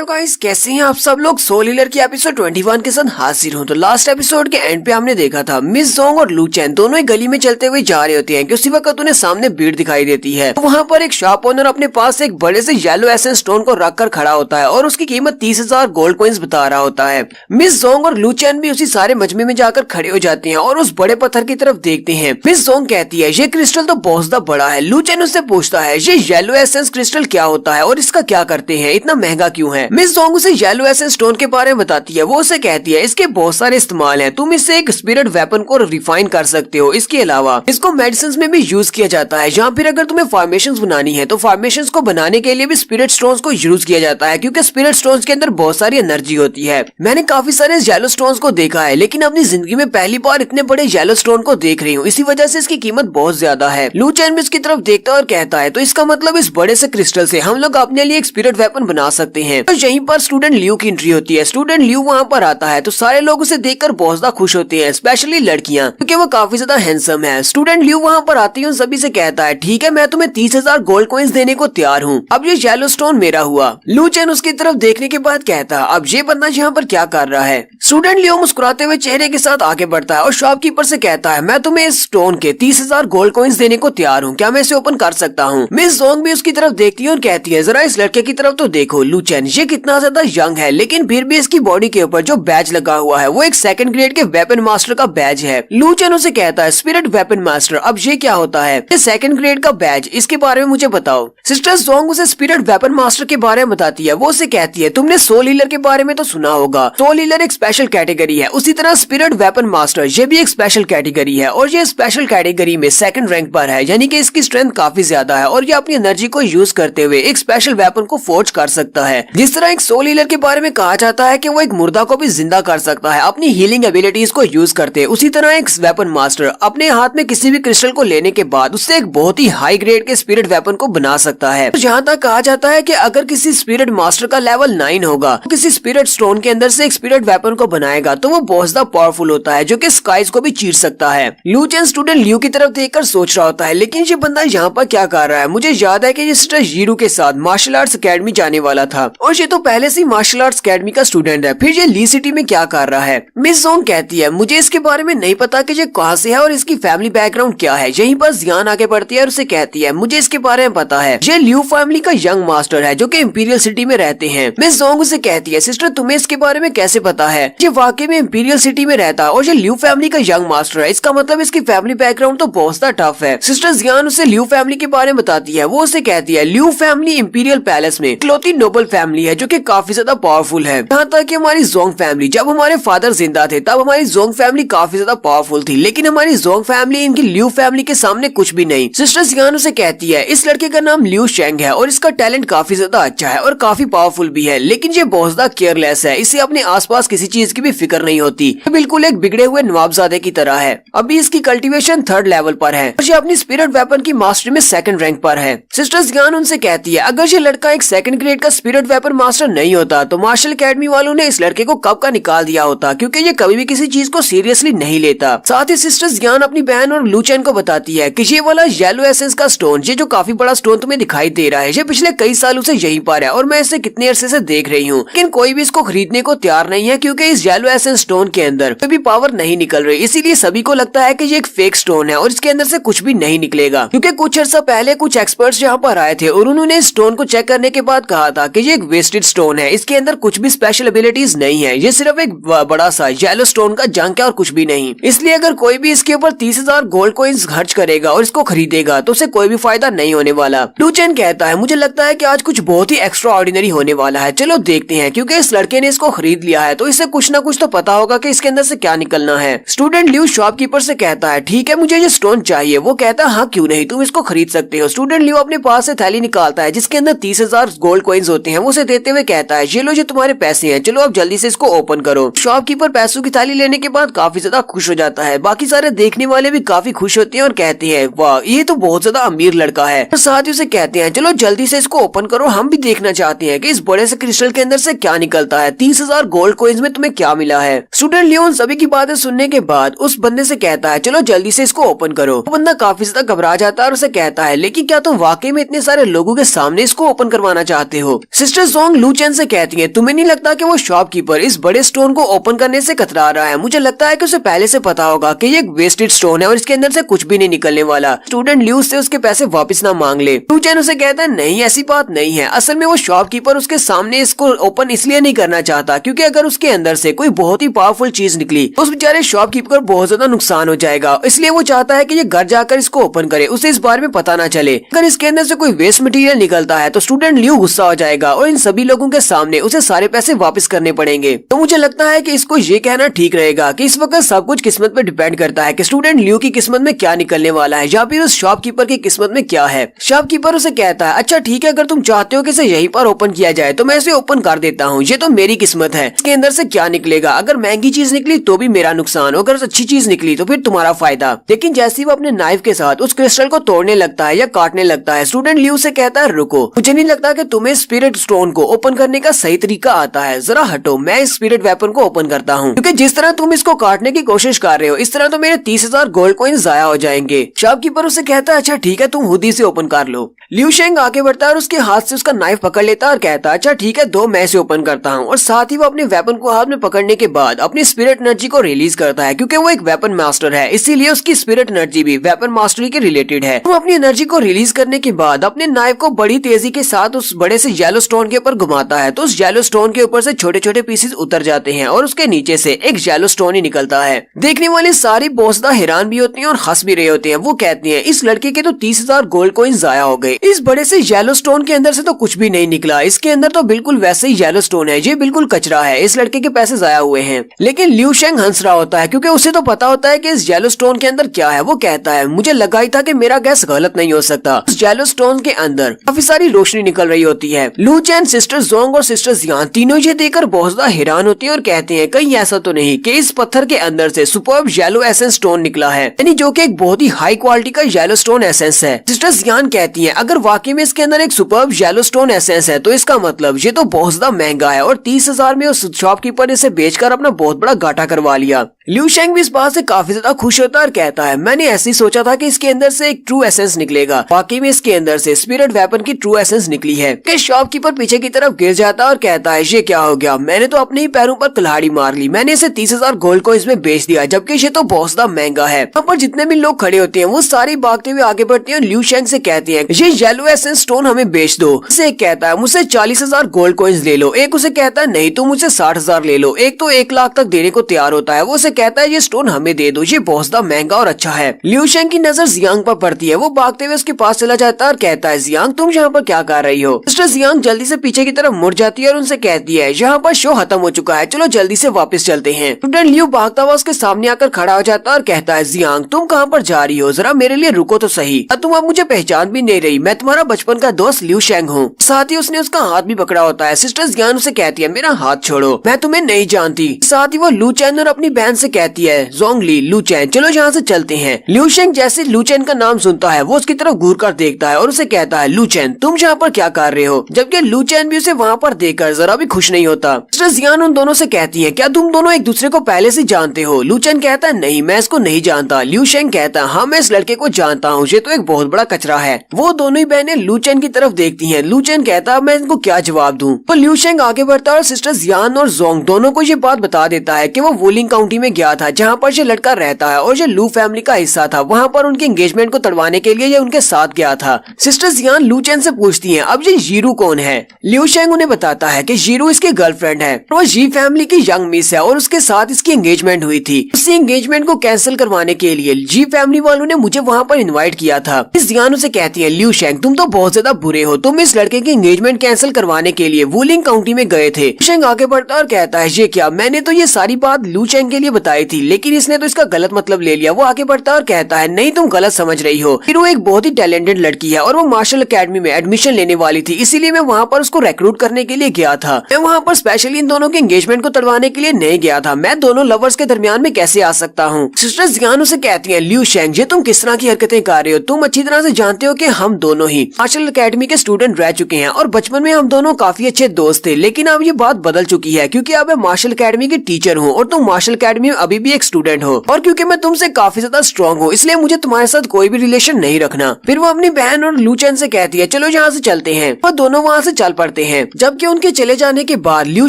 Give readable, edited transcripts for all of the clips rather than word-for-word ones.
Hello guys, कैसे हैं आप सब लोग। सोल हीलर की एपिसोड 21 के साथ हाजिर हूं। तो लास्ट एपिसोड के एंड पे हमने देखा था मिस जोंग और लू चेन दोनों ही गली में चलते हुए जा रहे होते हैं कि उसी वक्त उन्हें सामने भीड़ दिखाई देती है। तो वहाँ पर एक शॉप ओनर अपने पास एक बड़े से येलो एसेंस स्टोन को रख कर खड़ा होता है और उसकी कीमत 30,000 गोल्ड कॉइंस बता रहा होता है। मिस जोंग और लू चेन भी उसी सारे मजमे में जाकर खड़े हो जाते हैं और उस बड़े पत्थर की तरफ देखते हैं। मिस जोंग कहती है ये क्रिस्टल तो बहुत ज्यादा बड़ा है। लू चेन उससे पूछता है ये येलो एसेंस क्रिस्टल क्या होता है और इसका क्या करते हैं, इतना महंगा क्यों है। मिस जोंग उसे येलो एसेंस स्टोन के बारे में बताती है। वो उसे कहती है इसके बहुत सारे इस्तेमाल हैं, तुम इससे एक स्पिरिट वेपन को रिफाइन कर सकते हो। इसके अलावा इसको मेडिसिन में भी यूज किया जाता है, या फिर अगर तुम्हें फॉर्मेशंस बनानी है तो फॉर्मेशंस को बनाने के लिए भी स्पिरिट स्टोन्स को यूज किया जाता है, क्योंकि स्पिरिट स्टोन्स के अंदर बहुत सारी एनर्जी होती है। मैंने काफी सारे येलो स्टोन्स को देखा है, लेकिन अपनी जिंदगी में पहली बार इतने बड़े येलो स्टोन को देख रही हूँ, इसी वजह से इसकी कीमत बहुत ज्यादा है। लू चेन भी इसकी तरफ देखता है और कहता है तो इसका मतलब इस बड़े से क्रिस्टल से हम लोग अपने लिए एक स्पिरिट वेपन बना सकते हैं। तो यहीं पर स्टूडेंट लियू की एंट्री होती है। स्टूडेंट लियू वहाँ पर आता है तो सारे लोग उसे देखकर बहुत ज्यादा खुश होते हैं, स्पेशली लड़कियां, क्योंकि वो काफी ज्यादा हैंडसम है। स्टूडेंट लियू वहाँ पर आती है, सभी से कहता है ठीक है मैं तुम्हें 30,000 गोल्ड कॉइंस देने को तैयार हूँ, अब ये येलो स्टोन मेरा हुआ। लू चेन उसकी तरफ देखने के बाद कहता है अब ये बंदा यहाँ पर क्या कर रहा है। स्टूडेंट लियू मुस्कुराते हुए चेहरे के साथ आगे बढ़ता है और शॉपकीपर से कहता है मैं तुम्हें इस स्टोन के 30,000 गोल्ड कॉइंस देने को तैयार हूँ, क्या मैं इसे ओपन कर सकता हूँ। मिस जोंग भी उसकी तरफ देखती है और कहती है जरा इस लड़के की तरफ तो देखो लू चेन, ये कितना ज्यादा यंग है, लेकिन फिर भी इसकी बॉडी के ऊपर जो बैज लगा हुआ है वो एक सेकंड ग्रेड के वेपन मास्टर का बैज है। लू चेन उसे कहता है स्पिरिट वेपन मास्टर, अब ये क्या होता है। ये सेकंड ग्रेड का बैज, इसके बारे में मुझे बताओ। सिस्टर जोंग उसे स्पिरिट वेपन मास्टर के बारे में बताती है। वो उसे कहती है तुमने सोल हीलर के बारे में तो सुना होगा, सोल हीलर एक स्पेशल कैटेगरी है, उसी तरह स्पिरिट वेपन मास्टर ये भी एक स्पेशल कैटेगरी है और ये स्पेशल कैटेगरी में सेकंड रैंक पर है, यानी कि इसकी स्ट्रेंथ काफी ज्यादा है और ये अपनी एनर्जी को यूज करते हुए एक स्पेशल वेपन को फोर्ज कर सकता है। जिस तरह एक सोल हीलर के बारे में कहा जाता है कि वो एक मुर्दा को भी जिंदा कर सकता है अपनी हीलिंग एबिलिटीज को यूज करते, उसी तरह एक वेपन मास्टर अपने हाथ में किसी भी क्रिस्टल को लेने के बाद उससे एक बहुत ही हाई ग्रेड के स्पिरिट वेपन को बना सकता है। तो जहाँ तक कहा जाता है कि अगर किसी स्पिरिट मास्टर का लेवल 9 होगा तो किसी स्पिरिट स्टोन के अंदर से एक स्पिरिट वेपन को बनाएगा तो वो बहुत ज्यादा पावरफुल होता है, जो कि स्काइज को भी चीर सकता है। लू चेन स्टूडेंट लियू की तरफ देखकर सोच रहा होता है लेकिन ये बंदा यहाँ पर क्या कर रहा है। मुझे याद है कि ये सिस्टर जीरू के साथ मार्शल आर्ट्स अकेडमी जाने वाला था और ये तो पहले से मार्शल आर्ट्स अकेडमी का स्टूडेंट है, फिर ये ली सिटी में क्या कर रहा है। मिस जोंग कहती है मुझे इसके बारे में नहीं पता कि ये कहाँ से है और इसकी फैमिली बैकग्राउंड क्या है। यहीं पर जियान आगे बढ़ती है और उसे कहती है मुझे इसके बारे में पता है, ये लियू फैमिली का यंग मास्टर है जो कि इंपीरियल सिटी में रहते हैं। मिस जोंग उसे कहती है सिस्टर तुम्हें इसके बारे में कैसे पता है, ये वाकई में इंपीरियल सिटी में रहता है और ये लियू फैमिली का यंग मास्टर है, इसका मतलब इसकी फैमिली बैकग्राउंड तो बहुत ज्यादा टफ है। सिस्टर जियान उसे लियू फैमिली के बारे में बताती है। वो उसे कहती है लियू फैमिली इंपीरियल पैलेस में इकलौती नोबल फैमिली है जो कि काफी ज्यादा पावरफुल है। यहाँ तक कि हमारी जोंग फैमिली, जब हमारे फादर जिंदा थे तब हमारी जोंग फैमिली काफी ज्यादा पावरफुल थी, लेकिन हमारी जोंग फैमिली इनकी लियू फैमिली के सामने कुछ भी नहीं। सिस्टर जियान उसे कहती है इस लड़के का नाम लियू शेंग है और इसका टैलेंट काफी ज्यादा अच्छा है और काफी पावरफुल भी है, लेकिन ये बहुत ज्यादा केयरलेस है, इसे अपने आसपास किसी चीज की भी फिक्र नहीं होती, बिल्कुल एक बिगड़े हुए नवाबजादे की तरह है। अभी इसकी कल्टीवेशन 3rd लेवल पर है और ये अपनी स्पिरिट वेपन की मास्टरी में 2nd रैंक पर है। सिस्टर जियान उनसे कहती है अगर ये लड़का एक 2nd ग्रेड का स्पिरिट वेपन मास्टर नहीं होता तो मार्शल अकेडमी वालों ने इस लड़के को कब का निकाल दिया होता, क्योंकि ये कभी भी किसी चीज को सीरियसली नहीं लेता। साथ ही सिस्टर जियान अपनी बहन और लू चेन को बताती है कि ये वाला येलो एसेंस का स्टोन, ये जो काफी बड़ा स्टोन तुम्हें दिखाई दे रहा है, ये पिछले कई सालों से यहीं पर है और मैं इसे कितने अरसे से देख रही हूँ, लेकिन कोई भी इसको खरीदने को तैयार नहीं है क्योंकि इस येलो एसेंस स्टोन के अंदर कोई भी पावर नहीं निकल रही, इसीलिए सभी को लगता है कि ये एक फेक स्टोन है और इसके अंदर से कुछ भी नहीं निकलेगा। क्योंकि कुछ अर्सा पहले कुछ एक्सपर्ट्स यहाँ पर आए थे और उन्होंने इस स्टोन को चेक करने के बाद कहा था कि ये एक वेस्टेड स्टोन है, इसके अंदर कुछ भी स्पेशल एबिलिटीज नहीं है, ये सिर्फ एक बड़ा सा येलो स्टोन का जंक है और कुछ भी नहीं। इसलिए अगर कोई भी इसके ऊपर 30,000 गोल्ड कॉइंस खर्च करेगा और इसको खरीदेगा तो उसे कोई भी फायदा नहीं होने वाला। लू चेन कहता है मुझे लगता है कि आज कुछ बहुत ही एक्स्ट्रा ऑर्डिनरी होने वाला है, चलो देखते हैं, क्योंकि इस लड़के ने इसको खरीद लिया है तो इसे कुछ ना कुछ तो पता होगा कि इसके अंदर से क्या निकलना है। स्टूडेंट लियू शॉपकीपर से कहता है ठीक है मुझे ये स्टोन चाहिए। वो कहता है हाँ क्यों नहीं, तुम इसको खरीद सकते हो। स्टूडेंट लियू अपने पास से थैली निकालता है जिसके अंदर 30,000 गोल्ड कॉइंस होते हैं। वो उसे देते हुए कहता है ये लो ये तुम्हारे पैसे हैं, चलो अब जल्दी से इसको ओपन करो। शॉपकीपर पैसों की थैली लेने के बाद काफी ज्यादा खुश हो जाता है। बाकी सारे देखने वाले भी काफी खुश होते हैं और कहते हैं वाह ये तो बहुत ज्यादा अमीर लड़का है। और साथ ही उसे कहते हैं चलो जल्दी से इसको ओपन करो, हम भी देखना चाहते हैं कि इस बड़े से क्रिस्टल के अंदर से क्या निकलता है, 30,000 गोल्ड कॉइंस में तुम्हें क्या मिला है। स्टूडेंट लियो उन सभी की बातें सुनने के बाद उस बंदे से कहता है चलो जल्दी से इसको ओपन करो। वो बंदा काफी ज्यादा घबरा जाता है और उसे कहता है लेकिन क्या तुम वाकई में इतने सारे लोगों के सामने इसको ओपन करवाना चाहते हो। सिस्टर जोंग जोंग लू चैन से कहती है, तुम्हें नहीं लगता कि वो शॉपकीपर इस बड़े स्टोन को ओपन करने से कतरा रहा है? मुझे लगता है कि उसे पहले से पता होगा कि ये एक वेस्टेड स्टोन है और इसके अंदर से कुछ भी नहीं निकलने वाला। स्टूडेंट ल्यू से उसके पैसे वापस ना मांग ले। लू चैन उसे कहता है, नहीं ऐसी बात नहीं है, असल में वो शॉपकीपर उसके सामने इसको ओपन इसलिए नहीं करना चाहता क्योंकि अगर उसके अंदर से कोई बहुत ही पावरफुल चीज निकली तो उस बेचारे शॉपकीपर को बहुत ज्यादा नुकसान हो जाएगा, इसलिए वो चाहता है कि ये घर जाकर इसको ओपन करे, उसे इस बारे में पता ना चले। अगर इसके अंदर से कोई वेस्ट मटेरियल निकलता है तो स्टूडेंट ल्यू गुस्सा हो जाएगा और इन सभी लोगों के सामने उसे सारे पैसे वापस करने पड़ेंगे। तो मुझे लगता है कि इसको ये कहना ठीक रहेगा कि इस वक्त सब कुछ किस्मत पे डिपेंड करता है कि स्टूडेंट ल्यू की किस्मत में क्या निकलने वाला है या फिर उस शॉपकीपर की किस्मत में क्या है। शॉपकीपर उसे कहता है, अच्छा ठीक है, अगर तुम चाहते हो कि इसे यहीं पर ओपन किया जाए तो मैं इसे ओपन कर देता हूँ, ये तो मेरी किस्मत है, इसके अंदर से क्या निकलेगा, अगर महंगी चीज निकली तो भी मेरा नुकसान, अगर अच्छी चीज निकली तो फिर तुम्हारा फायदा। लेकिन जैसे ही वो अपने नाइफ के साथ उस क्रिस्टल को तोड़ने लगता है या काटने लगता है, स्टूडेंट ल्यू से कहता है, रुको, मुझे नहीं लगता कि तुम्हें स्पिरिट स्टोन को ओपन करने का सही तरीका आता है, जरा हटो, मैं इस स्पिरिट वेपन को ओपन करता हूँ, क्योंकि जिस तरह तुम इसको काटने की कोशिश कर रहे हो इस तरह तो मेरे 30,000 गोल्ड कॉइन जाया हो जाएंगे। शॉपकीपर उसे कहता है, अच्छा ठीक है, तुम खुद ही से ओपन कर लो। ल्यू शेंग आगे बढ़ता है और उसके हाथ से उसका नाइफ पकड़ लेता है और कहता है, अच्छा ठीक है, दो मैं इसे ओपन करता हूँ। और साथ ही वो अपने वेपन को हाथ में पकड़ने के बाद अपनी स्पिरिट एनर्जी को रिलीज करता है, क्योंकि वो एक वेपन मास्टर है, इसीलिए उसकी स्पिरिट एनर्जी भी वेपन मास्टरी के रिलेटेड है। वो अपनी एनर्जी को रिलीज करने के बाद अपने नाइफ को बड़ी तेजी के साथ उस बड़े से येलो स्टोन के ऊपर घुमाता है, तो उस येलो स्टोन के ऊपर से छोटे छोटे पीसेस उतर जाते हैं और उसके नीचे से एक येलो स्टोन ही निकलता है। देखने वाले सारी बहुत ज्यादा हैरान भी होते हैं और हंस भी रहे होते हैं। वो कहते हैं, इस लड़के के तो 30,000 गोल्ड कॉइन जाया हो गए, इस बड़े से येलो स्टोन के अंदर से तो कुछ भी नहीं निकला, इसके अंदर तो बिल्कुल वैसे ही येलो स्टोन है, ये बिल्कुल कचरा है, इस लड़के के पैसे जाया हुए हैं। लेकिन ल्यू शेंग हंस रहा होता है क्योंकि उसे तो पता होता है कि इस येलो स्टोन के अंदर क्या है। वो कहता है, मुझे लगा ही था कि मेरा गैस गलत नहीं हो सकता, उस येलो स्टोन के अंदर काफी सारी रोशनी निकल रही होती है। लू चैन, सिस्टर जोंग और सिस्टर जियान तीनों ये देखकर बहुत ज्यादा हैरान होती हैं और कहते हैं, कहीं ऐसा तो नहीं कि इस पत्थर के अंदर से सुपर्ब येलो एसेंस स्टोन निकला है, यानी जो कि एक बहुत ही हाई क्वालिटी का येलो स्टोन एसेंस है। सिस्टर जियान कहती है, अगर वाकई में इसके अंदर एक सुपर्ब येलो स्टोन एसेंस है तो इसका मतलब ये तो बहुत ज्यादा महंगा है और 30,000 में उस शॉपकीपर ने इसे बेचकर अपना बहुत बड़ा घाटा करवा लिया। ल्यू शेंग भी इस बात से काफी ज्यादा खुश होता है और कहता है, मैंने ऐसे ही सोचा था कि इसके अंदर से एक ट्रू एसेंस निकलेगा, वाकई में इसके अंदर से स्पिरिट वेपन की ट्रू एसेंस निकली है। शॉपकीपर पीछे की तरफ गिर जाता है और कहता है, ये क्या हो गया, मैंने तो अपने ही पैरों पर कुल्हाड़ी मार ली, मैंने इसे 30,000 गोल्ड को इसमें बेच दिया, जबकि ये तो बहुत ज्यादा महंगा है। यहाँ पर जितने भी लोग खड़े होते हैं वो सारी भागते हुए आगे बढ़ते हैं और ल्यू शेंग से कहते हैं, ये येलो एसेंस स्टोन हमें बेच दो। उसे एक कहता है, मुझसे 40,000 गोल्ड कॉइन्स ले लो। एक उसे कहता है, नहीं तुम मुझसे 60,000 ले लो। एक तो 1 लाख तक देने को तैयार होता है। वो उसे कहता है, ये स्टोन हमें दे दो, ये बहुत ज्यादा महंगा और अच्छा है। ल्यू शेंग की नजर जियांग पर पड़ती है, वो भागते हुए उसके पास चला जाता है और कहता है, जियांग तुम यहाँ पर क्या कर रही हो। मिस्टर जियांग जल्दी से पीछे की तरफ मुड़ जाती है और उनसे कहती है, यहाँ पर शो खत्म हो चुका है, चलो जल्दी से वापस चलते हैं। स्टूडेंट ल्यू भागता हुआ उसके सामने आकर खड़ा हो जाता है और कहता है, जियांग तुम कहाँ पर जा रही हो, जरा मेरे लिए रुको तो सही, तुम अब मुझे पहचान भी नहीं रही, मैं तुम्हारा बचपन का दोस्त ल्यू शेंग हूँ। साथ ही उसने उसका हाथ भी पकड़ा होता है। सिस्टर जियांग उसे कहती है, मेरा हाथ छोड़ो, मैं तुम्हें नहीं जानती। साथ ही वो लू चैन और अपनी बहन से कहती है, जोंगली, लू चैन चलो यहाँ से चलते हैं। ल्यू शेंग जैसे लू चैन का नाम सुनता है वो उसकी तरफ घूर कर देखता है और उसे कहता है, लू चैन तुम यहाँ पर क्या कर रहे हो, जबकि लू चैन भी उसे वहाँ पर देखकर जरा भी खुश नहीं होता। सिस्टर जियांग उन दोनों से कहती है, क्या तुम दोनों एक दूसरे को पहले से जानते हो। लू चैन कहता है, नहीं मैं इसको नहीं जानता। ल्यू शेंग कहता है, हाँ मैं इस लड़के को जानता हूँ, ये तो एक बहुत बड़ा कचरा है। वो दोनों ही बहनें लू चैन की तरफ देखती हैं। लू चैन कहता है, मैं इनको क्या जवाब दूं। तो ल्यू शेंग आगे बढ़ता है और सिस्टर जियान और जोंग दोनों को ये बात बता देता है कि वो वुलिंग काउंटी में गया था जहाँ पर ये लड़का रहता है और ये लू फैमिली का हिस्सा था। वहाँ पर उनके एंगेजमेंट को तड़वाने के लिए ये उनके साथ गया था। सिस्टर जियान लू चैन से पूछती है, अब ये जीरू कौन है। ल्यू शेंग उन्हें बताता है कि जीरू इसकी गर्लफ्रेंड है, वो जी फैमिली की यंग मिस है और उसके साथ इसकी एंगेजमेंट हुई थी। उसी एंगेजमेंट को कैंसिल करवाने के लिए जी फैमिली वालों ने मुझे वहाँ पर इन्वाइट किया था। इस जियान उसे कहती है, ल्यू शेंग तुम तो बहुत ज्यादा बुरे हो, तुम इस लड़के की एंगेजमेंट कैंसिल करवाने के लिए वुलिंग काउंटी में गए थे। शेंग आगे बढ़ता और कहता है, ये क्या, मैंने तो ये सारी बात लू चैन के लिए बताई थी, लेकिन इसने तो इसका गलत मतलब ले लिया। वो आगे बढ़ता और कहता है, नहीं तुम गलत समझ रही हो, फिर वो एक बहुत ही टैलेंटेड लड़की है और वो मार्शल अकेडमी में एडमिशन लेने वाली थी, इसीलिए मैं वहाँ पर उसको रिक्रूट करने के लिए गया था। मैं वहाँ पर स्पेशली इन दोनों के एंगेजमेंट को तड़वाने के लिए नहीं गया था। मैं दोनों लवर्स के दरमियान में कैसे आ सकता हूँ। सिस्टर जियान उसे कहती है, ल्यू शेंग ये तुम किस तरह की हरकतें कर रहे हो, तुम अच्छी तरह से जानते हो कि हम दोनों ही मार्शल अकेडमी के स्टूडेंट रह चुके हैं और बचपन में हम दोनों काफी अच्छे दोस्त थे, लेकिन अब ये बात बदल चुकी है क्योंकि अब मैं मार्शल अकेडमी की टीचर हूँ और तुम मार्शल अकेडमी में अभी भी एक स्टूडेंट हो और क्योंकि मैं तुमसे काफी ज्यादा स्ट्रॉन्ग हूँ इसलिए मुझे तुम्हारे साथ कोई भी रिलेशन नहीं रखना। फिर वो अपनी बहन और लू चेन से कहती है चलो यहाँ से चलते हैं। वो दोनों वहाँ से चल पड़ते हैं। जबकि उनके चले जाने के बाद लिू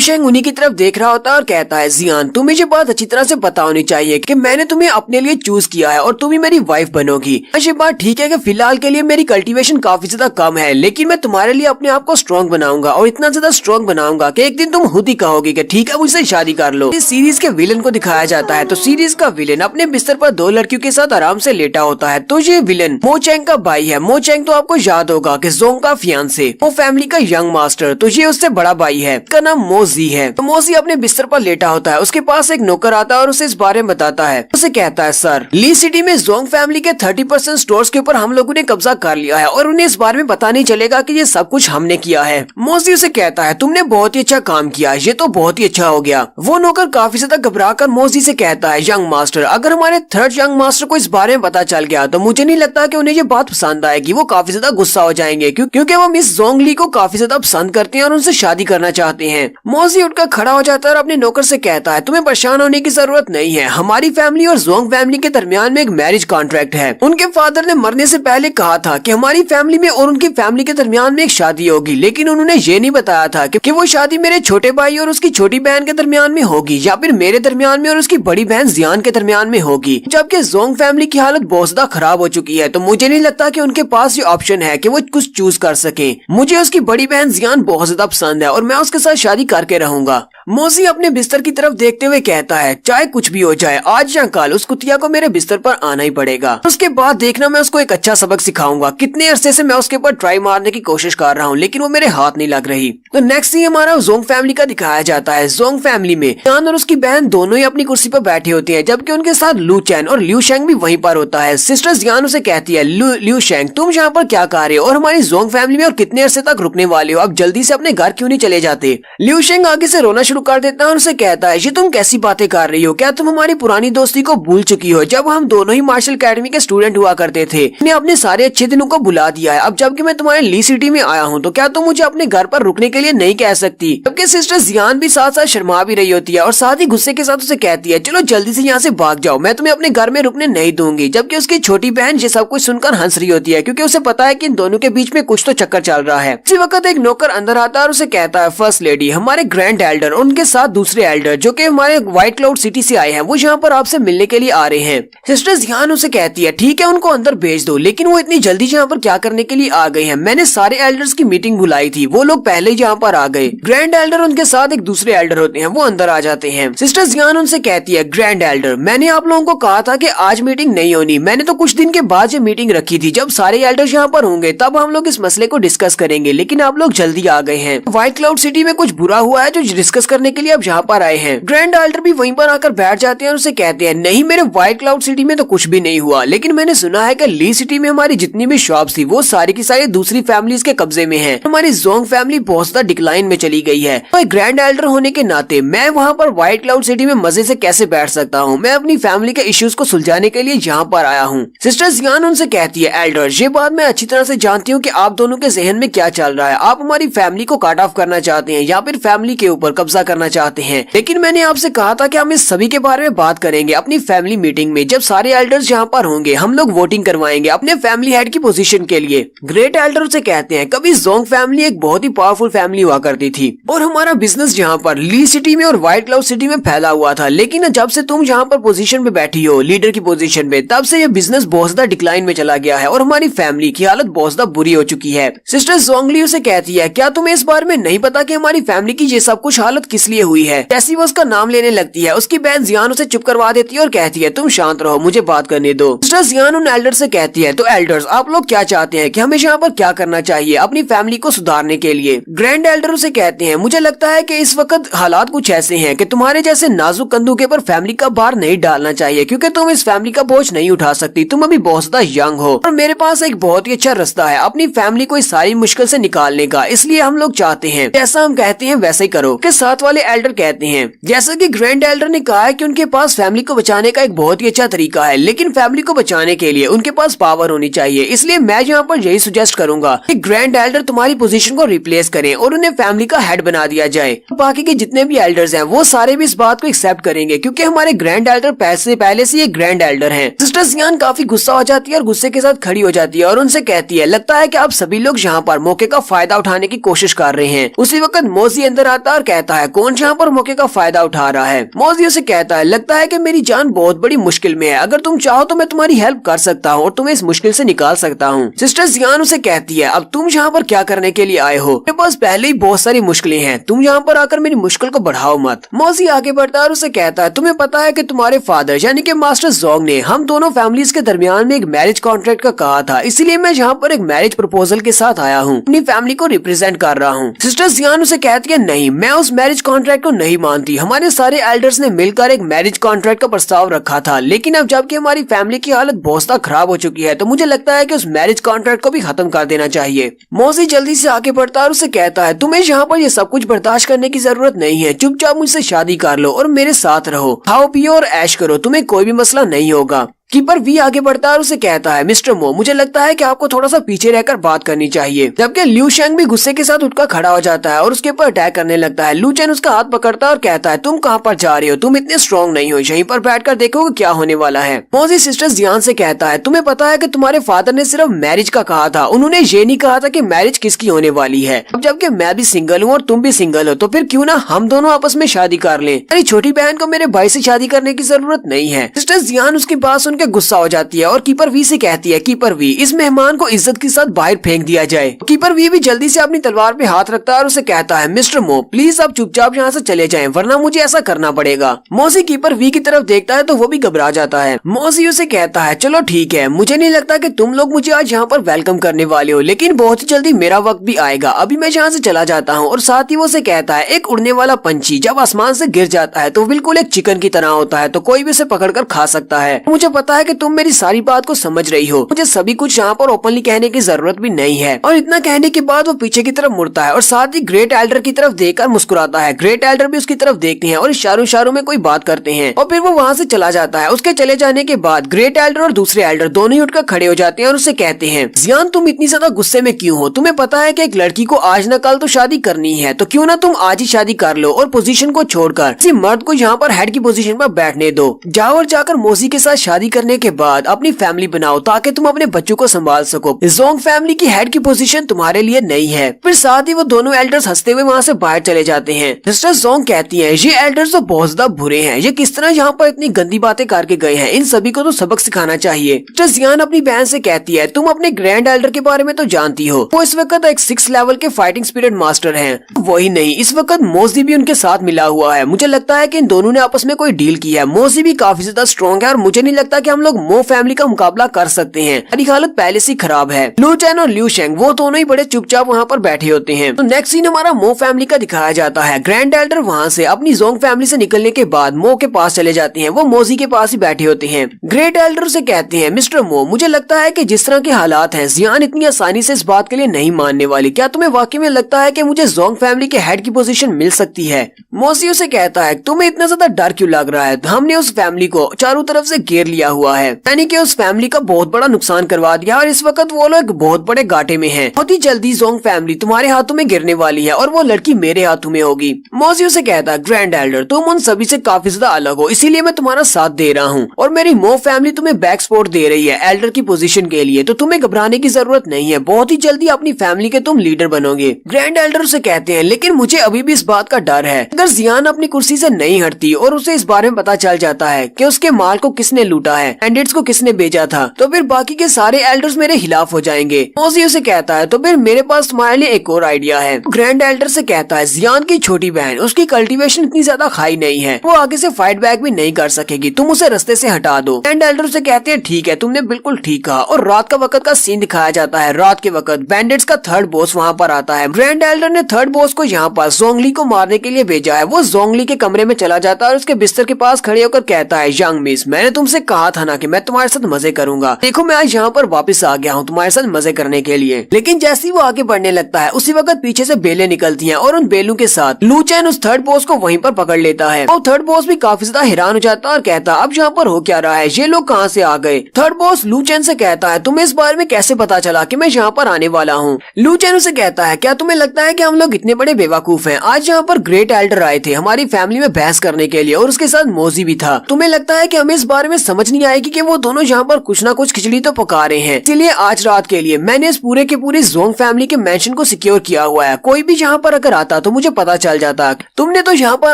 शेंग उन्हीं की तरफ देख रहा होता है और कहता है जियान तुम्हें ये बात अच्छी तरह से पता होनी चाहिए कि मैंने तुम्हें अपने लिए चूज किया है और तुम ही मेरी वाइफ बनोगी। ये बात ठीक है कि फिलहाल के लिए मेरी कल्टीवेशन काफी ज्यादा कम है लेकिन मैं तुम्हारे लिए अपने आप को स्ट्रॉन्ग बनाऊंगा और इतना ज्यादा स्ट्रॉन्ग बनाऊंगा कि एक दिन तुम खुद ही कहोगे कि ठीक है मुझसे शादी कर लो। इस सीरीज के विलेन को दिखाया जाता है तो सीरीज का विलेन अपने बिस्तर पर दो लड़कियों के साथ आराम से लेटा होता है। तो ये विलेन मो चैंग का भाई है। मो चैंग तो आपको याद होगा कि जोंग का फियांसे, वो फैमिली का यंग मास्टर, तो ये उससे बड़ा भाई है। इसका नाम मोजी है। तो मोजी अपने बिस्तर पर लेटा होता है। उसके पास एक नौकर आता है और उसे इस बारे में बताता है। उसे कहता है सर ली सिटी में जोंग फैमिली के 30% स्टोर्स के ऊपर हम लोगों ने कब्जा कर लिया है और उन्हें इस बारे में पता नहीं चलेगा कि ये सब कुछ हमने किया है। मोजी उसे कहता है तुमने बहुत ही अच्छा काम किया, ये तो बहुत ही अच्छा हो गया। वो नौकर काफी ज्यादा घबराकर मोजी से कहता है यंग मास्टर अगर हमारे थर्ड यंग मास्टर को इस बारे में पता चल गया तो मुझे नहीं लगता कि उन्हें ये बात पसंद आएगी। वो काफी ज्यादा गुस्सा हो जाएंगे क्योंकि वो मिस जोंग ली को काफी ज्यादा पसंद करते हैं और उनसे शादी करना चाहते हैं। मोजी उठकर खड़ा हो जाता है और अपने नौकर से कहता है तुम्हें परेशान होने की जरूरत नहीं है। हमारी फैमिली और जोंग फैमिली के दरमियान में एक मैरिज कॉन्ट्रैक्ट है। उनके फादर ने मरने से पहले कहा था कि हमारी फैमिली में और उनकी फैमिली के दरमियान में एक शादी होगी, लेकिन उन्होंने ये नहीं बताया था कि वो शादी मेरे छोटे भाई और उसकी छोटी बहन के दरमियान में होगी या फिर मेरे दरमियान में और उसकी बड़ी बहन जियान के दरमियान में होगी। जबकि जोंग फैमिली की हालत बहुत ज्यादा खराब हो चुकी है तो मुझे नहीं लगता कि उनके पास ये ऑप्शन है कि वो कुछ चूज कर सके। मुझे उसकी बड़ी बहन जियान बहुत ज्यादा पसंद है और मैं उसके साथ शादी करके रहूंगा। मोजी अपने बिस्तर की तरफ देखते हुए कहता है चाहे कुछ भी हो जाए आज या कल उस कुतिया को मेरे बिस्तर पर आना ही पड़ेगा। उसके बाद देखना मैं उसको एक अच्छा सबक सिखाऊंगा। कितने अरसे से मैं उसके ऊपर ट्राई मारने की कोशिश कर रहा हूँ लेकिन वो मेरे हाथ नहीं लग रही। तो नेक्स्ट ही हमारा जोंग फैमिली का दिखाया जाता है। जोंग फैमिली में जियान और उसकी बहन दोनों ही अपनी कुर्सी पर बैठे होते हैं जबकि उनके साथ लू चैन और लिू शेंग भी वहीं पर होता है। सिस्टर जियान उसे कहती है लिू शेंग तुम यहाँ पर क्या कर रहे हो और हमारी जोंग फैमिली में और कितने अरसे तक रुकने वाले हो, अब जल्दी से अपने घर क्यों नहीं चले जाते। लिू शेंग आगे से रोना शुरू कर देता है और उसे कहता है ये तुम कैसी बातें कर रही हो, क्या तुम हमारी पुरानी दोस्ती को भूल चुकी हो जब हम दोनों ही मार्शल अकेडमी के स्टूडेंट हुआ करते थे। मैंने अपने सारे अच्छे दिनों को भुला दिया है। अब जबकि मैं तुम्हारे ली सिटी में आया हूँ तो क्या तुम मुझे अपने घर पर रुकने के लिए नहीं कह सकती। जबकि सिस्टर जियान भी साथ साथ शर्मा भी रही होती है और साथ ही गुस्से के साथ उसे कहती है चलो जल्दी से यहाँ से भाग जाओ, मैं तुम्हें अपने घर में रुकने नहीं दूंगी। जबकि उसकी छोटी बहन ये सब कुछ सुनकर हंस रही होती है क्योंकि उसे पता है कि इन दोनों के बीच में कुछ तो चक्कर चल रहा है। इसी वक्त एक नौकर अंदर आता है और उसे कहता है फर्स्ट लेडी हमारे ग्रैंड एल्डर और उनके साथ दूसरे एल्डर जो कि हमारे व्हाइट क्लाउड सिटी से आए हैं वो यहाँ पर आपसे मिलने के लिए आ रहे हैं। सिस्टर जियान उसे कहती है ठीक है उनको अंदर भेज दो, लेकिन वो इतनी जल्दी यहाँ पर क्या करने के लिए आ गए हैं। मैंने सारे एल्डर्स की मीटिंग बुलाई थी, वो लोग पहले ही यहाँ पर आ गए। ग्रैंड एल्डर उनके साथ एक दूसरे एल्डर होते हैं वो अंदर आ जाते हैं। सिस्टर जियान उनसे कहती है ग्रैंड एल्डर मैंने आप लोगों को कहा था कि आज मीटिंग नहीं होनी, मैंने तो कुछ दिन के बाद ये मीटिंग रखी थी, जब सारे एल्डर्स यहाँ पर होंगे तब हम लोग इस मसले को डिस्कस करेंगे, लेकिन आप लोग जल्दी आ गए हैं। व्हाइट क्लाउड सिटी में कुछ बुरा हुआ है जो डिस्कस करने के लिए अब यहाँ पर आए हैं। ग्रैंड एल्डर भी वहीं पर आकर बैठ जाते हैं और उसे कहते हैं नहीं मेरे व्हाइट क्लाउड सिटी में तो कुछ भी नहीं हुआ, लेकिन मैंने सुना है कि ली सिटी में हमारी जितनी भी शॉप्स थी वो सारी की सारी दूसरी फैमिलीज के कब्जे में है। हमारी जोंग फैमिली बहुत ज्यादा डिक्लाइन में चली गई है। तो एक ग्रैंड एल्डर होने के नाते मैं वहाँ पर व्हाइट क्लाउड सिटी में मजे से कैसे बैठ सकता हूँ। मैं अपनी फैमिली के इश्यूज को सुलझाने के लिए यहाँ पर आया हूँ। सिस्टर जियान उनसे कहती है एल्डर ये बात मैं अच्छी तरह से जानती हूँ कि आप दोनों के जहन में क्या चल रहा है। आप हमारी फैमिली को काट ऑफ करना चाहते हैं या फिर फैमिली के ऊपर कब्जा करना चाहते हैं, लेकिन मैंने आपसे कहा था कि हम इस सभी के बारे में बात करेंगे अपनी फैमिली मीटिंग में। जब सारे एल्डर्स यहाँ पर होंगे हम लोग वोटिंग करवाएंगे अपने फैमिली हेड की पोजीशन के लिए। ग्रेट एल्डर उसे कहते हैं कभी जोंग फैमिली एक बहुत ही पावरफुल फैमिली हुआ करती थी और हमारा बिजनेस यहाँ पर ली सिटी में और व्हाइट क्लाउड सिटी में फैला हुआ था, लेकिन जब से तुम यहाँ पर पोजीशन पे बैठी हो लीडर की पोजीशन पे तब से ये बिजनेस बहुत ज्यादा डिक्लाइन में चला गया है और हमारी फैमिली की हालत बहुत ज्यादा बुरी हो चुकी है। सिस्टर जोंगली उसे कहती है क्या तुम्हें इस बारे में नहीं पता कि हमारी फैमिली की ये सब कुछ हालत किस लिए हुई है। जैसी वो उसका नाम लेने लगती है उसकी बहन जियान उसे चुप करवा देती है और कहती है तुम शांत रहो मुझे बात करने दो। सिस्टर जियान उन एल्डर से कहती है तो एल्डर्स आप लोग क्या चाहते हैं कि हमें यहाँ पर क्या करना चाहिए अपनी फैमिली को सुधारने के लिए। ग्रैंड एल्डर उसे कहते हैं मुझे लगता है कि इस वक्त हालात कुछ ऐसे हैं कि तुम्हारे जैसे नाजुक कंधों के ऊपर फैमिली का भार नहीं डालना चाहिए क्योंकि तुम इस फैमिली का बोझ नहीं उठा सकती, तुम अभी बहुत ज्यादा यंग हो और मेरे पास एक बहुत ही अच्छा रास्ता है अपनी फैमिली को इस सारी मुश्किल से निकालने का, इसलिए हम लोग चाहते हैं जैसा हम कहते हैं वैसे ही करो। के साथ वाले एल्डर कहते हैं जैसा कि ग्रैंड एल्डर ने कहा है कि उनके पास फैमिली को बचाने का एक बहुत ही अच्छा तरीका है, लेकिन फैमिली को बचाने के लिए उनके पास पावर होनी चाहिए, इसलिए मैं यहाँ पर यही सुजेस्ट करूंगा कि ग्रैंड एल्डर तुम्हारी पोजीशन को रिप्लेस करें और उन्हें फैमिली का हेड बना दिया जाए। बाकी के जितने भी एल्डर्स हैं वो सारे भी इस बात को एक्सेप्ट करेंगे करेंगे क्योंकि हमारे ग्रैंड एल्डर पहले से ये ग्रैंड एल्डर हैं। सिस्टर जियान काफी गुस्सा हो जाती है और गुस्से के साथ खड़ी हो जाती है और उनसे कहती है, लगता है कि आप सभी लोग यहाँ पर मौके का फायदा उठाने की कोशिश कर रहे हैं। उसी वक्त मौजी अंदर आता है और कहता है, कौन यहाँ पर मौके का फायदा उठा रहा है। मौजी उसे कहता है, लगता है कि मेरी जान बहुत बड़ी मुश्किल में है, अगर तुम चाहो तो मैं तुम्हारी हेल्प कर सकता हूँ और तुम्हें इस मुश्किल से निकाल सकता हूँ। सिस्टर जियान उसे कहती है, अब तुम यहाँ पर क्या करने के लिए आए हो? मेरे पास पहले ही बहुत सारी मुश्किलें हैं, तुम यहाँ पर आकर मेरी मुश्किल को बढ़ाओ मत। मौजी आगे बढ़ता है और उसे कहता है, तुम्हें पता है कि तुम्हारे फादर यानी कि मास्टर जोंग ने हम दोनों फैमिलीज के दरमियान में एक मैरिज कॉन्ट्रैक्ट का कहा था, इसलिए मैं यहाँ पर एक मैरिज प्रपोजल के साथ आया हूँ, अपनी फैमिली को रिप्रेजेंट कर रहा हूँ। सिस्टर जियान उसे कहती है, नहीं, मैं उस मैरिज कॉन्ट्रैक्ट को नहीं मानती। हमारे सारे एल्डर्स ने मिलकर एक मैरिज कॉन्ट्रैक्ट का प्रस्ताव रखा था, लेकिन अब जबकि हमारी फैमिली की हालत बहुत ज्यादा खराब हो चुकी है तो मुझे लगता है कि उस मैरिज कॉन्ट्रैक्ट को भी खत्म कर देना चाहिए। मौजी जल्दी से आगे बढ़ता है और उसे कहता है, तुम्हें यहाँ पर ये सब कुछ बर्दाश्त करने की जरूरत नहीं है, चुपचाप मुझसे शादी कर लो और मेरे साथ रहो, खाओ पियो और ऐश करो, तुम्हें कोई भी मसला नहीं होगा। कीपर वी आगे बढ़ता है और उसे कहता है, मिस्टर मो, मुझे लगता है कि आपको थोड़ा सा पीछे रहकर बात करनी चाहिए। जबकि ल्यू शेंग भी गुस्से के साथ उठकर खड़ा हो जाता है और उसके ऊपर अटैक करने लगता है। लू चेन उसका हाथ पकड़ता है और कहता है, तुम कहाँ पर जा रहे हो? तुम इतने स्ट्रॉन्ग नहीं हो, यहीं पर बैठकर देखो क्या होने वाला है। मौजी सिस्टर जियान से कहता है, तुम्हें पता है कि तुम्हारे फादर ने सिर्फ मैरिज का कहा था, उन्होंने ये नहीं कहा था कि मैरिज किसकी होने वाली है। अब जबकि मैं भी सिंगल हूँ और तुम भी सिंगल हो तो फिर क्यों ना हम दोनों आपस में शादी कर लें। मेरी छोटी बहन को मेरे भाई से शादी करने की जरूरत नहीं है। सिस्टर जियान उसकी बात सुनकर गुस्सा हो जाती है और कीपर वी से कहती है, कीपर वी, इस मेहमान को इज्जत के साथ बाहर फेंक दिया जाए। कीपर वी भी जल्दी से अपनी तलवार पे हाथ रखता है और उसे कहता है, मिस्टर मो, प्लीज आप चुपचाप यहाँ से चले जाएं, वरना मुझे ऐसा करना पड़ेगा। मौजी कीपर वी की तरफ देखता है तो वो भी घबरा जाता है। मौजी उसे कहता है, चलो ठीक है, मुझे नहीं लगता कि तुम लोग मुझे आज यहाँ पर वेलकम करने वाले हो, लेकिन बहुत ही जल्दी मेरा वक्त भी आएगा, अभी मैं यहाँ से चला जाता हूँ। और साथ ही वो उसे कहता है, एक उड़ने वाला पंछी जब आसमान से गिर जाता है तो बिल्कुल एक चिकन की तरह होता है, तो कोई भी उसे पकड़कर खा सकता है। मुझे पता है कि तुम मेरी सारी बात को समझ रही हो, मुझे सभी कुछ यहाँ पर ओपनली कहने की जरूरत भी नहीं है। और इतना कहने के बाद वो पीछे की तरफ मुड़ता है और साथ ही ग्रेट एल्डर की तरफ देखकर मुस्कुराता है। ग्रेट एल्डर भी उसकी तरफ देखते हैं और इशारों में कोई बात करते हैं और फिर वो वहाँ से चला जाता है। उसके चले जाने के बाद ग्रेट एल्डर और दूसरे एल्डर दोनों ही उठकर खड़े हो जाते हैं और उसे कहते हैं, जियान, तुम इतनी ज्यादा गुस्से में क्यों हो? तुम्हें पता है कि एक लड़की को आज न कल तो शादी करनी है, तो क्यों ना तुम आज ही शादी कर लो और पोजीशन को छोड़कर किसी मर्द को यहाँ पर हेड की पोजीशन पर बैठने दो। जाओ और जाकर मौसी के साथ शादी करने के बाद अपनी फैमिली बनाओ ताकि तुम अपने बच्चों को संभाल सको। जोंग फैमिली की हेड की पोजीशन तुम्हारे लिए नहीं है। फिर साथ ही वो दोनों एल्डर्स हंसते हुए वहाँ से बाहर चले जाते हैं। सिस्टर जोंग कहती है, ये एल्डर्स तो बहुत ज्यादा बुरे हैं, ये किस तरह यहाँ पर इतनी गंदी बातें करके गए हैं, इन सभी को तो सबक सिखाना चाहिए। सिस्टर जियान अपनी बहन से कहती है, तुम अपने ग्रैंड एल्डर के बारे में तो जानती हो, वो इस वक्त एक 6 लेवल के फाइटिंग स्पिरिट मास्टर हैं। वही नहीं, इस वक्त मौजी भी उनके साथ मिला हुआ है। मुझे लगता है कि इन दोनों ने आपस में कोई डील की है। मौजी भी काफी ज्यादा स्ट्रॉन्ग है और मुझे नहीं लगता कि हम लोग मो फैमिली का मुकाबला कर सकते हैं। हमारी हालत पहले से खराब है। लू चैन और ल्यू शेंग वो दोनों ही बड़े चुपचाप वहाँ पर बैठे होते हैं। तो नेक्स्ट सीन हमारा मो फैमिली का दिखाया जाता है। ग्रैंड एल्डर वहाँ से अपनी जोंग फैमिली से निकलने के बाद मो के पास चले जाते हैं। वो मौजी के पास ही बैठे होते हैं। ग्रेट एल्डर से कहते हैं, मिस्टर मो, मुझे लगता है कि जिस तरह के हालात हैं, जियान इतनी आसानी से इस बात के लिए नहीं मानने वाली। क्या तुम्हें वाकई में लगता है कि मुझे जोंग फैमिली के हेड की पोजीशन मिल सकती है? मौसी उसे कहता है, तुम्हें इतना ज्यादा डर क्यों लग रहा है? हमने उस फैमिली को चारों तरफ से घेर लिया हुआ है, यानी कि उस फैमिली का बहुत बड़ा नुकसान करवा दिया और इस वक्त वो लोग बहुत बड़े घाटे में हैं। बहुत ही जल्दी जोंग फैमिली तुम्हारे हाथों में गिरने वाली है और वो लड़की मेरे हाथों में होगी। मौसी उसे कहता है, ग्रैंड एल्डर, तुम उन सभी से काफी ज्यादा अलग हो, इसीलिए मैं तुम्हारा साथ दे रहा हूँ और मेरी मो फैमिली तुम्हें बैक सपोर्ट दे रही है एल्डर की पोजीशन के लिए, तो तुम्हें घबराने की जरूरत नहीं है। बहुत ही जल्दी अपनी फैमिली के तुम लीडर बनोगे। ग्रैंड एल्डर उसे कहते हैं, लेकिन मुझे अभी भी इस बात का डर है, अगर जियान अपनी कुर्सी से नहीं हटती और उसे इस बारे में पता चल जाता है कि उसके माल को किसने लूटा है, कैंडिडेट्स को किसने भेजा था, तो फिर बाकी के सारे एल्डर्स मेरे खिलाफ हो जाएंगे। मौसी उसे कहता है, तो फिर मेरे पास तुम्हारे लिए एक और आइडिया है। ग्रैंड एल्डर से कहता है, जियान की छोटी बहन, उसकी कल्टीवेशन इतनी ज्यादा हाई नहीं है, वो आगे से फाइट बैक भी नहीं कर सकेगी, तुम उसे रास्ते से हटा दो। ग्रैंड एल्डर से कहते हैं, ठीक है, तुमने बिल्कुल ठीक कहा। और रात का वक्त का सीन दिखाया जाता है। रात के वक्त बैंडिट्स का थर्ड बॉस वहाँ पर आता है। ग्रैंड एल्डर ने थर्ड बॉस को यहाँ पर जोंगली को मारने के लिए भेजा है। वो जोंगली के कमरे में चला जाता है और उसके बिस्तर के पास खड़े होकर कहता है, यंग मिस, मैंने तुमसे कहा था ना कि मैं तुम्हारे साथ मजे करूंगा। देखो मैं आज यहाँ पर वापस आ गया हूँ तुम्हारे साथ मजे करने के लिए। लेकिन जैसे ही वो आगे बढ़ने लगता है उसी वक्त पीछे से बेलें निकलती हैं और उन बेलों के साथ लू चैन उस थर्ड बॉस को वहीं पर पकड़ लेता है। और थर्ड बॉस भी काफी ज्यादा हैरान हो जाता है और कहता है अब यहाँ पर हो क्या रहा है, ये लोग कहाँ से आ गए। थर्ड बॉस लू चैन से कहता है तुम्हें इस बारे में कैसे पता चला कि मैं यहाँ पर आने वाला हूँ। लू चैन उसे कहता है क्या तुम्हें लगता है कि हम लोग इतने बड़े बेवकूफ हैं। आज यहाँ पर ग्रेट एल्डर आए थे हमारी फैमिली में बहस करने के लिए और उसके साथ मोजी भी था। तुम्हें लगता है कि हमें इस बारे में समझ नहीं आएगी कि वो दोनों यहाँ पर कुछ ना कुछ खिचड़ी तो पका रहे हैं। इसलिए आज रात के लिए मैंने इस पूरे के पूरे जोंग फैमिली के मेंशन को सिक्योर किया हुआ है। कोई भी यहाँ पर अगर आता तो मुझे पता चल जाता। तुमने तो यहाँ पर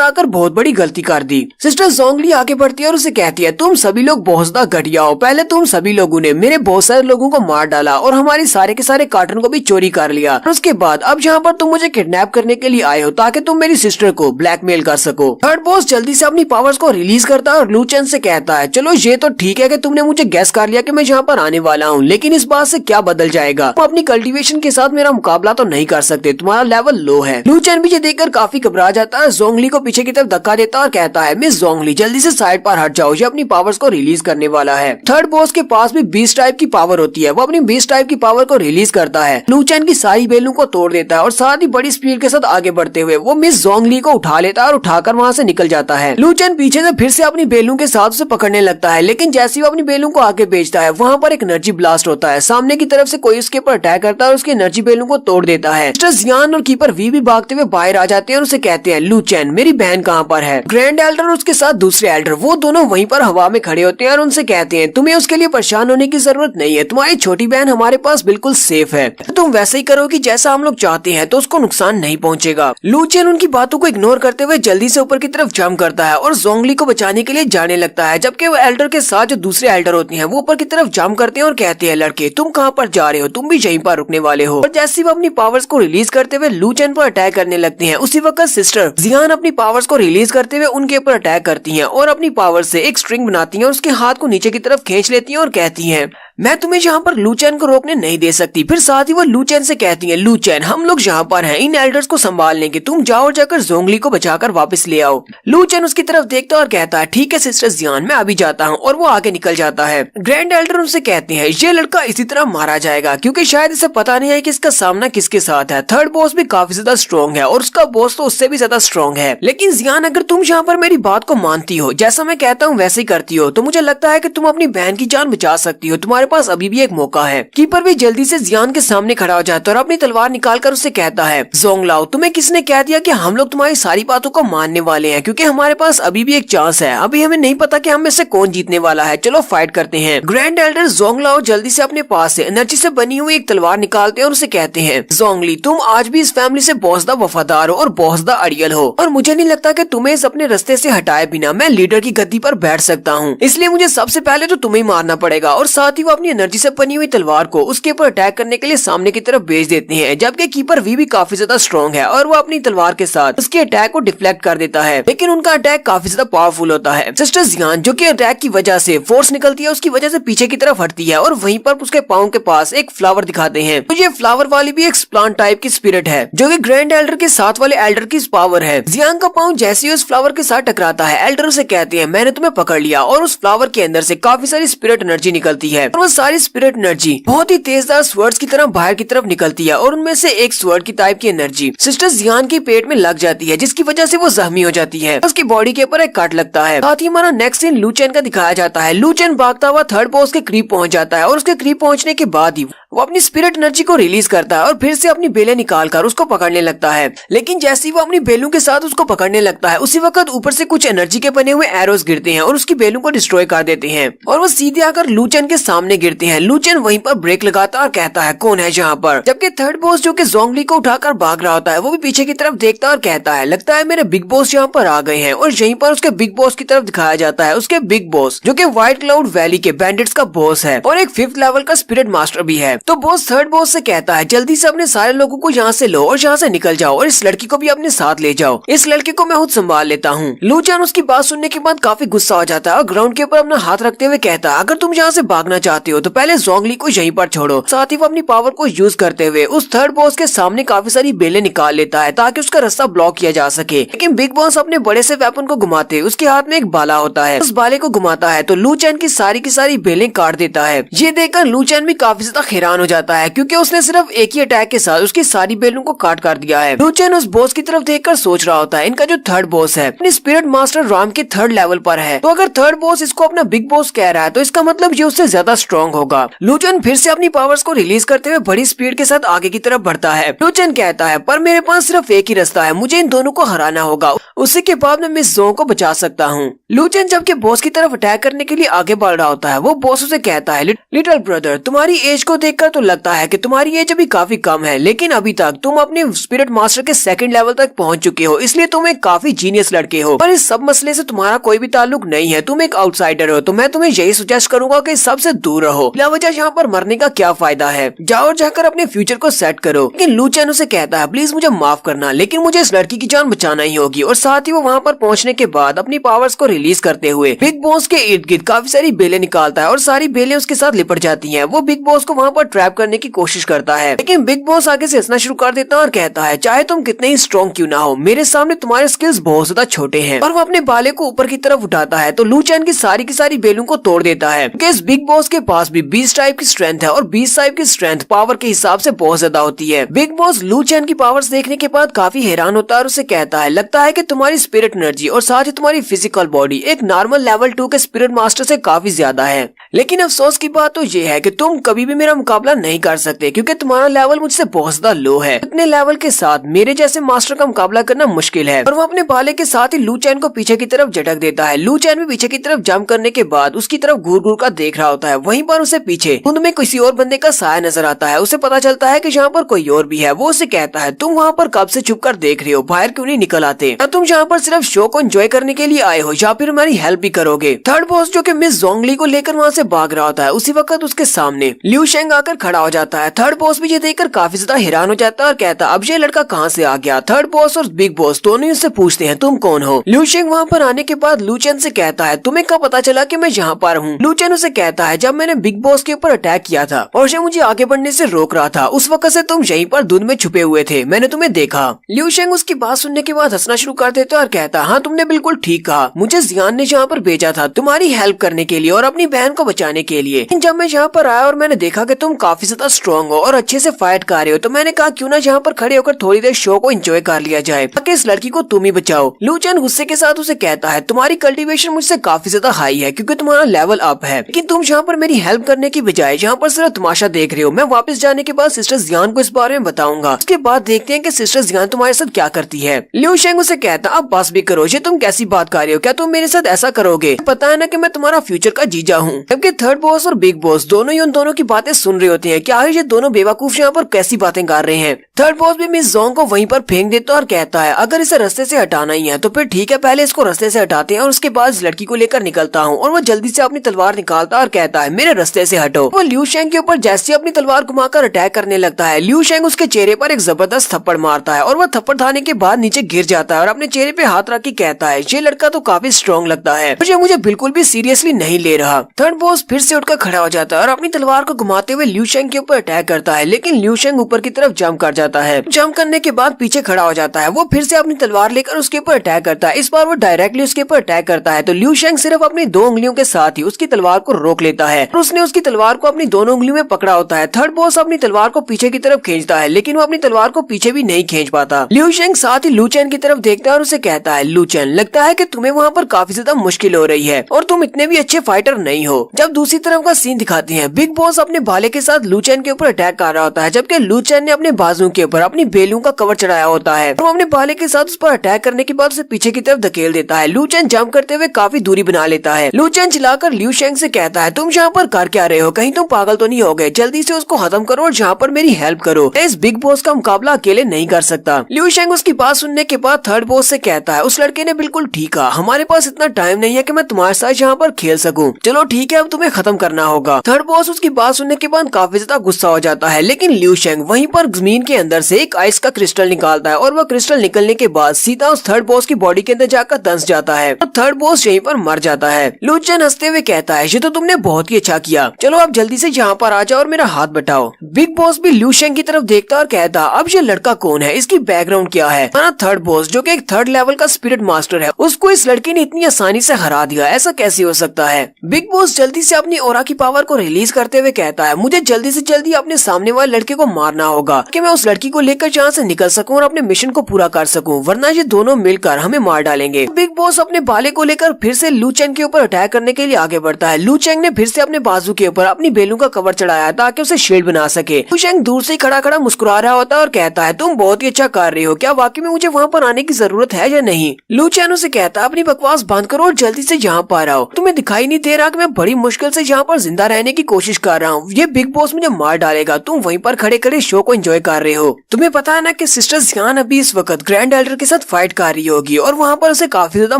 आकर बहुत बड़ी गलती कर दी। सिस्टर जोंगली आगे बढ़ती है और उसे कहती है तुम सभी लोग बहुत ज्यादा घटिया हो। पहले तुम सभी लोगों ने मेरे बहुत सारे लोगों को मार डाला और हमारे सारे के सारे कार्टून को भी चोरी कर लिया। और उसके बाद अब यहाँ पर तुम मुझे किडनैप करने के लिए आए हो ताकि तुम मेरी सिस्टर को ब्लैकमेल कर सको। थर्ड बॉस जल्दी से अपनी पावर्स को रिलीज करता है और लू चैन से कहता है चलो ये तो ठीक है कि तुमने मुझे गैस कर लिया कि मैं यहाँ पर आने वाला हूँ, लेकिन इस बात से क्या बदल जाएगा। तुम अपनी कल्टीवेशन के साथ मेरा मुकाबला तो नहीं कर सकते, तुम्हारा लेवल लो है। लू चैन भी ये देखकर काफी घबरा जाता है, जोंगली को पीछे की तरफ धक्का देता है और कहता है मिस जोंगली जल्दी से साइड पर हट जाओ, ये अपनी पावर्स को रिलीज करने वाला है। थर्ड बॉस के पास भी 20 टाइप की पावर होती है, वो अपनी 20 टाइप की पावर को रिलीज करता है। लू चैन की सारी बेलों को तोड़ देता है और साथ ही बड़ी स्पीड के साथ आगे बढ़ते हुए वो मिस जोंगली को उठा लेता है और उठाकर वहाँ से निकल जाता है। लू चैन पीछे से फिर से अपनी बेलों के साथ उसे पकड़ने लगता है, लेकिन जैसे ही वो अपनी बेलों को आगे भेजता है वहाँ पर एक एनर्जी ब्लास्ट होता है। सामने की तरफ से कोई उसके ऊपर अटैक करता है और उसकी एनर्जी बेलों को तोड़ देता है। मिस्टर जियान और कीपर वी भी भागते हुए बाहर आ जाते हैं और उसे कहते हैं लू चैन मेरी बहन कहाँ पर है। ग्रैंड एल्डर और उसके साथ दूसरे एल्डर वो दोनों वहीं पर हवा में खड़े होते हैं और उनसे कहते हैं तुम्हें उसके लिए परेशान होने की जरूरत नहीं है, तुम्हारी छोटी बहन हमारे पास बिल्कुल सेफ है। तुम वैसे ही करोगी जैसा हम लोग चाहते हैं तो उसको नुकसान नहीं पहुंचेगा। लू चैन उनकी बातों को इग्नोर करते हुए जल्दी से ऊपर की तरफ जंप करता है और जोंगली को बचाने के लिए जाने लगता है, जबकि वो एल्डर के साथ जो दूसरे एल्डर होते हैं वो ऊपर की तरफ जंप करते हैं और कहते हैं लड़के तुम कहाँ पर जा रहे हो, तुम भी यहीं पर रुकने वाले हो। और जैसे वो अपनी पावर्स को रिलीज करते हुए लू चैन पर अटैक करने लगते हैं उसी वक्त सिस्टर जियान अपनी पावर्स को रिलीज करते हुए उनके ऊपर अटैक करती हैं और अपनी पावर से एक स्ट्रिंग बनाती हैं और उसके हाथ को नीचे की तरफ खींच लेती हैं और कहती हैं मैं तुम्हें यहाँ पर लू चैन को रोकने नहीं दे सकती। फिर साथ ही वो लू चैन से कहती हैं लू चैन हम लोग यहाँ पर हैं इन एल्डर्स को संभाल लेंगे, तुम जाओ और जाकर जोंगली को बचाकर वापस ले आओ। लू चैन उसकी तरफ देखता और कहता है ठीक है सिस्टर जियान मैं अभी जाता हूँ, और वो आगे निकल जाता है। ग्रैंड एल्डर उनसे कहते हैं ये लड़का इसी तरह मारा जाएगा क्योंकि शायद इसे पता नहीं है कि इसका सामना किसके साथ है। थर्ड बॉस भी काफी ज्यादा स्ट्रॉन्ग है और उसका बॉस तो उससे भी ज्यादा स्ट्रॉन्ग है। लेकिन जियान अगर तुम यहाँ पर मेरी बात को मानती हो, जैसा मैं कहता हूँ वैसे ही करती हो, तो मुझे लगता है कि तुम अपनी बहन की जान बचा सकती हो, तुम्हारे पास अभी भी एक मौका है। कीपर भी जल्दी से जियान के सामने खड़ा हो जाता है और अपनी तलवार निकालकर उससे कहता है जोंगलाओ तुम्हें किसने कह दिया कि हम लोग तुम्हारी सारी बातों को मानने वाले हैं, क्योंकि हमारे पास अभी भी एक चांस है, अभी हमें नहीं पता कि हम में से कौन जीतने वाला है, चलो फाइट करते हैं। ग्रैंड एल्डर जोंगलाओ जल्दी से अपने पास से एनर्जी से बनी हुई एक तलवार निकालते हैं और उसे कहते हैं जोंगली तुम आज भी इस फैमिली से बहुत ज्यादा वफादार हो और बहुत ज्यादा अड़ियल हो, और मुझे नहीं लगता कि तुम्हें इस अपने रास्ते से हटाए बिना मैं लीडर की गद्दी पर बैठ सकता हूँ, इसलिए मुझे सबसे पहले तो तुम्हें मारना पड़ेगा। और साथ ही वो अपनी एनर्जी से बनी हुई तलवार को उसके ऊपर अटैक करने के लिए सामने की तरफ भेज देते हैं, जबकि कीपर वी भी काफी ज्यादा स्ट्रॉन्ग है और वो अपनी तलवार के साथ उसके अटैक को डिफ्लेक्ट कर देता है, लेकिन उनका अटैक काफी ज्यादा पावरफुल होता है। सिस्टर जियान जो कि अटैक की वजह से फोर्स निकलती है उसकी वजह से पीछे की तरफ हटती है और वहीं पर उसके पाँव के पास एक फ्लावर दिखाते हैं। तो ये फ्लावर वाली भी एक प्लांट टाइप की स्पिरिट है जो कि ग्रैंड एल्डर के साथ वाले एल्डर की पावर है। जियान का पाँव जैसे ही उस फ्लावर के साथ टकराता है एल्डर उसे कहते हैं मैंने तुम्हें पकड़ लिया, और उस फ्लावर के अंदर से काफी सारी स्पिरिट एनर्जी निकलती है और वो सारी स्पिरिट एनर्जी बहुत ही तेजदार स्वर्ड्स की तरह बाहर की तरफ निकलती है, और उनमें से एक स्वर्ड की टाइप की एनर्जी सिस्टर जियान के पेट में लग जाती है, जिसकी वजह से वो जख्मी हो जाती है, उसकी बॉडी के ऊपर एक कट लगता है। साथ ही हमारा नेक्स्ट सीन लू चैन का दिखाया जाता है। लू चैन भागता हुआ थर्ड बॉस के करीब पहुंच जाता है और उसके करीब पहुंचने के बाद ही वो अपनी स्पिरिट एनर्जी को रिलीज करता है और फिर से अपनी बेलें निकालकर उसको पकड़ने लगता है। लेकिन जैसे ही वो अपनी बेलों के साथ उसको पकड़ने लगता है उसी वक्त ऊपर से कुछ एनर्जी के बने हुए एरोस गिरते हैं और उसकी बेलों को डिस्ट्रॉय कर देते हैं और वो सीधे आकर लू चैन के सामने गिरते हैं। लू चैन वहीं पर ब्रेक लगाता है और कहता है कौन है यहाँ पर, जबकि थर्ड बॉस जो कि जोंगली को उठाकर भाग रहा होता है वो भी पीछे की तरफ देखता है और कहता है लगता है मेरे बिग बॉस यहाँ पर आ गए हैं, और यहीं पर उसके बिग बॉस की तरफ दिखाया जाता है उसके बिग बॉस जो कि व्हाइट क्लाउड वैली के बैंडिट्स का बॉस है और एक 5th लेवल का स्पिरिट मास्टर भी है। तो बॉस थर्ड बॉस से कहता है जल्दी से अपने सारे लोगों को यहाँ से लो और यहाँ से निकल जाओ और इस लड़की को भी अपने साथ ले जाओ, इस लड़के को मैं खुद संभाल लेता हूँ। लू चैन उसकी बात सुनने के बाद काफी गुस्सा हो जाता है और ग्राउंड के ऊपर अपना हाथ रखते हुए कहता है अगर तुम यहाँ से भागना चाहते हो तो पहले जोंगली को यहीं पर छोड़ो। साथ ही वो अपनी पावर को यूज करते हुए उस थर्ड बॉस के सामने काफी सारी बेलें निकाल लेता है ताकि उसका रास्ता ब्लॉक किया जा सके। लेकिन बिग बॉस अपने बड़े से वेपन को घुमाते उसके हाथ में एक बाला होता है, उस बाले को घुमाता है तो लू चैन की सारी बेलें काट देता है। ये देखकर लू चैन भी काफी ज्यादा हैरान हो जाता है क्योंकि उसने सिर्फ एक ही अटैक के साथ उसकी सारी बेलों को काट कर दिया है। लू चैन उस बॉस की तरफ देखकर सोच रहा होता है इनका जो थर्ड बॉस है अपने स्पिरिट मास्टर राम के थर्ड लेवल पर है, तो अगर थर्ड बॉस इसको अपना बिग बॉस कह रहा है तो इसका मतलब ये उससे ज्यादा स्ट्रॉन्ग होगा। लू चैन फिर से अपनी पावर्स को रिलीज करते हुए बड़ी स्पीड के साथ आगे की तरफ बढ़ता है। लू चैन कहता है पर मेरे पास सिर्फ एक ही रास्ता है, मुझे इन दोनों को हराना होगा, उसी के बाद मैं मिस जोंग को बचा सकता हूँ। लू चैन जबकि बॉस की तरफ अटैक करने के लिए आगे बढ़ रहा होता है वो बॉस उसे कहता है लिटिल ब्रदर तुम्हारी एज को देखकर तो लगता है कि तुम्हारी एज अभी काफी कम है, लेकिन अभी तक तुम अपने स्पिरिट मास्टर के सेकंड लेवल तक पहुंच चुके हो, इसलिए तुम एक काफी जीनियस लड़के हो। पर इस सब मसले से तुम्हारा कोई भी ताल्लुक नहीं है, तुम एक आउटसाइडर हो, तो मैं तुम्हें यही सजेस्ट करूंगा कि सबसे दूर रहो, बिला वजह यहाँ पर मरने का क्या फायदा है, जाओ और जाकर अपने फ्यूचर को सेट करो। लेकिन लू चैन उसे कहता है प्लीज मुझे माफ करना, लेकिन मुझे इस लड़की की जान बचाना ही होगी। और साथ ही वो वहाँ पर पहुँचने के बाद अपनी पावर्स को रिलीज करते हुए बिग बॉस के इर्द गिर्द काफी सारी बेलें निकालता है और सारी बेलें उसके साथ लिपट जाती है। वो बिग बॉस को वहाँ पर ट्रैप करने की कोशिश करता है, लेकिन बिग बॉस आगे से हंसना शुरू कर देता है और कहता है चाहे तुम कितने ही स्ट्रॉन्ग क्यों ना हो, मेरे सामने तुम्हारे स्किल्स बहुत ज्यादा छोटे हैं। और वो अपने बाले को ऊपर की तरफ उठाता है तो लू चैन की सारी बेलों को तोड़ देता है क्योंकि इस बिग बॉस के पास भी 20 टाइप की स्ट्रेंथ है और 20 टाइप की स्ट्रेंथ पावर के हिसाब से बहुत ज्यादा होती है। बिग बॉस लू चैन की पावर्स देखने के बाद काफी हैरान होता है और उसे कहता है लगता है कि तुम्हारी स्पिरिट एनर्जी और साथ ही तुम्हारी फिजिकल बॉडी एक नॉर्मल लेवल 2 के स्पिरिट मास्टर से काफी ज्यादा है, लेकिन अफसोस की बात तो ये है कि तुम कभी भी मेरा मुकाबला नहीं कर सकते क्योंकि तुम्हारा लेवल मुझसे बहुत ज्यादा लो है। इतने लेवल के साथ मेरे जैसे मास्टर का मुकाबला करना मुश्किल है। और वो अपने भाले के साथ ही लू चैन को पीछे की तरफ झटक देता है। लू चैन भी पीछे की तरफ जंप करने के बाद उसकी तरफ घूर घूर कर देख रहा होता है। वहीं पर उसे पीछे धुंध में किसी और बंदे का साया नजर आता है। उसे पता चलता है कि यहाँ पर कोई और भी है। वो उसे कहता है तुम वहाँ पर कब से छुप कर देख रहे हो, बाहर क्यों नहीं निकल आते? तुम यहाँ पर सिर्फ शो को एंजॉय करने के लिए आए हो या फिर हमारी हेल्प भी करोगे? थर्ड बॉस जो कि मिस जोंगली को लेकर वहाँ से भाग रहा होता है, उसी वक्त उसके सामने लिू शेंग आकर खड़ा हो जाता है। थर्ड बॉस भी ये देखकर काफी ज्यादा हैरान हो जाता है और कहता है अब ये लड़का कहाँ से आ गया? थर्ड बॉस और बिग बॉस दोनों ही उससे पूछते हैं तुम कौन हो? लिू शेंग वहाँ पर आने के बाद लू चैन से कहता है तुम्हें कब पता चला कि मैं यहाँ पर हूँ? लू चैन उसे कहता है जब मैंने बिग बॉस के ऊपर अटैक किया था और ये मुझे आगे बढ़ने से रोक रहा था, उस वक्त से तुम यहीं पर धुंध में छुपे हुए थे, मैंने तुम्हें देखा। लिू शेंग उसकी बात सुनने के बाद हंसना शुरू कर देता है और कहता हाँ तुमने बिल्कुल ठीक कहा, मुझे जियान ने यहाँ पर भेजा था तुम्हारी हेल्प करने के लिए और अपनी बहन को बचाने के लिए। जब मैं यहाँ पर आया और मैंने देखा कि तुम काफी ज्यादा स्ट्रॉन्ग हो और अच्छे से फाइट कर रहे हो, तो मैंने कहा क्यों ना यहाँ पर खड़े होकर थोड़ी देर शो को एंजॉय कर लिया जाए ताकि इस लड़की को तुम ही बचाओ। लू चैन गुस्से के साथ उसे कहता है तुम्हारी कल्टीवेशन मुझसे काफी ज्यादा हाई है क्योंकि तुम्हारा लेवल अप है, लेकिन तुम यहाँ पर मेरी हेल्प करने की बजाय यहाँ पर सिर्फ तमाशा देख रहे हो। मैं वापस जाने के बाद सिस्टर जियान को इस बारे में बताऊंगा, उसके बाद देखते हैं कि सिस्टर जियान तुम्हारे साथ क्या करती है। लिू शेंग उसे कहता अब बस भी करो, ये तुम कैसी बात कर रहे हो? क्या तुम मेरे साथ ऐसा करोगे? पता है ना कि मैं तुम्हारा फ्यूचर का जीजा हूँ। जबकि थर्ड बॉस और बिग बॉस दोनों ही उन दोनों की बातें सुन रहे होते हैं। क्या है ये दोनों बेवकूफ यहाँ पर कैसी बातें कर रहे हैं? थर्ड बॉस भी मिस जोंग को वहीं पर फेंक देता और कहता है अगर इसे रास्ते से हटाना ही है तो फिर ठीक है, पहले इसको रास्ते से हटाते हैं और उसके बाद इस लड़की को लेकर निकलता हूँ। और वो जल्दी से अपनी तलवार निकालता और कहता है मेरे रास्ते से हटो। वो लिू शेंग के ऊपर जैसे अपनी तलवार घुमाकर अटैक करने लगता है। लिू शेंग उसके चेहरे पर एक जबरदस्त थप्पड़ मारता है और वह थप्पड़ खाने के बाद नीचे गिर जाता है और अपने चेहरे पे हाथ रख के कहता है ये लड़का तो काफी स्ट्रॉन्ग लगता है, मुझे बिल्कुल भी सीरियसली नहीं ले रहा। थर्ड बॉस फिर से उठकर खड़ा हो जाता है और अपनी तलवार को घुमाते हुए लिू शेंग के ऊपर अटैक करता है, लेकिन लिू शेंग ऊपर की तरफ जंप कर जाता है। जंप करने के बाद पीछे खड़ा हो जाता है। वो फिर से अपनी तलवार लेकर उसके ऊपर अटैक करता है। इस बार वो डायरेक्टली उसके ऊपर अटैक करता है तो लिू शेंग सिर्फ अपनी 2 उंगलियों के साथ ही उसकी तलवार को रोक लेता है और उसने उसकी तलवार को अपनी दोनों उंगलियों में पकड़ा होता है। थर्ड बॉस अपनी तलवार को पीछे की तरफ खींचता है, लेकिन वो अपनी तलवार को पीछे भी नहीं खींच पाता। लिू शेंग साथ ही लू चैन की तरफ देखता है और उसे कहता है लू चैन लगता है कि तुम्हें वहाँ पर काफी ज्यादा मुश्किल हो रही है और तुम इतने भी अच्छे फाइटर नहीं हो। जब दूसरी तरफ का सीन दिखाते हैं, बिग बॉस अपने भाले के साथ लू चैन के ऊपर अटैक कर रहा होता है, जबकि लू चैन ने अपने बाजू के ऊपर अपनी बेलून का कवर चढ़ाया होता है। वो अपने भाले के साथ उस पर अटैक करने के बाद उसे पीछे की तरफ धकेल देता है। लू चैन जंप करते हुए काफी दूरी बना लेता है। लू चैन चिल्लाकर लिू शेंग से कहता है तुम यहाँ पर कर क्या रहे हो? कहीं तुम पागल तो नहीं हो गए? जल्दी से उसको खत्म करो और यहाँ पर मेरी हेल्प करो। इस बिग बॉस का मुकाबला अकेले नहीं कर सकता। लिू शेंग उसकी बात सुनने के बाद थर्ड बॉस से कहता है उस लड़के ने बिल्कुल ठीक कहा, हमारे पास इतना टाइम नहीं है कि मैं तुम्हारे साथ यहाँ पर खेल सकूं। चलो ठीक है, अब तुम्हें खत्म करना होगा। थर्ड बॉस उसकी बात सुनने के बाद काफी ज्यादा गुस्सा हो जाता है, लेकिन लिू शेंग वहीं पर जमीन के अंदर से एक आइस का क्रिस्टल निकालता है और वह क्रिस्टल निकलने के बाद सीधा उस थर्ड बॉस की बॉडी के अंदर जाकर दंस जाता है और थर्ड बॉस यहीं पर मर जाता है। लू चेन हंसते हुए कहता है, ये तो तुमने बहुत ही अच्छा किया, चलो आप जल्दी से यहाँ पर आ जाओ और मेरा हाथ बटाओ। बिग बॉस भी लिू शेंग की तरफ देखता और कहता, अब ये लड़का कौन है, इसकी बैकग्राउंड क्या है। हमारा थर्ड बॉस जो कि एक थर्ड लेवल का स्पिरिट मास्टर है, उसको इस लड़के ने इतनी आसानी से हरा दिया, ऐसा कैसे हो सकता है। बिग बॉस जल्दी से अपनी ऑरा की पावर को रिलीज करते हुए कहता है, मुझे जल्दी से जल्दी अपने सामने वाले लड़के को मारना होगा कि मैं उस लड़की को लेकर यहाँ से निकल सकूं और अपने मिशन को पूरा कर सकूं, वरना ये दोनों मिलकर हमें मार डालेंगे। बिग बॉस अपने भाले को लेकर फिर से लू चेंग के ऊपर अटैक करने के लिए आगे बढ़ता है। लू चेंग ने फिर से अपने बाजू के ऊपर अपनी बेलू का कवर चढ़ाया ताकि उसे शील्ड बना सके। लू चेंग दूर से खड़ा खड़ा मुस्कुरा रहा होता है और कहता है, तुम बहुत ही अच्छा कर रहे हो, क्या वाकई में मुझे वहाँ पर आने की जरूरत है या नहीं। लू चेंग उसे कहता है, अपनी बकवास बंद करो और जल्दी से यहाँ पर आओ, तुम्हें दिखाई नहीं दे रहा कि मैं बड़ी मुश्किल से यहाँ पर जिंदा रहने की कोशिश कर रहा हूँ, ये बिग बॉस मुझे मार डालेगा, तुम वहीं पर खड़े खड़े शो को एंजॉय कर रहे हो। तुम्हें पता है ना कि सिस्टर जियान अभी इस वक्त ग्रैंड एल्डर के साथ फाइट कर रही होगी और वहाँ पर उसे काफी ज्यादा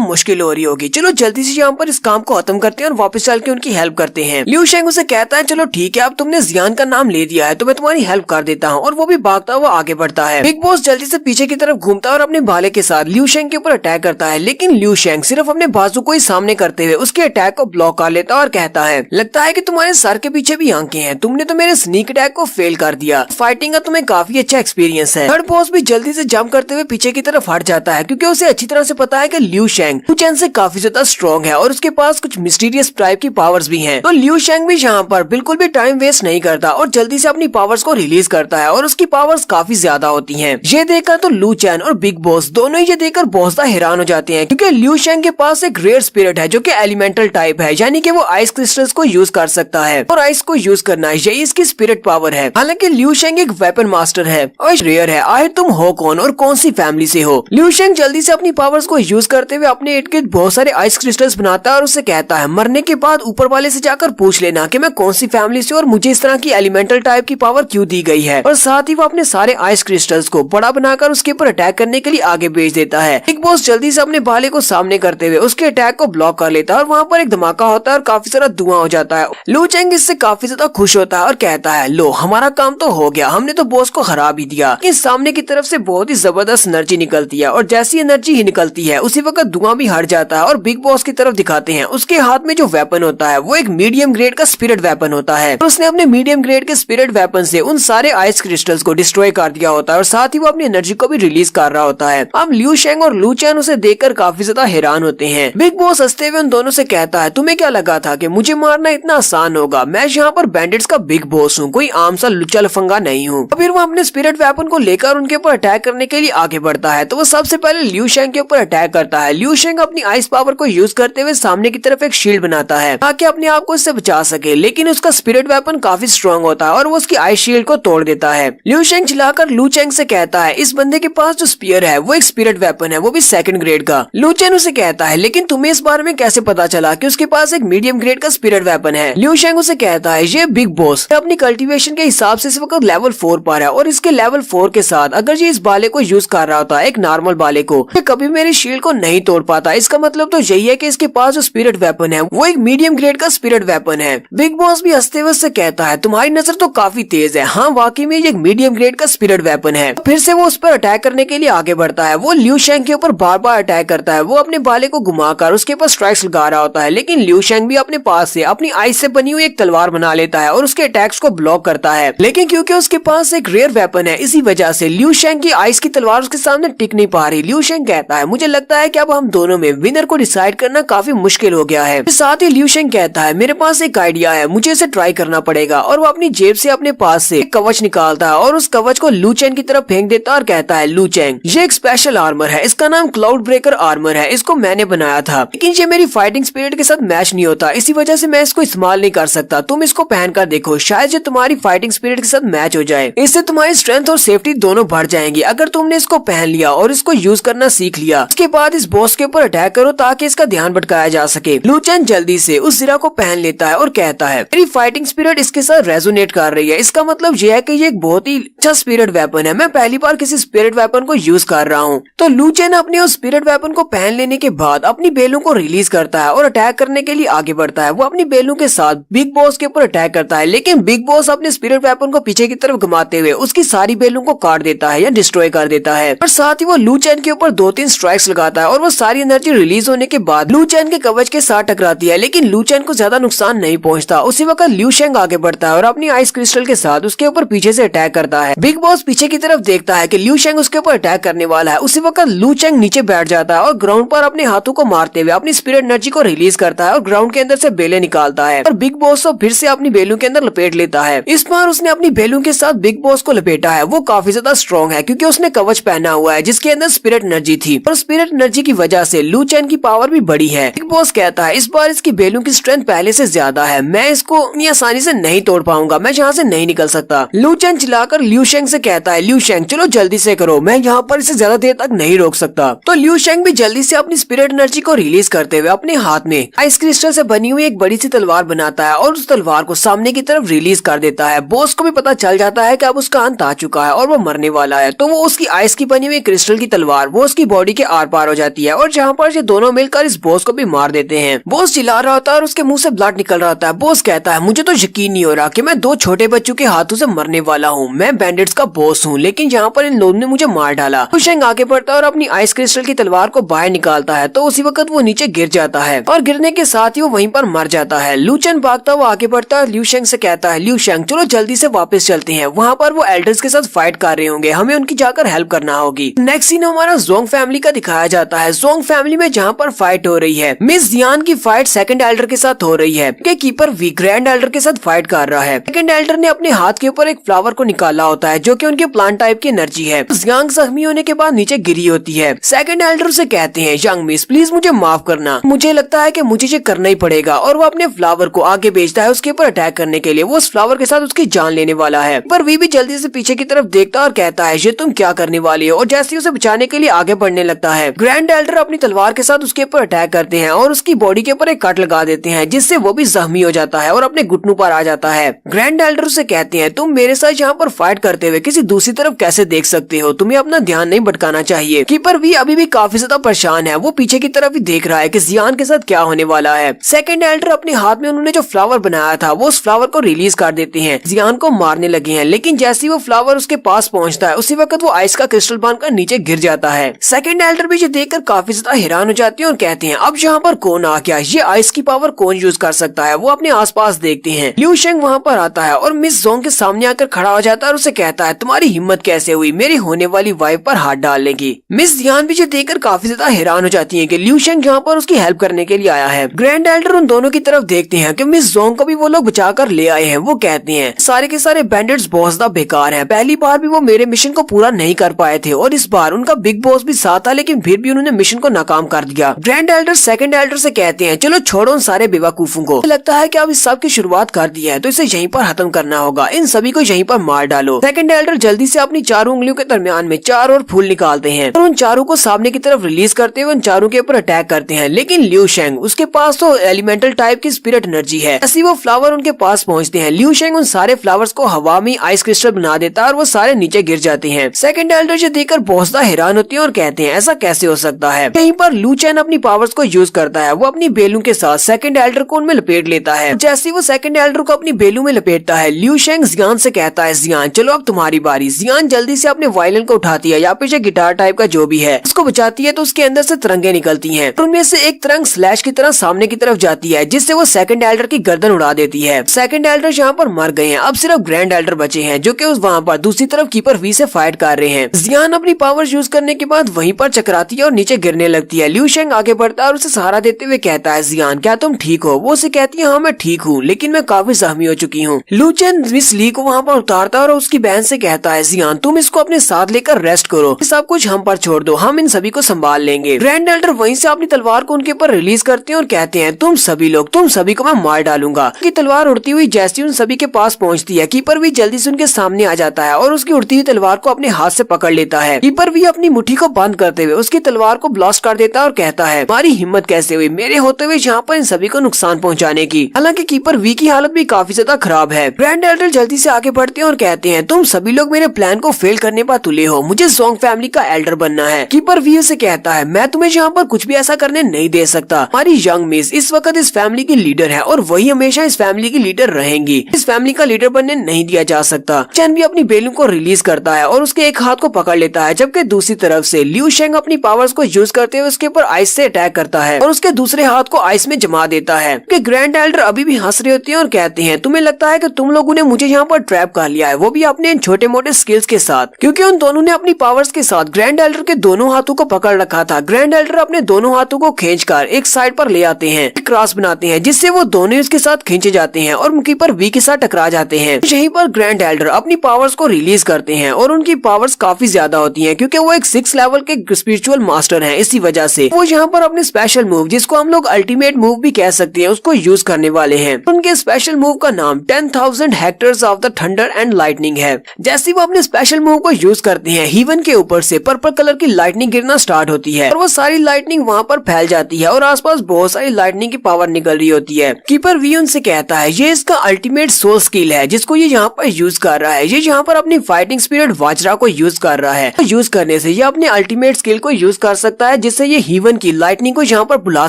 मुश्किल हो रही होगी, चलो जल्दी से यहाँ पर इस काम को खत्म करते हैं और वापस चल के उनकी हेल्प करते हैं। लिू शेंग उसे कहता है, चलो ठीक है, अब तुमने जियान का नाम ले दिया है तो मैं तुम्हारी हेल्प कर देता हूँ, और वो भी भागता हुआ आगे बढ़ता है। बिग बॉस जल्दी से पीछे की तरफ घूमता है और अपने भाले के साथ लिू शेंग के ऊपर अटैक करता है, लेकिन लिू शेंग सिर्फ अपने बाजू को ही सामने करते हुए उसके अटैक को ब्लॉक कर लेता है और कहता है, लगता है कि तुम्हारे सर के पीछे भी आंखें हैं, तुमने तो मेरे स्नीक अटैक को फेल कर दिया, फाइटिंग का तुम्हें काफी अच्छा एक्सपीरियंस है। थर्ड बॉस भी जल्दी से जंप करते हुए पीछे की तरफ हट जाता है क्योंकि उसे अच्छी तरह से पता है कि लिू शेंग लू चेन से काफी ज्यादा स्ट्रॉन्ग है और उसके पास कुछ मिस्टीरियस टाइप की पावर्स भी हैं। तो लिू शेंग भी यहाँ पर बिल्कुल भी टाइम वेस्ट नहीं करता और जल्दी से अपनी पावर्स को रिलीज करता है और उसकी पावर्स काफी ज्यादा होती हैं। ये देखकर तो लू चेन और बिग बॉस दोनों ही ये देखकर बहुत ज्यादा हैरान हो जाते हैं क्योंकि लिू शेंग के पास एक रेयर स्पिरिट है जो कि एलिमेंटल टाइप है, यानी कि वो आइस क्रिस्टल्स को यूज कर सकता है और आइस को यूज करना यही इसकी स्पिरिट पावर है। हालांकि लिू शेंग एक वेपन मास्टर है और रेयर है। आए तुम हो कौन और कौन सी फैमिली से हो। लिू शेंग जल्दी से अपनी पावर्स को यूज करते हुए अपने इर्द गिर्द बहुत सारे आइस क्रिस्टल्स बनाता है और उससे कहता है, मरने के बाद ऊपर वाले से जाकर पूछ लेना कि मैं कौन सी फैमिली से और मुझे इस तरह की एलिमेंटल टाइप की पावर क्यों दी गई है। और साथ ही वो अपने सारे आइस क्रिस्टल्स को बड़ा बनाकर उसके ऊपर अटैक करने के लिए आगे भेज देता है। बिग बॉस जल्दी से अपने भाले को सामने करते हुए उसके अटैक को ब्लॉक कर लेता है और वहाँ पर एक धमाका होता है और काफी सारा धुआं हो जाता है। लू चेंग इससे काफी ज्यादा खुश होता है और कहता है, लो हमारा काम तो हो गया, हमने तो बॉस को हरा भी दिया। इस सामने की तरफ से बहुत ही जबरदस्त एनर्जी निकलती है और जैसी एनर्जी ही निकलती है उसी वक्त धुआं भी हट जाता है और बिग बॉस की तरफ दिखाते हैं। उसके हाथ में जो वेपन होता है वो एक मीडियम ग्रेड का स्पिरिट वेपन होता है और उसने अपने मीडियम ग्रेड के स्पिरिट वेपन से उन सारे आइस क्रिस्टल्स को डिस्ट्रॉय कर दिया होता है और साथ ही वो अपनी एनर्जी को भी रिलीज कर रहा होता है। अब लिू शेंग और लू चेन उसे देखकर काफी ज्यादा हैरान होते हैं। बिग बॉस हंसते हुए उन दोनों से कहता है, तुम्हें क्या लगा था कि मुझे मारना इतना आसान होगा? मैं यहाँ पर बैंडिट्स का बिग बॉस हूँ, कोई आम सा लुच्चा लफंगा नहीं हूँ। फिर वो अपने स्पिरिट वेपन को लेकर उनके ऊपर अटैक करने के लिए आगे बढ़ता है। तो वो सबसे पहले लिू शेंग के ऊपर अटैक करता है। लिू शेंग अपनी आइस पावर को यूज करते हुए सामने की तरफ एक शील्ड बनाता है ताकि अपने आप को इससे बचा सके, लेकिन उसका स्पिरिट वेपन काफी स्ट्रॉन्ग होता है और वो उसकी आइस शील्ड को तोड़ देता है। लिू शेंग चिल्लाकर लू चेंग से कहता है, इस बंदे के पास जो स्पीयर है वो एक स्पिरिट वेपन है, वो भी सेकंड ग्रेड का। लू चेंग उसे कहता है, लेकिन तुम्हें इस बारे में कैसे पता चला कि उसके पास एक मीडियम ग्रेड का स्पिरिट वेपन है? लिू शेंग उसे कहता है, ये बिग बॉस अपनी कल्टीवेशन के हिसाब से इस वक्त लेवल 4 पर है और इसके लेवल 4 के साथ अगर ये इस बाले को यूज कर रहा होता एक नॉर्मल बाले को, ये कभी मेरी शील्ड को नहीं तोड़ पाता। इसका मतलब तो यही है कि इसके पास जो स्पिरिट वेपन है वो एक मीडियम ग्रेड का स्पिरिट वेपन है। बिग बॉस भी हंसते हुए उससे कहता है, तुम्हारी नजर तो काफी तेज है। हाँ, वाकई में ये एक मीडियम ग्रेड का स्पिरिट वेपन है। फिर से वो उस पर अटैक करने के लिए आगे बढ़ता है। वो लिू शेंग के ऊपर बार बार अटैक करता है। वो अपने बाले को घुमाकर उसके ऊपर स्ट्राइक्स लगा रहा होता है, लेकिन लिू शेंग भी अपने पास से अपनी आइस से बनी हुई एक तलवार बना लेता है और उसके अटैक्स को ब्लॉक करता है। लेकिन क्योंकि उसके पास एक रेयर वेपन है, इसी वजह से लिू शेंग की आइस की तलवार उसके सामने टिक नहीं पा रही। लिू शेंग कहता है, मुझे लगता है कि अब हम दोनों में विनर को डिसाइड करना काफी मुश्किल हो गया है। साथ ही लिू शेंग कहता है, मेरे पास एक आइडिया है, मुझे इसे ट्राई करना पड़ेगा। और वो अपनी जेब से अपने पास से एक कवच निकालता है और उस कवच को लू चेंग की तरफ फेंक देता है और कहता है, लू चेंग, ये एक स्पेशल आर्मर है, इसका नाम क्लाउड ब्रेकर आर्मर है, इसको मैंने बनाया था, लेकिन ये मेरी फाइटिंग स्पिरिट के साथ मैच नहीं होता, इसी वजह से मैं इसको इस्तेमाल नहीं कर सकता। तुम इसको पहन कर देखो, शायद ये तुम्हारी फाइटिंग स्पिरिट के साथ मैच हो जाए। इससे तुम्हारी स्ट्रेंथ और सेफ्टी दोनों बढ़ जाएंगी। अगर तुमने इसको पहन लिया और इसको यूज करना सीख लिया, उसके बाद इस बॉस के ऊपर अटैक करो ताकि इसका ध्यान भटकाया जा सके। लू चेंग जल्दी से उस जीरा को पहन लेता है और कहता है, मेरी फाइटिंग स्पिरिट इसके साथ रेजोनेट कर रही है, इसका मतलब यह है कि ये एक बहुत ही अच्छा स्पिरिट वेपन है, मैं पहली बार किसी स्पिरिट वेपन को यूज कर रहा हूँ। तो लू चेन अपने उस स्पिरिट वेपन को पहन लेने के बाद अपनी बेलों को रिलीज करता है और अटैक करने के लिए आगे बढ़ता है। वो अपनी बेलों के साथ बिग बॉस के ऊपर अटैक करता है, लेकिन बिग बॉस अपने स्पिरिट वेपन को पीछे की तरफ घुमाते हुए उसकी सारी बेलों को काट देता है या डिस्ट्रॉय कर देता है। और साथ ही वो लू चेन के ऊपर 2-3 स्ट्राइक्स लगाता है और वो सारी एनर्जी रिलीज होने के बाद लू चेन के कवच के साथ टकराती है, लेकिन लू चेन को ज्यादा नुकसान नहीं पहुंचता। उसी वक्त लिू शेंग आगे बढ़ता है और अपनी आइस क्रिस्टल के साथ उसके ऊपर पीछे से अटैक करता है। बिग बॉस पीछे की तरफ देखता है कि लिू शेंग उसके ऊपर अटैक करने वाला है। उसी वक्त लू चेंग नीचे बैठ जाता है और ग्राउंड पर अपने हाथों को मारते हुए अपनी स्पिरिट एनर्जी को रिलीज करता है और ग्राउंड के अंदर से बेले निकालता है और बिग बॉस को फिर से अपनी बेलों के अंदर लपेट लेता है। इस बार उसने अपनी बेलों के साथ बिग बॉस को लपेटा है। वो काफी ज्यादा स्ट्रॉन्ग है क्योंकि उसने कवच पहना हुआ है जिसके अंदर स्पिरिट एनर्जी थी और स्पिरिट एनर्जी की वजह से लू चेंग की पावर भी बड़ी है। बिग बॉस कहता है इस बार इसकी बेलों की स्ट्रेंथ पहले से ज्यादा है, मैं इसको इतनी आसानी से नहीं तोड़ पाऊंगा, मैं यहाँ से नहीं निकल सकता। लू चेंग चिल्लाकर लिू शेंग से कहता है, लिू शेंग चलो जल्दी से करो, मैं यहाँ पर इसे ज्यादा देर तक नहीं रोक सकता। तो लिू शेंग भी जल्दी से अपनी स्पिरिट एनर्जी को रिलीज करते हुए अपने हाथ में आइस क्रिस्टल से बनी हुई एक बड़ी सी तलवार बनाता है और उस तलवार को सामने की तरफ रिलीज कर देता है। बॉस को भी पता चल जाता है कि अब उसका अंत आ चुका है और वो मरने वाला है। तो वो उसकी आइस की बनी हुई क्रिस्टल की तलवार वो उसकी बॉडी के आर पार हो जाती है और जहाँ पर ये दोनों मिलकर इस बॉस को भी मार देते हैं। बॉस चिल्ला रहा होता है और उसके मुंह से ब्लड निकल रहा होता है। बॉस कहता है मुझे तो यकीन नहीं हो रहा कि मैं 2 छोटे बच्चों के हाथों से मरने वाला हूँ, मैं बैंडिट्स का बॉस हूँ, लेकिन यहाँ पर इन लोगों ने मुझे मार डाला। लिू शेंग आगे बढ़ता है और अपनी आइस क्रिस्टल की तलवार को बाहर निकालता है। तो उसी वक्त वो नीचे गिर जाता है और गिरने के साथ ही वो वहीं पर मर जाता है। लू चेन भागता हुआ आगे बढ़ता है और लिू शेंग से कहता है, लिू शेंग चलो जल्दी से वापस चलते हैं, वहाँ पर वो एल्डर्स के साथ फाइट कर रहे होंगे, हमें उनकी जाकर हेल्प करना होगी। नेक्स्ट सीन हमारा जोंग फैमिली का दिखाया जाता है। जोंग फैमिली में जहाँ पर फाइट हो रही है, मिस जियान की फाइट सेकंड एल्डर के साथ हो रही है कि कीपर वी ग्रैंड एल्डर के साथ फाइट कर रहा है। सेकंड एल्डर ने अपने हाथ के ऊपर एक फ्लावर को निकाला होता है जो कि उनके प्लांट टाइप की एनर्जी है। जियान जख्मी होने के बाद नीचे गिरी होती है। सेकंड एल्डर से कहते हैं, यंग मिस प्लीज मुझे माफ करना, मुझे लगता है कि मुझे ये करना ही पड़ेगा। और वो अपने फ्लावर को आगे भेजता है उसके ऊपर अटैक करने के लिए। वो उस फ्लावर के साथ उसकी जान लेने वाला है, पर वी भी जल्दी से पीछे की तरफ देखता और कहता है, ये तुम क्या करने वाली हो, और जैसे उसे बचाने के लिए आगे बढ़ने लगता है। ग्रैंड एल्डर अपनी तलवार के साथ उसके ऊपर अटैक करते हैं और उसकी बॉडी के ऊपर एक कट लगा देते हैं जिससे वो भी जख्मी हो जाता है और अपने घुटनों पर आ जाता है। ग्रैंड एल्डर से कहते हैं, तुम मेरे साथ यहाँ पर फाइट करते हुए किसी दूसरी तरफ कैसे देख सकते हो, तुम्हें अपना ध्यान नहीं भटकाना चाहिए। कीपर भी अभी भी काफी ज्यादा परेशान है, वो पीछे की तरफ ही देख रहा है कि जियान के साथ क्या होने वाला है। सेकंड एल्डर अपने हाथ में उन्होंने जो फ्लावर बनाया था वो उस फ्लावर को रिलीज कर देते हैं, जियान को मारने लगे हैं, लेकिन जैसे ही वो फ्लावर उसके पास पहुंचता है उसी वक्त वो आइस का क्रिस्टल बांधकर नीचे गिर जाता है। सेकंड एल्डर भी ये देखकर काफी ज्यादा हैरान हो जाते हैं और कहते हैं, अब यहाँ पर कौन आ गया, ये आइस की पावर कौन यूज कर सकता है। वो अपने आसपास देखते हैं। लिू शेंग वहाँ पर आता है और मिस जोंग के सामने आकर खड़ा हो जाता है और उसे कहता है, तुम्हारी हिम्मत कैसे हुई मेरी होने वाली वाइफ पर हाथ डालने की। मिस जियान भी ये देखकर काफी ज्यादा हैरान हो जाती है कि लिू शेंग यहाँ पर उसकी हेल्प करने के लिए आया है। ग्रैंड एल्डर उन दोनों की तरफ देखते हैं कि मिस जोंग को भी वो लोग बचा कर ले आए हैं। वो कहते हैं, सारे के सारे बैंडिट्स बहुत ज्यादा बेकार हैं, पहली बार भी वो मेरे मिशन को पूरा नहीं कर पाए थे और इस बार उनका बिग बॉस भी साथ था, लेकिन फिर भी उन्होंने मिशन को नाकाम कर दिया। ग्रैंड एल्डर सेकंड एल्डर से कहते हैं, चलो छोड़ो उन सारे बेवकूफों को, लगता है कि अब इस सब की शुरुआत कर दी है तो इसे यहीं पर खत्म करना होगा, इन सभी को यहीं पर मार डालो। सेकंड एल्डर जल्दी से अपनी चारों उंगलियों के दरमियान में 4 और फूल निकालते हैं और उन चारों को सामने की तरफ रिलीज करते हुए उन चारों के ऊपर अटैक करते हैं, लेकिन लिू शेंग उसके पास तो एलिमेंटल टाइप की स्पिरिट एनर्जी है। ऐसी वो फ्लावर उनके पास पहुंचते हैं, लिू शेंग उन सारे फ्लावर्स को हवा में आइस क्रिस्टल बना देता है और वो सारे नीचे गिर जाते हैं। सेकंड एल्डर ये देखकर बहुत ज्यादा हैरान होती है और कहते हैं, ऐसा कैसे हो सकता है। कहीं पर लू चेन अपनी पावर्स को यूज करता है, वो अपनी बेलू के साथ सेकंड एल्डर को उनमें लपेट लेता है। जैसे ही वो सेकंड एल्डर को अपनी बेलू में लपेटता है, लिू शेंग जियान से कहता है, जियान चलो अब तुम्हारी बारी। जियान जल्दी से अपने वायलिन को उठाती है या फिर गिटार टाइप का जो भी है उसको बचाती है, तो उसके अंदर से तरंगे निकलती हैं। उनमें से एक तरंग स्लैश की तरह सामने की तरफ जाती है जिससे वो सेकंड एल्डर की गर्दन उड़ा देती है। सेकंड एल्डर यहाँ पर मर गए हैं, अब सिर्फ ग्रैंड एल्डर बचे हैं जो कि उस वहाँ पर दूसरी तरफ कीपर वी से फाइट कर रहे हैं। जियान अपनी पावर यूज करने के बाद वहीं पर चकराती है और नीचे गिरने लगती है। लिू शेंग आगे बढ़ता है और उसे सहारा देते हुए कहता है, जियान क्या तुम ठीक हो? वो उसे कहती है, हाँ मैं ठीक हूँ, लेकिन मैं काफी जख्मी हो चुकी हूँ। लू चेन मिस ली को वहाँ पर उतारता है और उसकी बहन से कहता है, जियान तुम इसको अपने साथ लेकर रेस्ट करो, सब कुछ हम पर छोड़ दो, हम इन सभी को संभाल लेंगे। ग्रैंड एल्डर वहीं से अपनी तलवार को उनके ऊपर रिलीज करते हैं और कहते हैं, तुम सभी लोग, तुम सभी को मैं मार डालूंगा। उनकी तलवार उड़ती हुई जैसी उन सभी के पास पहुंचती है, कीपर भी जल्दी से उनके सामने आ जाता है और उसकी उड़ती हुई तलवार को अपने हाथ से पकड़ लेता है। कीपर भी अपनी मुट्ठी को बंद करते हुए उसकी तलवार को ब्लास्ट कर देता है और कहता है, हमारी हिम्मत कैसे हुई मेरे होते हुए यहाँ पर इन सभी को नुकसान पहुँचाने की। हालांकि कीपर वी की हालत भी काफी ज्यादा खराब है। ग्रैंड एल्डर जल्दी से आगे बढ़ते हैं और कहते हैं, तुम सभी लोग मेरे प्लान को फेल करने पर तुले हो, मुझे जोंग फैमिली का एल्डर बनना है। कीपर वी उसे कहता है मैं तुम्हें यहाँ पर कुछ भी ऐसा करने नहीं दे सकता। हमारी यंग मिस इस वक्त इस फैमिली की लीडर है और वही हमेशा इस फैमिली की लीडर रहेंगी। इस फैमिली का लीडर बनने नहीं दिया जा सकता। चैन भी अपनी बेलून को रिलीज करता है और उसके एक हाथ को पकड़ लेता है, जबकि दूसरी तरफ से लिू शेंग अपनी पावर्स को यूज करते हुए उसके ऊपर आइस से अटैक करता है और उसके दूसरे हाथ को आइस में जमा देता है। ग्रैंड एल्डर अभी भी हंस रहे होते हैं और कहते हैं तुम्हें लगता है कि तुम लोगों ने मुझे यहाँ पर ट्रैप कर लिया है, वो भी अपने इन छोटे मोटे स्किल्स के साथ, क्योंकि उन दोनों ने अपनी पावर्स के साथ ग्रैंड एल्डर के दोनों हाथों को पकड़ रखा था। ग्रैंड एल्डर अपने दोनों हाथों को खींचकर एक साइड पर ले आते हैं, क्रॉस बनाते हैं, जिससे वो दोनों उसके साथ खींचे जाते हैं और कीपर वी के साथ टकरा जाते हैं। यहीं पर ग्रैंड एल्डर अपनी पावर्स को रिलीज करते हैं और उनकी पावर्स काफी ज्यादा होती हैं, क्योंकि वो एक 6 लेवल के स्पिरिचुअल मास्टर हैं। इसी वजह से वो यहाँ पर अपने स्पेशल मूव, जिसको हम लोग अल्टीमेट मूव भी कह सकते हैं, उसको यूज करने वाले हैं। उनके स्पेशल मूव का नाम 10,000 hectares of the thunder and lightning है। जैसे वो अपने स्पेशल मूव को यूज करते हैं, हीवन के ऊपर से पर्पल कलर की लाइटनिंग गिरना स्टार्ट होती है और वो सारी लाइटनिंग वहाँ पर फैल जाती है और आसपास बहुत सारी लाइटनिंग की पावर निकल रही होती है। कीपर वी उनसे कहता है ये इसका अल्टीमेट सोल स्किल है जिसको ये यहाँ पर यूज कर रहा है। ये यहाँ पर अपनी फाइटिंग स्पिरिट वाजरा को यूज कर रहा है। यूज करने से ये अपने अल्टीमेट स्किल को यूज कर सकता है, जिससे ये हीवन की लाइटनिंग को यहाँ पर बुला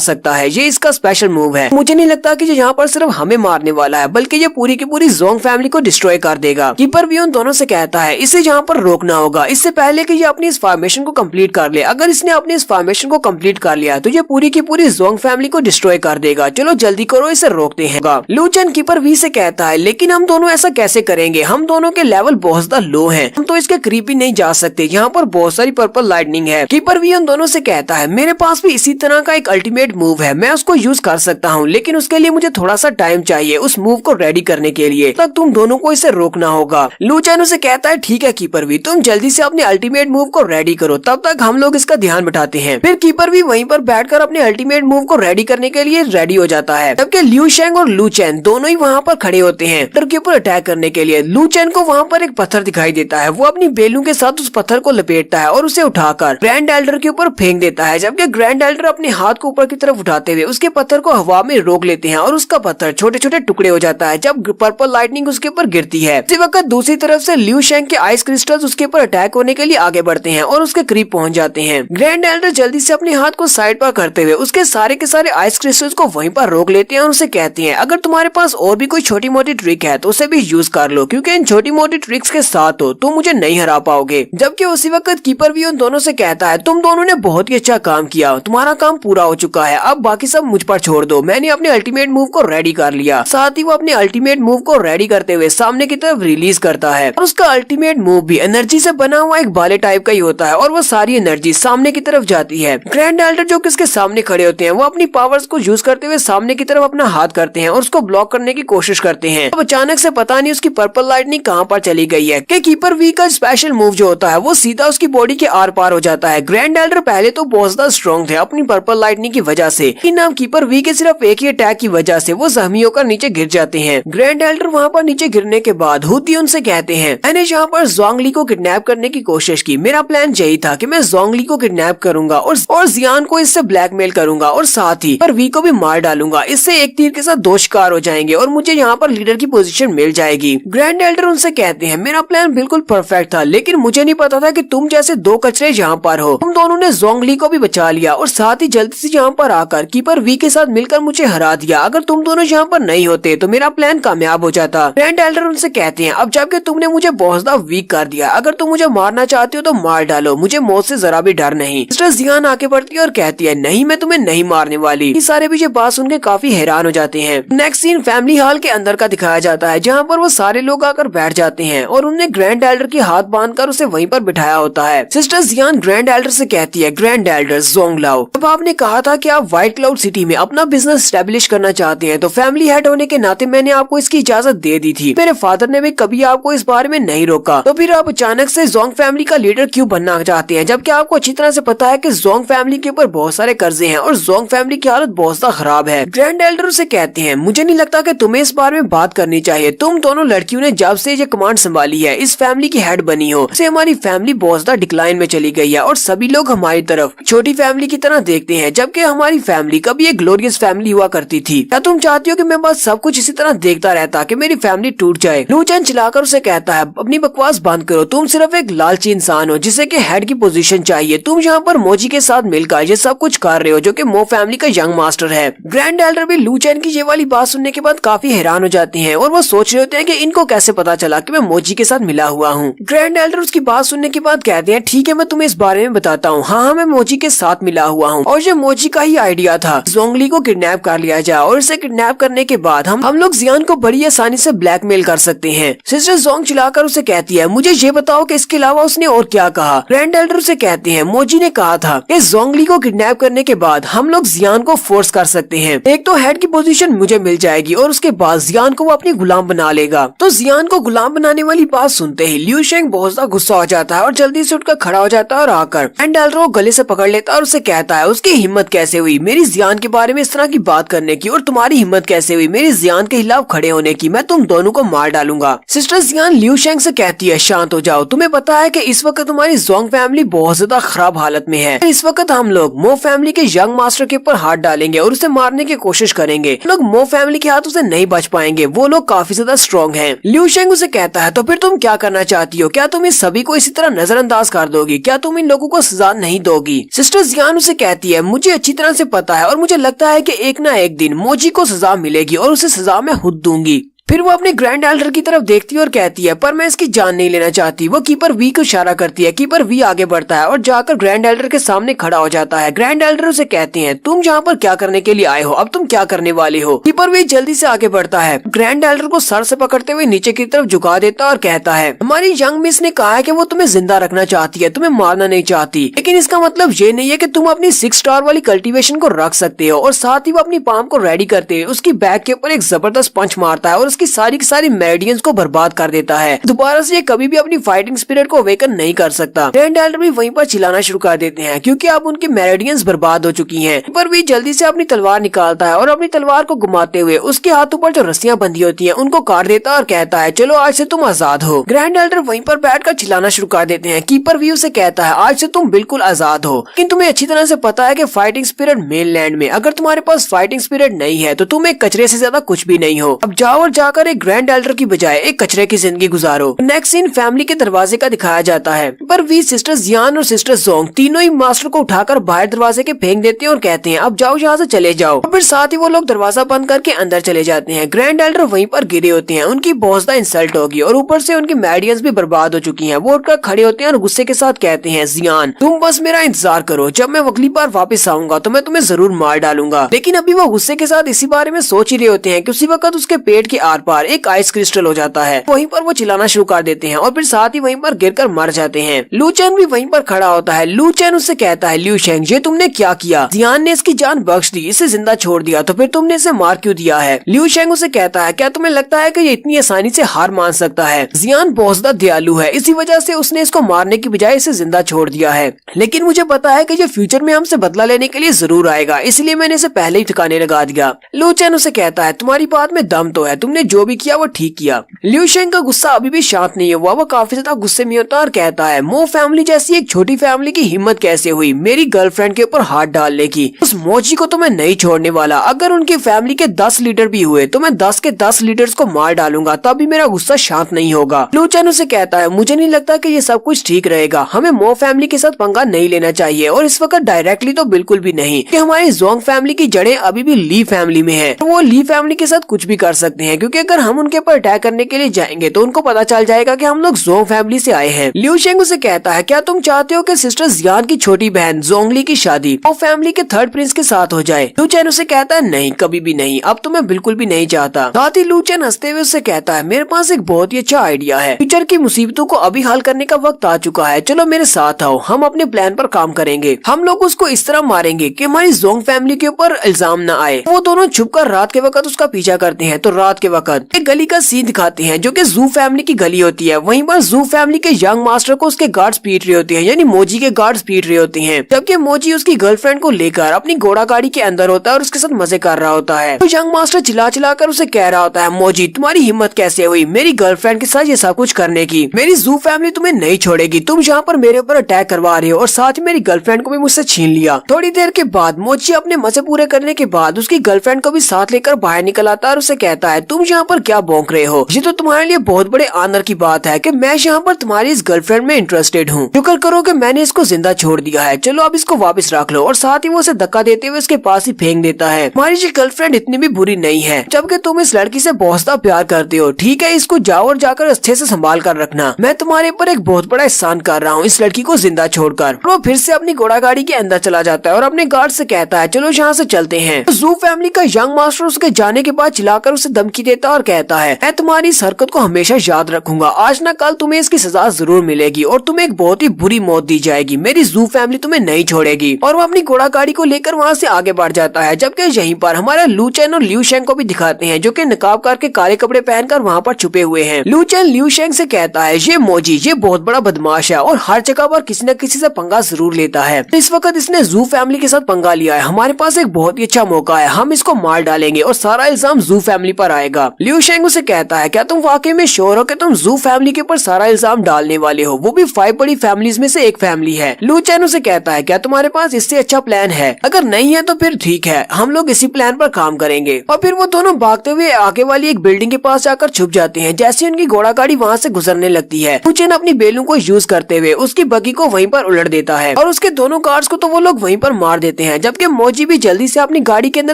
सकता है। ये इसका स्पेशल मूव है। मुझे नहीं लगता कि ये यहाँ पर सिर्फ हमें मारने वाला है, बल्कि ये पूरी की पूरी जोंग फैमिली को डिस्ट्रॉय कर देगा। कीपर भी उन दोनों से कहता है इसे यहाँ पर रोकना होगा, इससे पहले कि ये अपनी इस फॉर्मेशन को कंप्लीट कर ले। अगर इसने अपनी इस फॉर्मेशन को कंप्लीट कर लिया तो ये पूरी की पूरी जोंग फैमिली को डिस्ट्रॉय कर देगा। चलो जल्दी करो, इसे रोकते हैं। लू चेन कीपर वी से कहता है लेकिन हम दोनों ऐसा कैसे करेंगे, हम दोनों के लेवल बहुत ज्यादा लो हैं, हम तो इसके करीब भी नहीं जा सकते, यहाँ पर बहुत सारी पर्पल लाइटनिंग है। कीपर भी उन दोनों से कहता है मेरे पास भी इसी तरह का एक अल्टीमेट मूव है, मैं उसको यूज कर सकता हूँ, लेकिन उसके लिए मुझे थोड़ा सा टाइम चाहिए उस मूव को रेडी करने के लिए, तब तुम दोनों को इसे रोकना होगा। लू चेन उसे कहता है ठीक है कीपर भी, तुम जल्दी से अपने अल्टीमेट मूव को रेडी करो, तब तक हम लोग इसका ध्यान बैठाते हैं। फिर कीपर भी वहीं पर बैठकर अपने अल्टीमेट मूव को रेडी करने के लिए रेडी हो जाता है, जबकि लिू शेंग और लू चेन दोनों ही वहाँ पर खड़े होते हैं के ऊपर अटैक करने के लिए। लू चेन को वहाँ पर एक पत्थर दिखाई देता है, वो अपनी बेलू के साथ उस पत्थर को लपेटता है और उसे उठाकर ग्रैंड एल्डर के ऊपर फेंक देता है, जबकि ग्रैंड एल्डर अपने हाथ को ऊपर की तरफ उठाते हुए उसके पत्थर को हवा में रोक लेते हैं और उसका पत्थर छोटे छोटे टुकड़े हो जाता है जब पर्पल लाइटनिंग उसके ऊपर गिरती है। इसी वक्त दूसरी तरफ से लिू शेंग के आइस क्रिस्टल्स उसके ऊपर अटैक होने के लिए आगे बढ़ते हैं और उसके करीब पहुंच जाते हैं। ग्रैंड एल्डर जल्दी से अपने हाथ को साइड पर करते हुए उसके सारे के सारे आइस क्रिस्टल्स को वहीं पर रोक लेते हैं और उसे कहते हैं अगर तुम्हारे पास और भी कोई छोटी मोटी ट्रिक है तो उसे भी यूज कर लो, क्योंकि इन छोटी मोटी ट्रिक्स के साथ हो तुम मुझे नहीं हरा पाओगे। जबकि उसी वक्त कीपर भी उन दोनों से कहता है तुम दोनों ने बहुत ही अच्छा काम किया, तुम्हारा काम पूरा हो चुका है, अब बाकी सब मुझ पर छोड़ दो, मैंने अपने अल्टीमेट मूव को रेडी कर लिया। साथ ही वो अपने अल्टीमेट मूव को रेडी करते हुए सामने की तरफ रिलीज करता है और उसका अल्टीमेट मूव भी एनर्जी से बना हुआ एक बाले टाइप का ही होता है और वो सारी एनर्जी सामने की तरफ जाती है। ग्रैंड एल्डर जो किसके सामने खड़े होते हैं वो अपनी पावर्स को यूज करते हुए सामने की तरफ अपना हाथ करते हैं और उसको ब्लॉक करने की कोशिश करते हैं। अब अचानक से पता नहीं उसकी पर्पल लाइटनिंग कहाँ पर चली गई है कि कीपर वी का स्पेशल मूव जो होता है वो सीधा उसकी बॉडी के आर पार हो जाता है। ग्रैंड एल्डर पहले तो बहुत ज्यादा स्ट्रॉन्ग थे अपनी पर्पल लाइटनिंग की वजह से, नाम कीपर वी के सिर्फ एक ही अटैक की वजह से वो जख्मी होकर नीचे गिर जाते हैं। ग्रैंड एल्डर वहाँ पर नीचे गिरने के बाद हुती उनसे कहते हैं मैंने यहाँ पर जोंगली को किडनैप करने की कोशिश की, मेरा प्लान यही था कि मैं जोंगली को किडनैप करूंगा और जियान को इससे ब्लैकमेल करूंगा और साथ ही पर वी को भी मार डालूंगा, इससे एक तीर के साथ दो शिकार हो जाएंगे और मुझे यहाँ पर लीडर की पोजीशन मिल जाएगी। ग्रैंड एल्डर उनसे कहते हैं मेरा प्लान बिल्कुल परफेक्ट था, लेकिन मुझे नहीं पता था कि तुम जैसे दो कचरे यहाँ पर हो। तुम दोनों ने जोंगली को भी बचा लिया और साथ ही जल्दी से यहाँ पर आकर कीपर वी के साथ मिलकर मुझे हरा दिया। अगर तुम दोनों यहाँ पर नहीं होते तो मेरा प्लान कामयाब हो जाता। ग्रैंड एल्डर उनसे कहते हैं अब जबकि तुमने मुझे बहुत ज्यादा वीक कर दिया, अगर तुम मुझे मारना चाहते हो तो मार डालो, मुझे मौत से जरा भी डर नहीं। सिस्टर जियान आके बढ़ती है और कहती है नहीं मैं तुम्हें नहीं मारने वाली। ये सारे भी ये बात सुन के काफी हैरान हो जाते हैं। नेक्स्ट सीन फैमिली हॉल के अंदर का दिखाया जाता है, जहाँ पर वो सारे लोग आकर बैठ जाते हैं और उन्होंने ग्रैंड एल्डर की हाथ बांधकर उसे वहीं पर बिठाया होता है। सिस्टर जियान ग्रैंड एल्डर से कहती है ग्रैंड एल्डर जोंगलाओ, जब आपने कहा था कि आप व्हाइट क्लाउड सिटी में अपना बिजनेस स्टैब्लिश करना चाहते हैं तो फैमिली हेड होने के नाते मैंने आपको इसकी इजाजत दे दी थी। मेरे फादर ने भी कभी आपको इस बारे में नहीं रोका, तो फिर आप अचानक से जोंग फैमिली का लीडर क्यों बनना चाहते हैं, जबकि आपको अच्छी तरह से पता है कि जोंग फैमिली के ऊपर बहुत सारे कर्जे हैं और जोंग फैमिली की हालत बहुत ज्यादा खराब है। ग्रैंड एल्डर से कहते हैं मुझे नहीं लगता कि तुम्हें इस बारे में बात करनी चाहिए, तुम दोनों लड़कियों ने जब से ये कमांड संभाली है इस फैमिली की हेड बनी हो से हमारी फैमिली बहुत ज्यादा डिक्लाइन में चली गई है और सभी लोग हमारी तरफ छोटी फैमिली की तरह देखते हैं, जबकि हमारी फैमिली कभी एक ग्लोरियस फैमिली हुआ करती थी। क्या तुम चाहती हो कि मैं बस सब कुछ इसी तरह देखता रहता कि मेरी फैमिली टूट जाए? लू चेन चिल्लाकर उसे कहता है अपनी बकवास बंद करो, तुम सिर्फ एक लालची इंसान हो जिसे कि हेड की पोजीशन चाहिए। तुम यहाँ पर मोजी के साथ मिलकर ये सब कुछ कर रहे हो जो कि मो फैमिली का यंग मास्टर है। ग्रैंड एल्डर भी लू चैन की ये वाली बात सुनने के बाद काफी हैरान हो जाती हैं और वो सोच रहे होते हैं कि इनको कैसे पता चला कि मैं मोजी के साथ मिला हुआ हूँ। ग्रैंड एल्डर उसकी बात सुनने के बाद कहते हैं ठीक है मैं तुम्हें इस बारे में बताता हूँ। हाँ मैं मोजी के साथ मिला हुआ हूँ और ये मोजी का ही आइडिया था जोंगली को किडनैप कर लिया जाए और इसे किडनैप करने के बाद हम लोग जियान को बड़ी आसानी से ब्लैकमेल कर सकते हैं। सिस्टर जोंग चिल्लाकर उसे कहती है मुझे ये बताओ कि इसके अलावा उसने और क्या कहा। ग्रैंड एल्डर उसे कहते हैं मोजी ने कहा था कि जोंगली को किडनैप करने के बाद हम लोग जियान को फोर्स कर सकते हैं। एक तो हेड की पोजीशन मुझे मिल जाएगी और उसके बाद जियान को वो अपनी गुलाम बना लेगा। तो जियान को गुलाम बनाने वाली बात सुनते ही लिू शेंग बहुत ज्यादा गुस्सा हो जाता है और जल्दी से उठकर खड़ा हो जाता है और आकर ग्रैंड एल्डर को गले से पकड़ लेता है और उसे कहता है उसकी हिम्मत कैसे हुई मेरी जियान के बारे में इस तरह की बात करने की, और तुम्हारी हिम्मत कैसे हुई मेरी जियान के खिलाफ खड़े होने की, मैं तुम दोनों को मार डालूंगा। सिस्टर जियान लिू शेंग से कहती है शांत हो जाओ, तुम्हें पता है कि इस वक्त तुम्हारी जोंग फैमिली बहुत ज्यादा खराब हालत में है। इस वक्त हम लोग मो फैमिली के यंग मास्टर के ऊपर हाथ डालेंगे और उसे मारने की कोशिश करेंगे। लोग मो फैमिली के हाथों से नहीं बच पाएंगे, वो लोग काफी ज्यादा स्ट्रॉन्ग हैं। लिू शेंग उसे कहता है तो फिर तुम क्या करना चाहती हो, क्या तुम इस सभी को इसी तरह नजरअंदाज कर दोगी, क्या तुम इन लोगों को सजा नहीं दोगी। सिस्टर जियान उसे कहती है मुझे अच्छी तरह से पता है और मुझे लगता है कि एक ना एक दिन मोजी को सजा मिलेगी और उसे सजा मैं खुद दूंगी। फिर वो अपने ग्रैंड एल्डर की तरफ देखती है और कहती है पर मैं इसकी जान नहीं लेना चाहती। वो कीपर वी को इशारा करती है, कीपर वी आगे बढ़ता है और जाकर ग्रैंड एल्डर के सामने खड़ा हो जाता है। ग्रैंड एल्डर उसे कहते हैं तुम यहाँ पर क्या करने के लिए आए हो, अब तुम क्या करने वाले हो। कीपर वी जल्दी से आगे बढ़ता है, ग्रैंड एल्डर को सर से पकड़ते हुए नीचे की तरफ झुका देता है और कहता है हमारी यंग मिस ने कहा है कि वो तुम्हें जिंदा रखना चाहती है, तुम्हें मारना नहीं चाहती, लेकिन इसका मतलब ये नहीं है कि तुम अपनी 6 स्टार वाली कल्टीवेशन को रख सकते हो। और साथ ही वो अपनी पाम को रेडी करते हैं, उसकी बैक के ऊपर एक जबरदस्त पंच मारता है और उसकी सारी की सारी मेरिडियंस को बर्बाद कर देता है। दोबारा से ये कभी भी अपनी फाइटिंग स्पिरिट को अवेकन नहीं कर सकता। ग्रैंड एल्डर भी वहीं पर चिल्लाना शुरू कर देते हैं क्योंकि अब उनकी मेरिडियंस बर्बाद हो चुकी हैं। पर भी जल्दी से अपनी तलवार निकालता है और अपनी तलवार को घुमाते हुए उसके हाथों पर जो रस्सियां बंधी होती हैं उनको काट देता है और कहता है चलो आज से तुम आजाद हो। ग्रैंड एल्डर वहीं पर बैठकर चिल्लाना शुरू कर देते हैं। कीपर भी उसे कहता है आज से तुम बिल्कुल आजाद हो, लेकिन तुम्हें अच्छी तरह से पता है कि फाइटिंग स्पिरिट मेनलैंड में, अगर तुम्हारे पास फाइटिंग स्पिरिट नहीं है तो तुम एक कचरे से ज्यादा कुछ भी नहीं हो। अब जाओ और जाकर एक ग्रैंड एल्डर की बजाय एक कचरे की जिंदगी गुजारो। नेक्स्ट सीन फैमिली के दरवाजे का दिखाया जाता है, पर वी सिस्टर जियान और सिस्टर जोंग तीनों ही मास्टर को उठाकर बाहर दरवाजे के फेंक देते हैं और कहते हैं अब जाओ यहाँ से चले जाओ। और फिर साथ ही वो लोग दरवाजा बंद करके अंदर चले जाते हैं। ग्रैंड एल्डर वहीं पर गिरे होते हैं, उनकी बहुत ज्यादा इंसल्ट होगी और ऊपर से उनकी मेडियंस भी बर्बाद हो चुकी हैं। वो उठकर खड़े होते हैं और गुस्से के साथ कहते हैं जियान तुम बस मेरा इंतजार करो, जब मैं अगली बार वापस आऊंगा तो मैं तुम्हें जरूर मार डालूंगा। लेकिन अभी वो गुस्से के साथ इसी बारे में सोच ही रहे होते हैं कि उसी वक्त उसके पेट के आर पार एक आइस क्रिस्टल हो जाता है। वहीं पर वो चिल्लाना शुरू कर देते हैं और फिर साथ ही वहीं पर गिरकर मर जाते हैं। लू चैन भी वहीं पर खड़ा होता है। लू चैन उससे कहता है लिू शेंग ये तुमने क्या किया, जियान ने इसकी जान बख्श दी, इसे जिंदा छोड़ दिया, तो फिर तुमने इसे मार क्यों दिया है। लिू शेंग उसे कहता है क्या तुम्हें लगता है कि ये इतनी आसानी से हार मान सकता है, जियान बहुत ज्यादा दयालु है, इसी वजह से उसने इसको मारने की बजाय इसे जिंदा छोड़ दिया है। लेकिन मुझे पता है कि ये फ्यूचर में हमसे बदला लेने के लिए जरूर आएगा, इसलिए मैंने इसे पहले ही ठिकाने लगा दिया। लू चैन उसे कहता है तुम्हारी बात में दम तो है, तुमने जो भी किया वो ठीक किया। लिू शेंग का गुस्सा अभी भी शांत नहीं हुआ, वो काफी ज्यादा गुस्से में होता है और कहता है मो फैमिली जैसी एक छोटी फैमिली की हिम्मत कैसे हुई मेरी गर्लफ्रेंड के ऊपर हाथ डालने की। उस मोची को तो मैं नहीं छोड़ने वाला, अगर उनकी फैमिली के 10 लीडर भी हुए तो मैं 10 के 10 लीडर्स को मार डालूंगा, तब भी मेरा गुस्सा शांत नहीं होगा। लू चैन उसे कहता है मुझे नहीं लगता कि ये सब कुछ ठीक रहेगा, हमें मो फैमिली के साथ पंगा नहीं लेना चाहिए और इस वक्त डायरेक्टली तो बिल्कुल भी नहीं, कि हमारी जोंग फैमिली की जड़ें अभी भी ली फैमिली में है, तो वो ली फैमिली के साथ कुछ भी कर सकते हैं, क्योंकि अगर हम उनके ऊपर अटैक करने के लिए जाएंगे तो उनको पता चल जाएगा कि हम लोग जोंग फैमिली से आए हैं। लिू शेंग उसे कहता है क्या तुम चाहते हो कि सिस्टर जियान की छोटी बहन जोंगली की शादी वो फैमिली के 3rd प्रिंस के साथ हो जाए। लू चैन उसे कहता है नहीं, कभी भी नहीं, अब तो मैं बिल्कुल भी नहीं चाहता। साथ ही लू चैन हंसते हुए उससे कहता है मेरे पास एक बहुत ही अच्छा आइडिया है, फ्यूचर की मुसीबतों को अभी हल करने का वक्त आ चुका है, चलो मेरे साथ आओ, हम अपने प्लान पर काम करेंगे। हम लोग उसको इस तरह मारेंगे कि हमारी जोंग फैमिली के ऊपर इल्जाम न आए। वो दोनों छुपकर रात के वक्त उसका पीछा करते हैं, तो रात के वक्त एक गली का सीन दिखाते हैं जो कि जू फैमिली की गली होती है। वहीं पर जू फैमिली के यंग मास्टर को उसके गार्ड्स पीट रहे होते हैं, यानी मोजी के गार्ड्स पीट रहे होते हैं, जबकि मोजी उसकी गर्लफ्रेंड को लेकर अपनी घोड़ा गाड़ी के अंदर होता है और उसके साथ मजे कर रहा होता है। तो यंग मास्टर चिल्ला चिल्ला कर उसे कह रहा होता है मोजी तुम्हारी हिम्मत कैसे हुई मेरी गर्लफ्रेंड के साथ ये सब कुछ करने की, मेरी जू फैमिली तुम्हें नहीं छोड़ेगी, तुम यहाँ पर मेरे ऊपर अटैक करवा रहे हो और साथ ही मेरी गर्लफ्रेंड को भी मुझसे छीन लिया। थोड़ी देर के बाद मोजी अपने मजे पूरे करने के बाद उसकी गर्लफ्रेंड को भी साथ लेकर बाहर निकल आता है और उसे कहता है तुम यहाँ पर क्या भौंक रहे हो? ये तो तुम्हारे लिए बहुत बड़े ऑनर की बात है कि मैं यहाँ पर तुम्हारी इस गर्लफ्रेंड में इंटरेस्टेड हूँ। शुक्र करो कि मैंने इसको जिंदा छोड़ दिया है। चलो अब इसको वापस रख लो। और साथ ही वो उसे धक्का देते हुए उसके पास ही फेंक देता है। तुम्हारी ये गर्लफ्रेंड इतनी भी बुरी नहीं है, जबकि तुम इस लड़की से बहुत प्यार करते हो। ठीक है, इसको जाओ और जाकर अच्छे से संभाल कर रखना। मैं तुम्हारे ऊपर एक बहुत बड़ा एहसान कर रहा हूँ इस लड़की को जिंदा छोड़कर। वो फिर से अपनी घोड़ा गाड़ी के अंदर चला जाता है और अपने गार्ड से कहता है चलो यहाँ से चलते हैं। जू फैमिली का यंग मास्टर उसके जाने के बाद चिल्लाकर उसे धमकी देता और कहता है मैं तुम्हारी इस हरकत को हमेशा याद रखूंगा। आज न कल तुम्हें इसकी सजा जरूर मिलेगी और तुम्हें एक बहुत ही बुरी मौत दी जाएगी। मेरी जू फैमिली तुम्हें नहीं छोड़ेगी। और वो अपनी घोड़ा गाड़ी को लेकर वहाँ से आगे बढ़ जाता है। जबकि यहीं पर हमारा लू चेन और लिू शेंग को भी दिखाते हैं, जो कि नकाब करके काले कपड़े पहनकर वहाँ पर छुपे हुए हैं। लू चेन लिू शेंग से कहता है ये मोजी ये बहुत बड़ा बदमाश है और हर जगह पर किसी न किसी से पंगा जरूर लेता है। तो इस वक्त इसने जू फैमिली के साथ पंगा लिया है। हमारे पास एक बहुत ही अच्छा मौका है, हम इसको मार डालेंगे और सारा इल्जाम जू फैमिली पर आएगा। लिू शेंग उसे कहता है क्या तुम वाकई में श्योर हो कि तुम जू फैमिली के ऊपर सारा इल्जाम डालने वाले हो? वो भी 5 बड़ी फैमिलीज में से एक फैमिली है। लू चेन उसे कहता है क्या तुम्हारे पास इससे अच्छा प्लान है? अगर नहीं है तो फिर ठीक है, हम लोग इसी प्लान पर काम करेंगे। और फिर वो दोनों भागते हुए आगे वाली एक बिल्डिंग के पास जाकर छुप जाते हैं। जैसे उनकी घोड़ा गाड़ी वहाँ से गुजरने लगती है, लू चेन अपनी बेलों को यूज करते हुए उसकी बगी को वहीं पर उलट देता है और उसके दोनों गार्ड्स को तो वो लोग वहीं पर मार देते हैं। जबकि मोजी भी जल्दी से अपनी गाड़ी के अंदर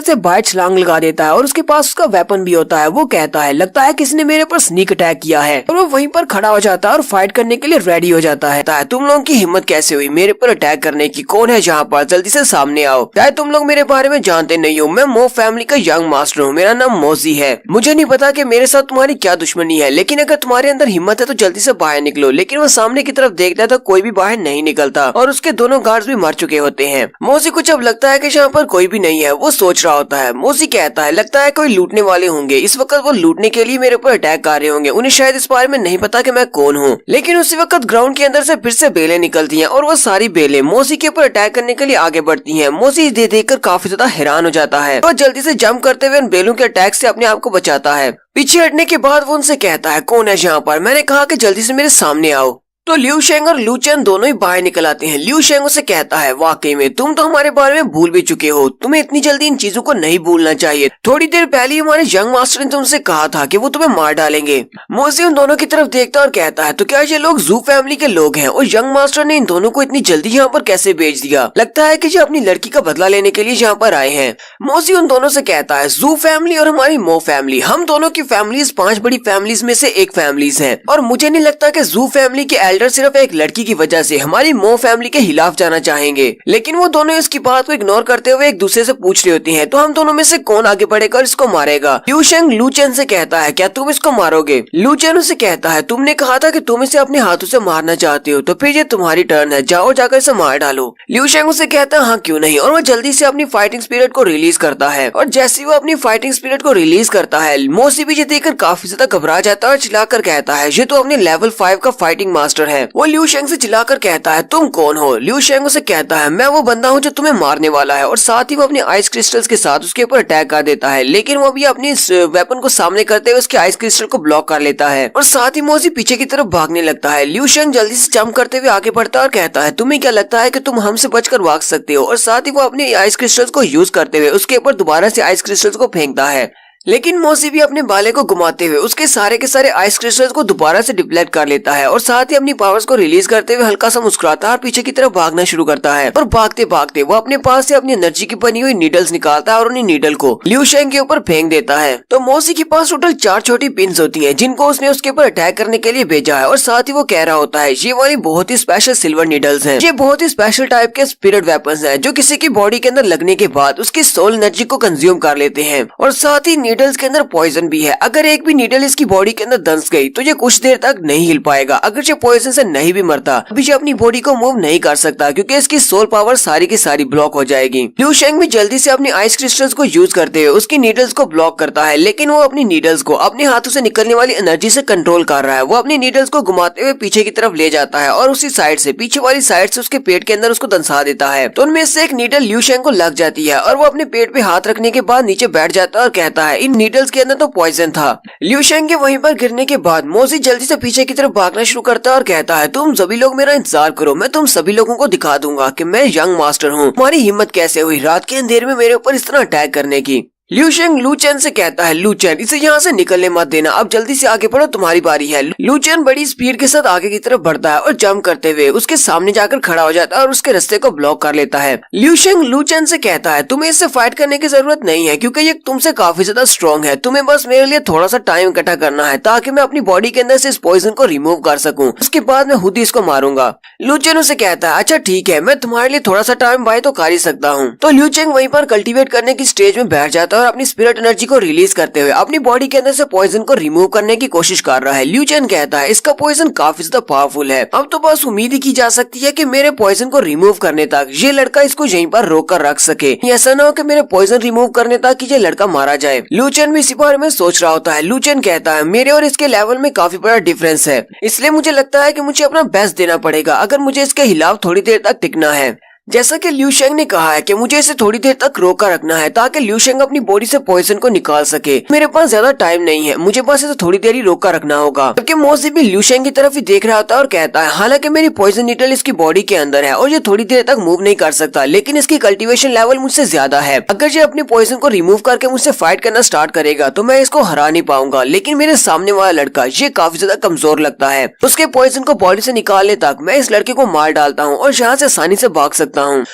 से बाहर छलांग लगा देता है और उसके पास उसका वेपन भी होता है। वो कहता है लगता है किसी ने मेरे पर स्नीक अटैक किया है। और वो वहीं पर खड़ा हो जाता है और फाइट करने के लिए रेडी हो जाता है। तुम लोगों की हिम्मत कैसे हुई मेरे पर अटैक करने की? कौन है यहाँ पर? जल्दी से सामने आओ। शायद तुम लोग मेरे बारे में जानते नहीं हो, मैं मो फैमिली का यंग मास्टर हूँ। मेरा नाम मोजी है। मुझे नहीं पता कि मेरे साथ तुम्हारी क्या दुश्मनी है, लेकिन अगर तुम्हारे अंदर हिम्मत है तो जल्दी से बाहर निकलो। लेकिन वो सामने की तरफ देखता है तो कोई भी बाहर नहीं निकलता और उसके दोनों गार्ड्स भी मर चुके होते हैं। मोजी को जब लगता है कि यहाँ पर कोई भी नहीं है, वो सोच रहा होता है। मोजी कहता है लगता है कोई लूटने वाले होंगे, इस वक्त वो लूटने के लिए मेरे ऊपर अटैक कर रहे होंगे। उन्हें शायद इस बारे में नहीं पता कि मैं कौन हूँ। लेकिन उसी वक्त ग्राउंड के अंदर से फिर से बेलें निकलती हैं और वो सारी बेलें मोजी के ऊपर अटैक करने के लिए आगे बढ़ती हैं। मोजी देखकर काफी ज्यादा हैरान हो जाता है। वो जल्दी से जंप करते हुए उन बेलों के अटैक से अपने आप को बचाता है। पीछे हटने के बाद वो उनसे कहता है कौन है यहाँ पर? मैंने कहा कि जल्दी से मेरे सामने आओ। तो लिू शेंग और लू चेन दोनों ही बाहर निकल आते हैं। लिू शेंग उसे कहता है वाकई में तुम तो हमारे बारे में भूल भी चुके हो, तुम्हें इतनी जल्दी इन चीजों को नहीं भूलना चाहिए। थोड़ी देर पहले हमारे यंग मास्टर ने तुमसे कहा था कि वो तुम्हें मार डालेंगे। मोजी उन दोनों की तरफ देखता और कहता है तो क्या ये लोग जू फैमिली के लोग हैं और यंग मास्टर ने इन दोनों को इतनी जल्दी यहाँ पर कैसे भेज दिया? लगता है कि ये अपनी लड़की का बदला लेने के लिए यहाँ पर आए हैं। मोजी उन दोनों से कहता है जू फैमिली और हमारी मो फैमिली, हम दोनों की फैमिलीज 5 बड़ी फैमिलीज में से एक फैमिलीज है और मुझे नहीं लगता कि जू फैमिली के एल्डर सिर्फ एक लड़की की वजह से हमारी मो फैमिली के खिलाफ जाना चाहेंगे। लेकिन वो दोनों इसकी बात को इग्नोर करते हुए एक दूसरे से पूछ रही होती हैं तो हम दोनों में से कौन आगे बढ़ेगा और इसको मारेगा? लिू शेंग लू चेन से कहता है क्या तुम इसको मारोगे? लू चेन उसे कहता है तुमने कहा था कि तुम इसे अपने हाथों से मारना चाहते हो, तो फिर ये तुम्हारी टर्न है, जाओ जाकर इसे मार डालो। लिू शेंग उसे कहता है हाँ क्यों नहीं, और वो जल्दी से अपनी फाइटिंग स्पिरिट को रिलीज करता है। और जैसे वो अपनी फाइटिंग स्पिरिट को रिलीज करता है, मोसी भी ये देखकर काफी ज्यादा घबरा जाता है और चिल्लाकर कहता है ये तो अपने लेवल 5 का फाइटिंग मास्टर है। वो लिू शेंग से चिल्लाकर कहता है तुम कौन हो? लिू शेंग उसे कहता है मैं वो बंदा हूँ जो तुम्हें मारने वाला है। और साथ ही वो अपने आइस क्रिस्टल्स के साथ उसके ऊपर अटैक कर देता है, लेकिन वो भी अपनी वेपन को सामने करते हुए उसके आइस क्रिस्टल को ब्लॉक कर लेता है और साथ ही मोजी पीछे की तरफ भागने लगता है। लिू शेंग जल्दी से जंप करते हुए आगे बढ़ता है और कहता है तुम्हें क्या लगता है कि तुम हमसे बचकर भाग सकते हो? और साथ ही वो अपने आइस क्रिस्टल्स को यूज करते हुए उसके ऊपर दोबारा से आइस क्रिस्टल्स को फेंकता है। लेकिन मोसी भी अपने बाले को घुमाते हुए उसके सारे के सारे आइस क्रिस्टल्स को दोबारा से डिप्लेट कर लेता है और साथ ही अपनी पावर्स को रिलीज करते हुए हल्का सा मुस्कुराता है और पीछे की तरफ भागना शुरू करता है। और भागते भागते वो अपने पास से अपनी एनर्जी की बनी हुई नीडल्स निकालता है और उन्हीं नीडल को लिू शेंग के ऊपर फेंक देता है। तो मोसी के पास टोटल 4 छोटी पिन्स होती है जिनको उसने उसके ऊपर अटैक करने के लिए भेजा है। और साथ ही वो कह रहा होता है ये वाली बहुत ही स्पेशल सिल्वर नीडल्स है, ये बहुत ही स्पेशल टाइप के स्पिरिट वेपन्स है जो किसी की बॉडी के अंदर लगने के बाद उसकी सोल एनर्जी को कंज्यूम कर लेते हैं। और साथ ही नीडल्स के अंदर पॉइजन भी है, अगर एक भी नीडल इसकी बॉडी के अंदर दंस गई तो ये कुछ देर तक नहीं हिल पाएगा। अगर ये पॉइजन से नहीं भी मरता अभी ये अपनी बॉडी को मूव नहीं कर सकता क्योंकि इसकी सोल पावर सारी की सारी ब्लॉक हो जाएगी। लिू शेंग भी जल्दी से अपनी आइस क्रिस्टल्स को यूज करते हुए उसकी नीडल्स को ब्लॉक करता है, लेकिन वो अपनी नीडल्स को अपने हाथों से निकलने वाली एनर्जी से कंट्रोल कर रहा है। वो अपनी नीडल्स को घुमाते हुए पीछे की तरफ ले जाता है और उसी साइड से पीछे वाली साइड से उसके पेट के अंदर उसको दंसा देता है। तो उनमें से एक नीडल लिू शेंग को लग जाती है और वो अपने पेट पे हाथ रखने के बाद नीचे बैठ जाता है और कहता है इन नीडल्स के अंदर तो पॉइजन था। लिू शेंग के वहीं पर गिरने के बाद मोजी जल्दी से पीछे की तरफ भागना शुरू करता है और कहता है तुम सभी लोग मेरा इंतजार करो, मैं तुम सभी लोगों को दिखा दूंगा कि मैं यंग मास्टर हूँ। तुम्हारी हिम्मत कैसे हुई रात के अंधेरे में मेरे ऊपर इस तरह अटैक करने की? लिू शेंग लू चेन से कहता है, लू चेन इसे यहाँ से निकलने मत देना, अब जल्दी से आगे बढ़ो, तुम्हारी बारी है। लू चेन बड़ी स्पीड के साथ आगे की तरफ बढ़ता है और जंप करते हुए उसके सामने जाकर खड़ा हो जाता है और उसके रास्ते को ब्लॉक कर लेता है। लिू शेंग लू चेन से कहता है, तुम्हें इससे फाइट करने की जरूरत नहीं है क्योंकि ये तुमसे काफी ज्यादा स्ट्रॉन्ग है, तुम्हें बस मेरे लिए थोड़ा सा टाइम इकट्ठा करना है ताकि मैं अपनी बॉडी के अंदर से इस पॉइजन को रिमूव कर सकूं, उसके बाद मैं खुद ही इसको मारूंगा। लू चेन उसे कहता है, अच्छा ठीक है, मैं तुम्हारे लिए थोड़ा सा टाइम बाय तो कर ही सकता हूँ। तो लिू चेंग वहीं पर कल्टीवेट करने की स्टेज में बैठ जाता है और अपनी स्पिरिट एनर्जी को रिलीज करते हुए अपनी बॉडी के अंदर से पॉइजन को रिमूव करने की कोशिश कर रहा है। लिू चेन कहता है, इसका पॉइजन काफी ज्यादा पावरफुल है, अब तो बस उम्मीद ही की जा सकती है कि मेरे पॉइजन को रिमूव करने तक ये लड़का इसको यहीं पर रोक कर रख सके, ऐसा ना हो कि मेरे पॉइजन रिमूव करने तक ये लड़का मारा जाए। लिू चेन भी इसी बारे में सोच रहा होता है। लिू चेन कहता है, मेरे और इसके लेवल में काफी बड़ा डिफरेंस है, इसलिए मुझे लगता है कि मुझे अपना बेस्ट देना पड़ेगा अगर मुझे इसके खिलाफ थोड़ी देर तक टिकना है। जैसा कि लिू शेंग ने कहा है कि मुझे इसे थोड़ी देर तक रोक कर रखना है ताकि लिू शेंग अपनी बॉडी से पॉइजन को निकाल सके। मेरे पास ज्यादा टाइम नहीं है, मुझे बस इसे थोड़ी देर ही रोक कर रखना होगा। जबकि मोजी भी लिू शेंग की तरफ ही देख रहा होता है और कहता है, हालांकि मेरी पॉइजन नीडल इसकी बॉडी के अंदर है और ये थोड़ी देर तक मूव नहीं कर सकता, लेकिन इसकी कल्टीवेशन लेवल मुझसे ज्यादा है। अगर ये अपनी पॉइजन को रिमूव करके मुझसे फाइट करना स्टार्ट करेगा तो मैं इसको हरा नहीं पाऊंगा, लेकिन मेरे सामने वाला लड़का ये काफी ज्यादा कमजोर लगता है, उसके पॉइजन को बॉडी से निकालने तक मैं इस लड़के को मार डालता हूँ और यहाँ से आसानी से भाग सकता हूँ।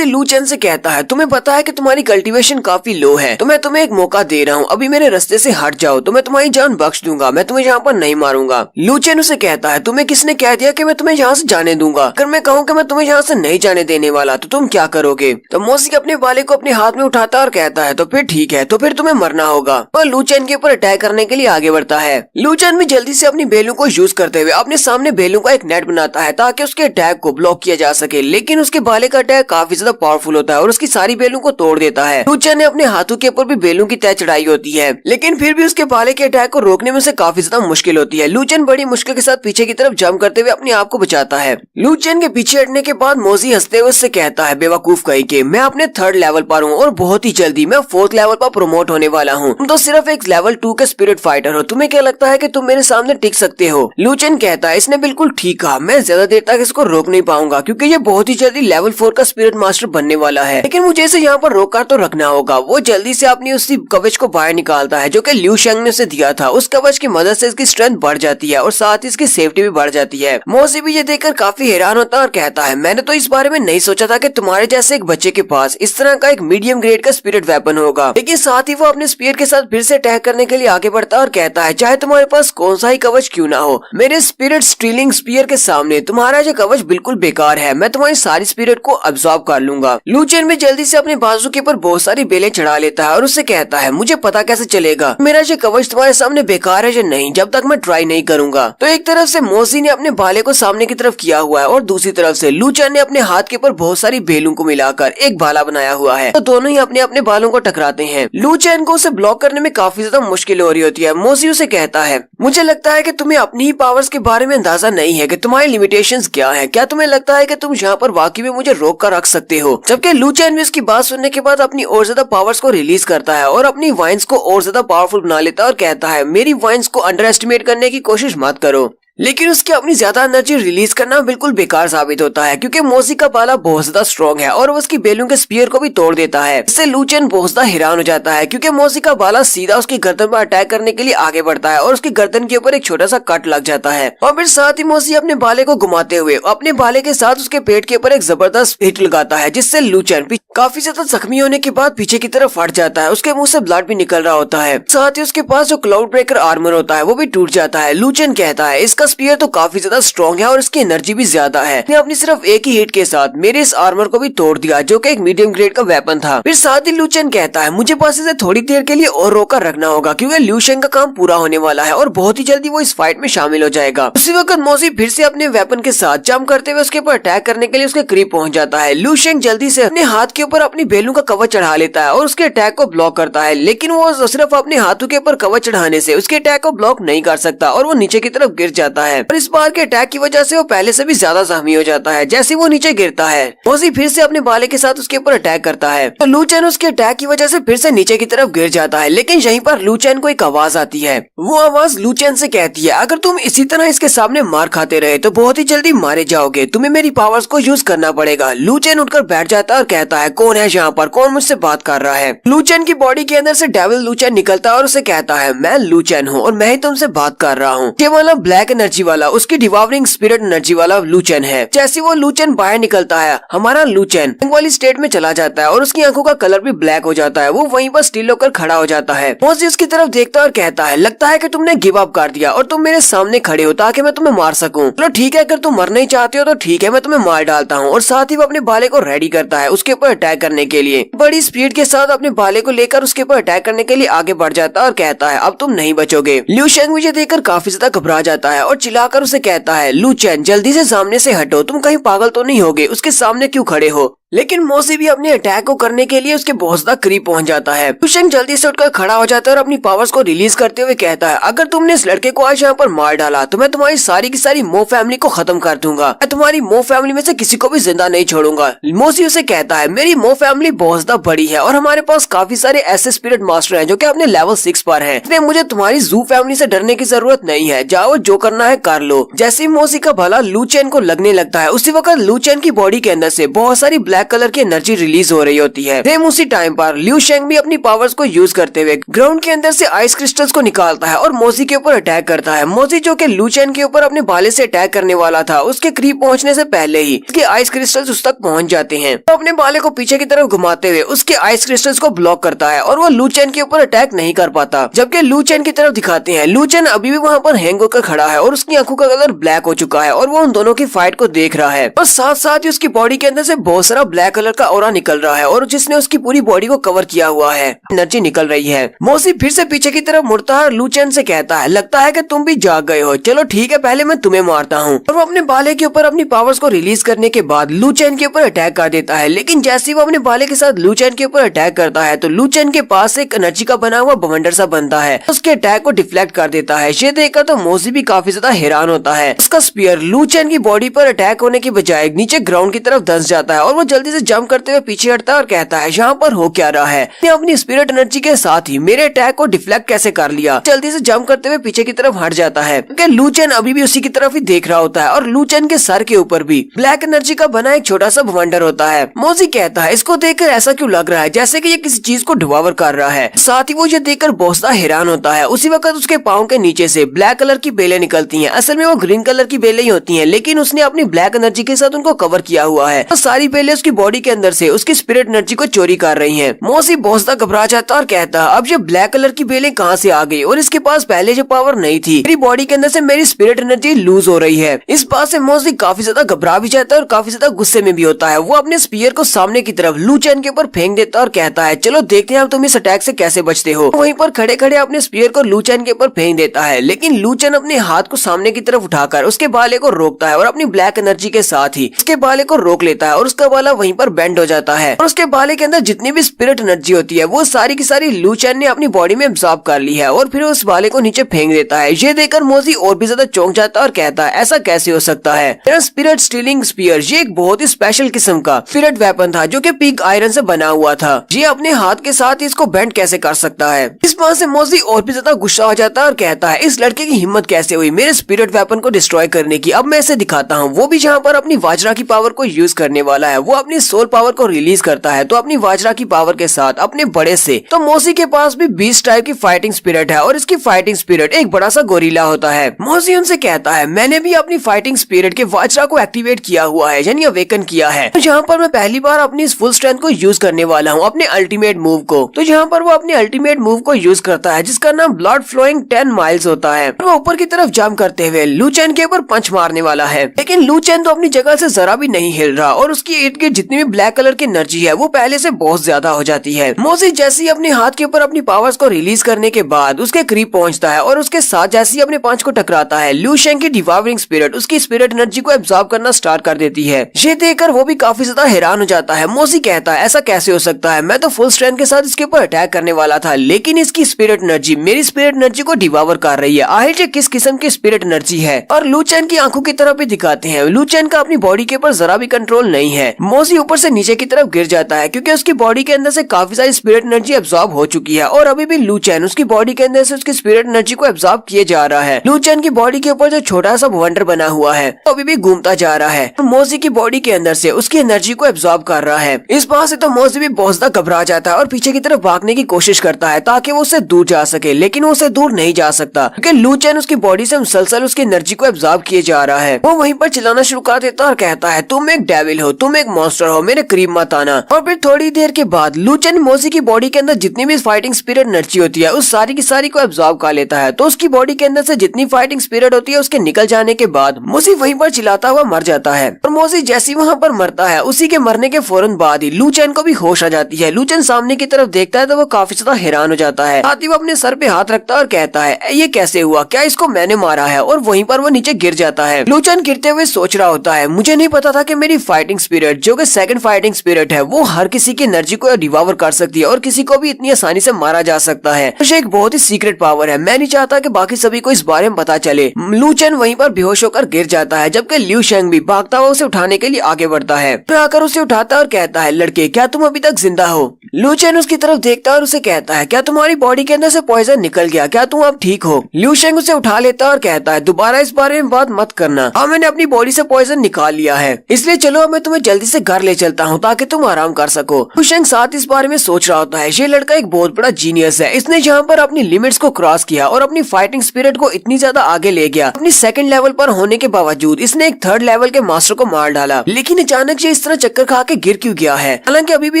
लू चेन से कहता है, तुम्हें पता है कि तुम्हारी कल्टीवेशन काफी लो है, तो मैं तुम्हें एक मौका दे रहा हूँ, अभी मेरे रास्ते से हट जाओ तो मैं तुम्हारी जान बख्श दूंगा, मैं तुम्हें यहाँ पर नहीं मारूंगा। लू चेन उसे कहता है, तुम्हें किसने कह दिया कि मैं तुम्हें यहाँ से जाने दूंगा? अगर मैं कहूँ कि मैं तुम्हें यहाँ से नहीं जाने देने वाला तो तुम क्या करोगे? तो मोसी अपने बाले को अपने हाथ में उठाता और कहता है, तो फिर ठीक है, तो फिर तुम्हें मरना होगा। और लू चेन के ऊपर अटैक करने के लिए आगे बढ़ता है। लू चेन भी जल्दी से अपनी बेलों को यूज करते हुए अपने सामने बेलों का एक नेट बनाता है ताकि उसके अटैक को ब्लॉक किया जा सके, लेकिन उसके बाले का अटैक काफी ज्यादा पावरफुल होता है और उसकी सारी बेलों को तोड़ देता है। लू चेन ने अपने हाथों के ऊपर भी बेलों की तय चढ़ाई होती है, लेकिन फिर भी उसके बाले के अटैक को रोकने में उसे काफी ज्यादा मुश्किल होती है। लू चेन बड़ी मुश्किल के साथ पीछे की तरफ जंप करते हुए अपने आप को बचाता है। लू चेन के पीछे हटने के बाद मोजी हंसते हुए उससे कहता है, बेवकूफ कहीं के, मैं अपने 3rd लेवल पर हूँ और बहुत ही जल्दी मैं 4th लेवल पर प्रमोट होने वाला हूँ, तुम तो सिर्फ एक लेवल 2 के स्पिरिट फाइटर हो, तुम्हें क्या लगता है कि तुम मेरे सामने टिक सकते हो? लू चेन कहता है, इसने बिल्कुल ठीक कहा, मैं ज्यादा देर तक इसको रोक नहीं पाऊंगा क्योंकि ये बहुत ही जल्दी लेवल 4 का स्पिरिट मास्टर बनने वाला है, लेकिन मुझे इसे यहाँ पर रोक कर तो रखना होगा। वो जल्दी से अपनी उसी कवच को बाहर निकालता है जो कि लिू शेंग ने उसे दिया था। उस कवच की मदद से इसकी स्ट्रेंथ बढ़ जाती है और साथ ही इसकी सेफ्टी भी बढ़ जाती है। मोजी भी ये देखकर काफी हैरान होता है और कहता है, मैंने तो इस बारे में नहीं सोचा था कि तुम्हारे जैसे एक बच्चे के पास इस तरह का एक मीडियम ग्रेड का स्पिरिट वेपन होगा। लेकिन साथ ही वो अपने स्पीयर के साथ फिर से अटैक करने के लिए आगे बढ़ता है और कहता है, चाहे तुम्हारे पास कौन सा ही कवच क्यों ना हो, मेरे स्पिरिट स्टीलिंग स्पीयर के सामने तुम्हारा जो कवच बिल्कुल बेकार है, मैं तुम्हारी सारी स्पिरिट को अब्सॉर्ब कर लूंगा। लू चेन भी जल्दी से अपने बाजू के ऊपर बहुत सारी बेलें चढ़ा लेता है और उससे कहता है, मुझे पता कैसे चलेगा मेरा ये कवच तुम्हारे सामने बेकार है या नहीं जब तक मैं ट्राई नहीं करूंगा। तो एक तरफ से मोजी ने अपने भाले को सामने की तरफ किया हुआ है और दूसरी तरफ से लू चेन ने अपने हाथ के ऊपर बहुत सारी बेलों को मिलाकर एक भाला बनाया हुआ है, तो दोनों ही अपने अपने बालों को टकराते हैं। लू चेन को उसे ब्लॉक करने में काफी ज्यादा मुश्किल हो रही होती है। मोजी उसे कहता है, मुझे लगता है कि तुम्हें अपनी ही पावर्स के बारे में अंदाजा नहीं है कि तुम्हारी लिमिटेशंस क्या है, क्या तुम्हें लगता है कि तुम यहाँ पर वाकई में मुझे रोक कर रख सकते हो? जबकि लू चेन भी उसकी बात सुनने के बाद अपनी और ज्यादा पावर्स को रिलीज करता है और अपनी वाइन्स को और ज्यादा पावरफुल बना लेता है और कहता है, मेरी वाइन्स को अंडर एस्टिमेट करने की कोशिश मत करो। लेकिन उसकी अपनी ज्यादा एनर्जी रिलीज करना बिल्कुल बेकार साबित होता है क्योंकि मोजी का बाला बहुत ज्यादा स्ट्रॉन्ग है और वो उसकी बेलों के स्पीयर को भी तोड़ देता है। इससे लू चेन बहुत ज्यादा हैरान हो जाता है क्योंकि मोजी का बाला सीधा उसकी गर्दन पर अटैक करने के लिए आगे बढ़ता है और उसकी गर्दन के ऊपर एक छोटा सा कट लग जाता है और फिर साथ ही मोजी अपने बाले को घुमाते हुए अपने बाले के साथ उसके पेट के ऊपर एक जबरदस्त हिट लगाता है, जिससे लू चेन काफी ज्यादा जख्मी होने के बाद पीछे की तरफ फट जाता है। उसके मुंह से ब्लड भी निकल रहा होता है, साथ ही उसके पास जो क्लाउड ब्रेकर आर्मर होता है वो भी टूट जाता है। लू चेन कहता है, इसका स्पीयर तो काफी ज्यादा स्ट्रॉन्ग है और इसकी एनर्जी भी ज्यादा है, ने अपनी सिर्फ एक ही हिट के साथ मेरे इस आर्मर को भी तोड़ दिया जो कि एक मीडियम ग्रेड का वेपन था। फिर साथ ही लू चेन कहता है, मुझे बस इसे थोड़ी देर के लिए और रोकर रखना होगा क्योंकि लिू शेंग का काम पूरा होने वाला है और बहुत ही जल्दी वो इस फाइट में शामिल हो जाएगा। उसी वक्त मोजी फिर से अपने वेपन के साथ जंप करते हुए उसके ऊपर अटैक करने के लिए उसके करीब पहुंच जाता है। लू शेंग जल्दी से अपने हाथ के ऊपर अपनी बेलों का कवच चढ़ा लेता है और उसके अटैक को ब्लॉक करता है, लेकिन वो सिर्फ अपने हाथों के ऊपर कवच चढ़ाने से उसके अटैक को ब्लॉक नहीं कर सकता और वो नीचे की तरफ गिर जाता जाता है और इस बार के अटैक की वजह से वो पहले से भी ज्यादा जख्मी हो जाता है। जैसे वो नीचे गिरता है मोजी फिर से अपने भाले के साथ उसके ऊपर अटैक करता है तो लू चैन उसके अटैक की वजह से फिर से नीचे की तरफ गिर जाता है। लेकिन यहीं पर लू चैन को एक आवाज आती है। वो आवाज लू चैन से कहती है अगर तुम इसी तरह इसके सामने मार खाते रहे तो बहुत ही जल्दी मारे जाओगे, तुम्हें मेरी पावर्स को यूज करना पड़ेगा। लू चैन उठकर बैठ जाता है और कहता है कौन है यहाँ पर, कौन मुझसे बात कर रहा है। लू चैन की बॉडी के अंदर से डेविल लू चैन निकलता है और उसे कहता है मैं लू चैन हूँ और मैं ही तुमसे बात कर रहा हूँ। ये वाला ब्लैक एनर्जी वाला उसकी डिवावरिंग स्पिरिट एनर्जी वाला लू चैन है। जैसे वो लू चैन बाहर निकलता है हमारा लू चैन वाली स्टेट में चला जाता है और उसकी आंखों का कलर भी ब्लैक हो जाता है। वो वहीं पर स्टिल होकर खड़ा हो जाता है। मोजी उसकी तरफ देखता है और कहता है लगता है कि तुमने गिव अप कर दिया और तुम मेरे सामने खड़े हो ताकि मैं तुम्हें मार सकूं। चलो ठीक है, अगर तुम मरना ही चाहते हो तो ठीक है, मैं तुम्हें मार डालता हूँ। और साथ ही वो अपने भाले को रेडी करता है उसके ऊपर अटैक करने के लिए। बड़ी स्पीड के साथ अपने भाले को लेकर उसके ऊपर अटैक करने के लिए आगे बढ़ जाता है और कहता है अब तुम नहीं बचोगे। लिu शेंग मुझे देखकर काफी ज्यादा घबरा जाता है और चिल्लाकर उसे कहता है लू चैन जल्दी से सामने से हटो, तुम कहीं पागल तो नहीं होगे, उसके सामने क्यों खड़े हो। लेकिन मोजी भी अपने अटैक को करने के लिए उसके बहुत ज्यादा करीब पहुंच जाता है। लिu शेंग जल्दी से उठकर खड़ा हो जाता है और अपनी पावर्स को रिलीज करते हुए कहता है अगर तुमने इस लड़के को आज यहाँ पर मार डाला तो मैं तुम्हारी सारी की सारी मो फैमिली को खत्म कर दूंगा, मैं तुम्हारी मो फैमिली में से किसी को भी जिंदा नहीं छोड़ूंगा। मोजी उसे कहता है मेरी मो फैमिली बहुत ज्यादा बड़ी है और हमारे पास काफी सारे ऐसे स्पिरिट मास्टर हैं जो कि अपने लेवल 6 पर हैं, इसलिए मुझे तुम्हारी जू फैमिली से डरने की जरूरत नहीं है, जाओ जो करना है कर लो। जैसे ही मोजी का भला लू चैन को लगने लगता है उसी वक्त लू चैन की बॉडी के अंदर से बहुत सारी ब्लैक कलर की एनर्जी रिलीज हो रही होती है। सेम उसी टाइम पर लिu शेंग भी अपनी पावर्स को यूज करते हुए ग्राउंड के अंदर से आइस क्रिस्टल्स को निकालता है और मोजी के ऊपर अटैक करता है। मोजी जो कि लिu चैन के ऊपर अपने भाले से अटैक करने वाला था उसके करीब पहुंचने से पहले ही उसके आइस क्रिस्टल्स उस तक पहुंच जाते हैं तो अपने भाले को पीछे की तरफ घुमाते हुए उसके आइस क्रिस्टल्स को ब्लॉक करता है और वो लिu चैन के ऊपर अटैक नहीं कर पाता। जबकि लिu चैन की तरफ दिखाते हैं लिu चैन अभी भी वहाँ पर हैंग होकर खड़ा है और उसकी आंखों का कलर ब्लैक हो चुका है और वो उन दोनों की फाइट को देख रहा है और साथ साथ ही उसकी बॉडी के अंदर से बहुत सारा ब्लैक कलर का ऑरा निकल रहा है और जिसने उसकी पूरी बॉडी को कवर किया हुआ है, एनर्जी निकल रही है। मोजी फिर से पीछे की तरफ मुड़ता है और लिu चैन से कहता है लगता है कि तुम भी जाग गए हो, चलो ठीक है पहले मैं तुम्हें मारता हूँ। और वो अपने भाले के ऊपर अपनी पावर्स को रिलीज करने के बाद लिu चैन के ऊपर अटैक कर देता है। लेकिन जैसे ही वो अपने भाले के साथ लिu चैन के ऊपर अटैक करता है तो लिu चैन के पास एक एनर्जी का बना हुआ बवंडर सा बनता है, उसके अटैक को डिफ्लेक्ट कर देता है। ये देखकर तो मोजी भी काफी ज्यादा हैरान होता है। उसका स्पीयर लिu चैन की बॉडी पर अटैक होने की बजाय नीचे ग्राउंड की तरफ धंस जाता है और वो जल्दी से जंप करते हुए पीछे हटता है और कहता है यहाँ पर हो क्या रहा है, अपनी स्पिरिट एनर्जी के साथ ही मेरे अटैक को डिफ्लेक्ट कैसे कर लिया। जल्दी से जंप करते हुए पीछे की तरफ हट जाता है क्योंकि लिu चैन अभी भी उसी की तरफ ही देख रहा होता है और लिu चैन के सर के ऊपर भी ब्लैक एनर्जी का बना एक छोटा सा बवंडर होता है। मोजी कहता है इसको देखकर ऐसा क्यों लग रहा है जैसे कि ये किसी चीज को डिवावर कर रहा है। साथ ही वो ये देखकर बहुत ज्यादा हैरान होता है। उसी वक्त उसके पाँव के नीचे से ब्लैक कलर की बेलें निकलती हैं। असल में वो ग्रीन कलर की बेलें ही होती हैं लेकिन उसने अपनी ब्लैक एनर्जी के साथ उनको कवर किया हुआ है। तो सारी बेलें उसकी बॉडी के अंदर से उसकी स्पिरिट एनर्जी को चोरी कर रही है। मोजी बहुत ज्यादा घबरा जाता और कहता अब ये ब्लैक कलर की बेलें कहाँ से आ गई और इसके पास पहले जो पावर नहीं थी, मेरी बॉडी के अंदर से मेरी स्पिरिट एनर्जी लूज हो रही है। इस बात से मोजी काफी ज्यादा घबरा भी जाता है और काफी ज्यादा गुस्से में भी होता है। वो अपने स्पीयर को सामने की तरफ लिu चैन के ऊपर फेंक देता और कहता है चलो देखते हैं अब तुम इस अटैक से कैसे बचते हो। वहीं पर खड़े खड़े अपने स्पीयर को लिu चैन के ऊपर फेंक देता है लेकिन लिu चैन अपने हाथ को सामने की तरफ उठाकर उसके भाले को रोकता है और अपनी ब्लैक एनर्जी के साथ ही उसके भाले को रोक लेता है और उसका भाला वहीं पर बेंड हो जाता है और उसके भाले के अंदर जितनी भी स्पिरिट एनर्जी होती है वो सारी की सारी लिu चैन ने अपनी बॉडी में एब्जॉर्ब कर ली है और फिर उस भाले को नीचे फेंक देता है। ये देखकर मोजी और भी ज्यादा चौंक जाता है और कहता है ऐसा कैसे हो सकता है। मेरा स्पिरिट स्टीलिंग स्पीयर ये एक बहुत ही स्पेशल किस्म का स्पिरिट वेपन था जो कि पिग आयरन से बना हुआ था, ये अपने हाथ के साथ इसको बेंड कैसे कर सकता है। इस बात से मोजी और भी ज्यादा गुस्सा हो जाता है और कहता है इस लड़के की हिम्मत कैसे हुई मेरे स्पिरिट वेपन को डिस्ट्रॉय करने की, अब मैं इसे दिखाता हूँ। वो भी जहाँ पर अपनी वाजरा की पावर को यूज करने वाला है। वो अपनी सोल पावर को रिलीज करता है तो अपनी वाजरा की पावर के साथ अपने बड़े से तो मोजी के पास भी 20 टाइप की फाइटिंग स्पिरिट है और इसकी फाइटिंग स्पिरिट एक बड़ा सा गोरिल्ला होता है। मोजी उनसे कहता है मैंने भी अपनी फाइटिंग स्पिरिट के वाजरा को एक्टिवेट किया हुआ है यानी अवेकन किया है, तो यहाँ पर मैं पहली बार अपनी इस फुल स्ट्रेंथ को यूज करने वाला हूँ अपने अल्टीमेट मूव को। तो यहाँ पर वो अपने अल्टीमेट मूव को यूज करता है जिसका नाम ब्लड फ्लोइंग 10 माइल्स होता है। वो ऊपर की तरफ जंप करते हुए लिu चैन के ऊपर पंच मारने वाला है लेकिन लिu चैन तो अपनी जगह से जरा भी नहीं हिल रहा और उसकी इर्द की जितनी भी ब्लैक कलर की एनर्जी है वो पहले से बहुत ज्यादा हो जाती है। मोजी जैसे ही अपने हाथ के ऊपर अपनी पावर्स को रिलीज करने के बाद उसके करीब पहुंचता है और उसके साथ जैसे ही अपने पंच को टकराता है, लिू शेंग की डिवावरिंग स्पिरिट उसकी स्पिरिट एनर्जी को एब्जॉर्ब करना स्टार्ट कर देती है। ये देखकर वो भी काफी ज्यादा हैरान हो जाता है। मोजी कहता है ऐसा कैसे हो सकता है, मैं तो फुल स्ट्रेंथ के साथ इसके ऊपर अटैक करने वाला था, लेकिन इसकी स्पिरिट एनर्जी मेरी स्पिरिट एनर्जी को डिवावर कर रही है। आखिर ये किस किस्म की स्पिरिट एनर्जी है। और लू चेन की आंखों की तरफ भी दिखाते हैं। लू चेन का अपनी बॉडी के ऊपर जरा भी कंट्रोल नहीं है। मोजी ऊपर से नीचे की तरफ गिर जाता है क्योंकि उसकी बॉडी के अंदर से काफी सारी स्पिरिट एनर्जी एब्जॉर्ब हो चुकी है और अभी भी लू चेन उसकी बॉडी के अंदर से उसकी स्पिरिट एनर्जी को एब्जॉर्ब किए जा रहा है। लू चेन की बॉडी के ऊपर जो छोटा सा वंडर बना हुआ है वो अभी भी घूमता जा रहा है। मोजी की बॉडी के अंदर से उसकी एनर्जी को एब्जॉर्ब कर रहा है। इस बात से तो मोजी भी बहुत ज्यादा घबरा जाता है और पीछे की तरफ भागने की कोशिश करता है ताकि वो उससे दूर जा सके, लेकिन वो उससे दूर नहीं जा सकता क्योंकि लू चेन उसकी बॉडी से मुसलसल उसकी एनर्जी को एब्जॉर्ब किए जा रहा है। वो वहीं पर चिल्लाना शुरू कर देता है और कहता है तुम एक डेविल हो, तुम एक मॉन्स्टर हो, मेरे करीब मत आना। और फिर थोड़ी देर के बाद लू चेन मोजी की बॉडी के अंदर जितनी भी फाइटिंग स्पिरिट एनर्जी होती है उस सारी की सारी को एब्जॉर्ब कर लेता है। तो उसकी बॉडी के अंदर से जितनी फाइटिंग स्पिरिट होती है उसके निकल जाने के बाद मोजी वहीं पर चिल्लाता हुआ मर जाता है। और मोजी जैसे वहाँ पर मरता है उसी के मरने के फौरन बाद ही लू चेन को भी होश आ जाती है। लू चेन सामने की तरफ देखता है तो वो काफी ज्यादा हैरान हो जाता है। साथ ही वो अपने सर पे हाथ रखता है और कहता है ये कैसे हुआ, क्या इसको मैंने मारा है। और वहीं पर वो नीचे गिर जाता है। लू चेन गिरते हुए सोच रहा होता है मुझे नहीं पता था कि मेरी फाइटिंग स्पिरिट जो कि सेकंड फाइटिंग स्पिरिट है वो हर किसी की एनर्जी को डिवावर कर सकती है और किसी को भी इतनी आसानी से मारा जा सकता है। मुझे एक बहुत ही सीक्रेट पावर है, मैं नहीं चाहता कि बाकी सभी को इस बारे में पता चले। लू चेन वहीं पर बेहोश होकर गिर जाता है जबकि लिू शेंग भी भागता हुआ उसे उठाने के लिए आगे बढ़ता है। फिर आकर उसे उठाता है और कहता है लड़के क्या तुम अभी तक जिंदा हो। लू चेन उसकी तरफ देखता है और उसे कहता है क्या तुम्हारी बॉडी के अंदर से पॉइजन निकल गया, क्या तुम अब ठीक हो। लिू शेंग उसे उठा लेता है और कहता है दोबारा इस बारे में बात मत करना, हाँ मैंने अपनी बॉडी से पॉइजन निकाल लिया है, इसलिए चलो मैं तुम्हें जल्दी से घर ले चलता हूँ ताकि तुम आराम कर सको। लू शेंग साथ इस बारे में सोच रहा होता है ये लड़का एक बहुत बड़ा जीनियस है, इसने यहाँ पर अपनी लिमिट्स को क्रॉस किया और अपनी फाइटिंग स्पिरिट को इतनी ज्यादा आगे ले गया। अपनी सेकंड लेवल पर होने के बावजूद इसने एक थर्ड लेवल के मास्टर को मार डाला, लेकिन अचानक ये इस तरह चक्कर खा के गिर क्यों गया है, हालांकि अभी भी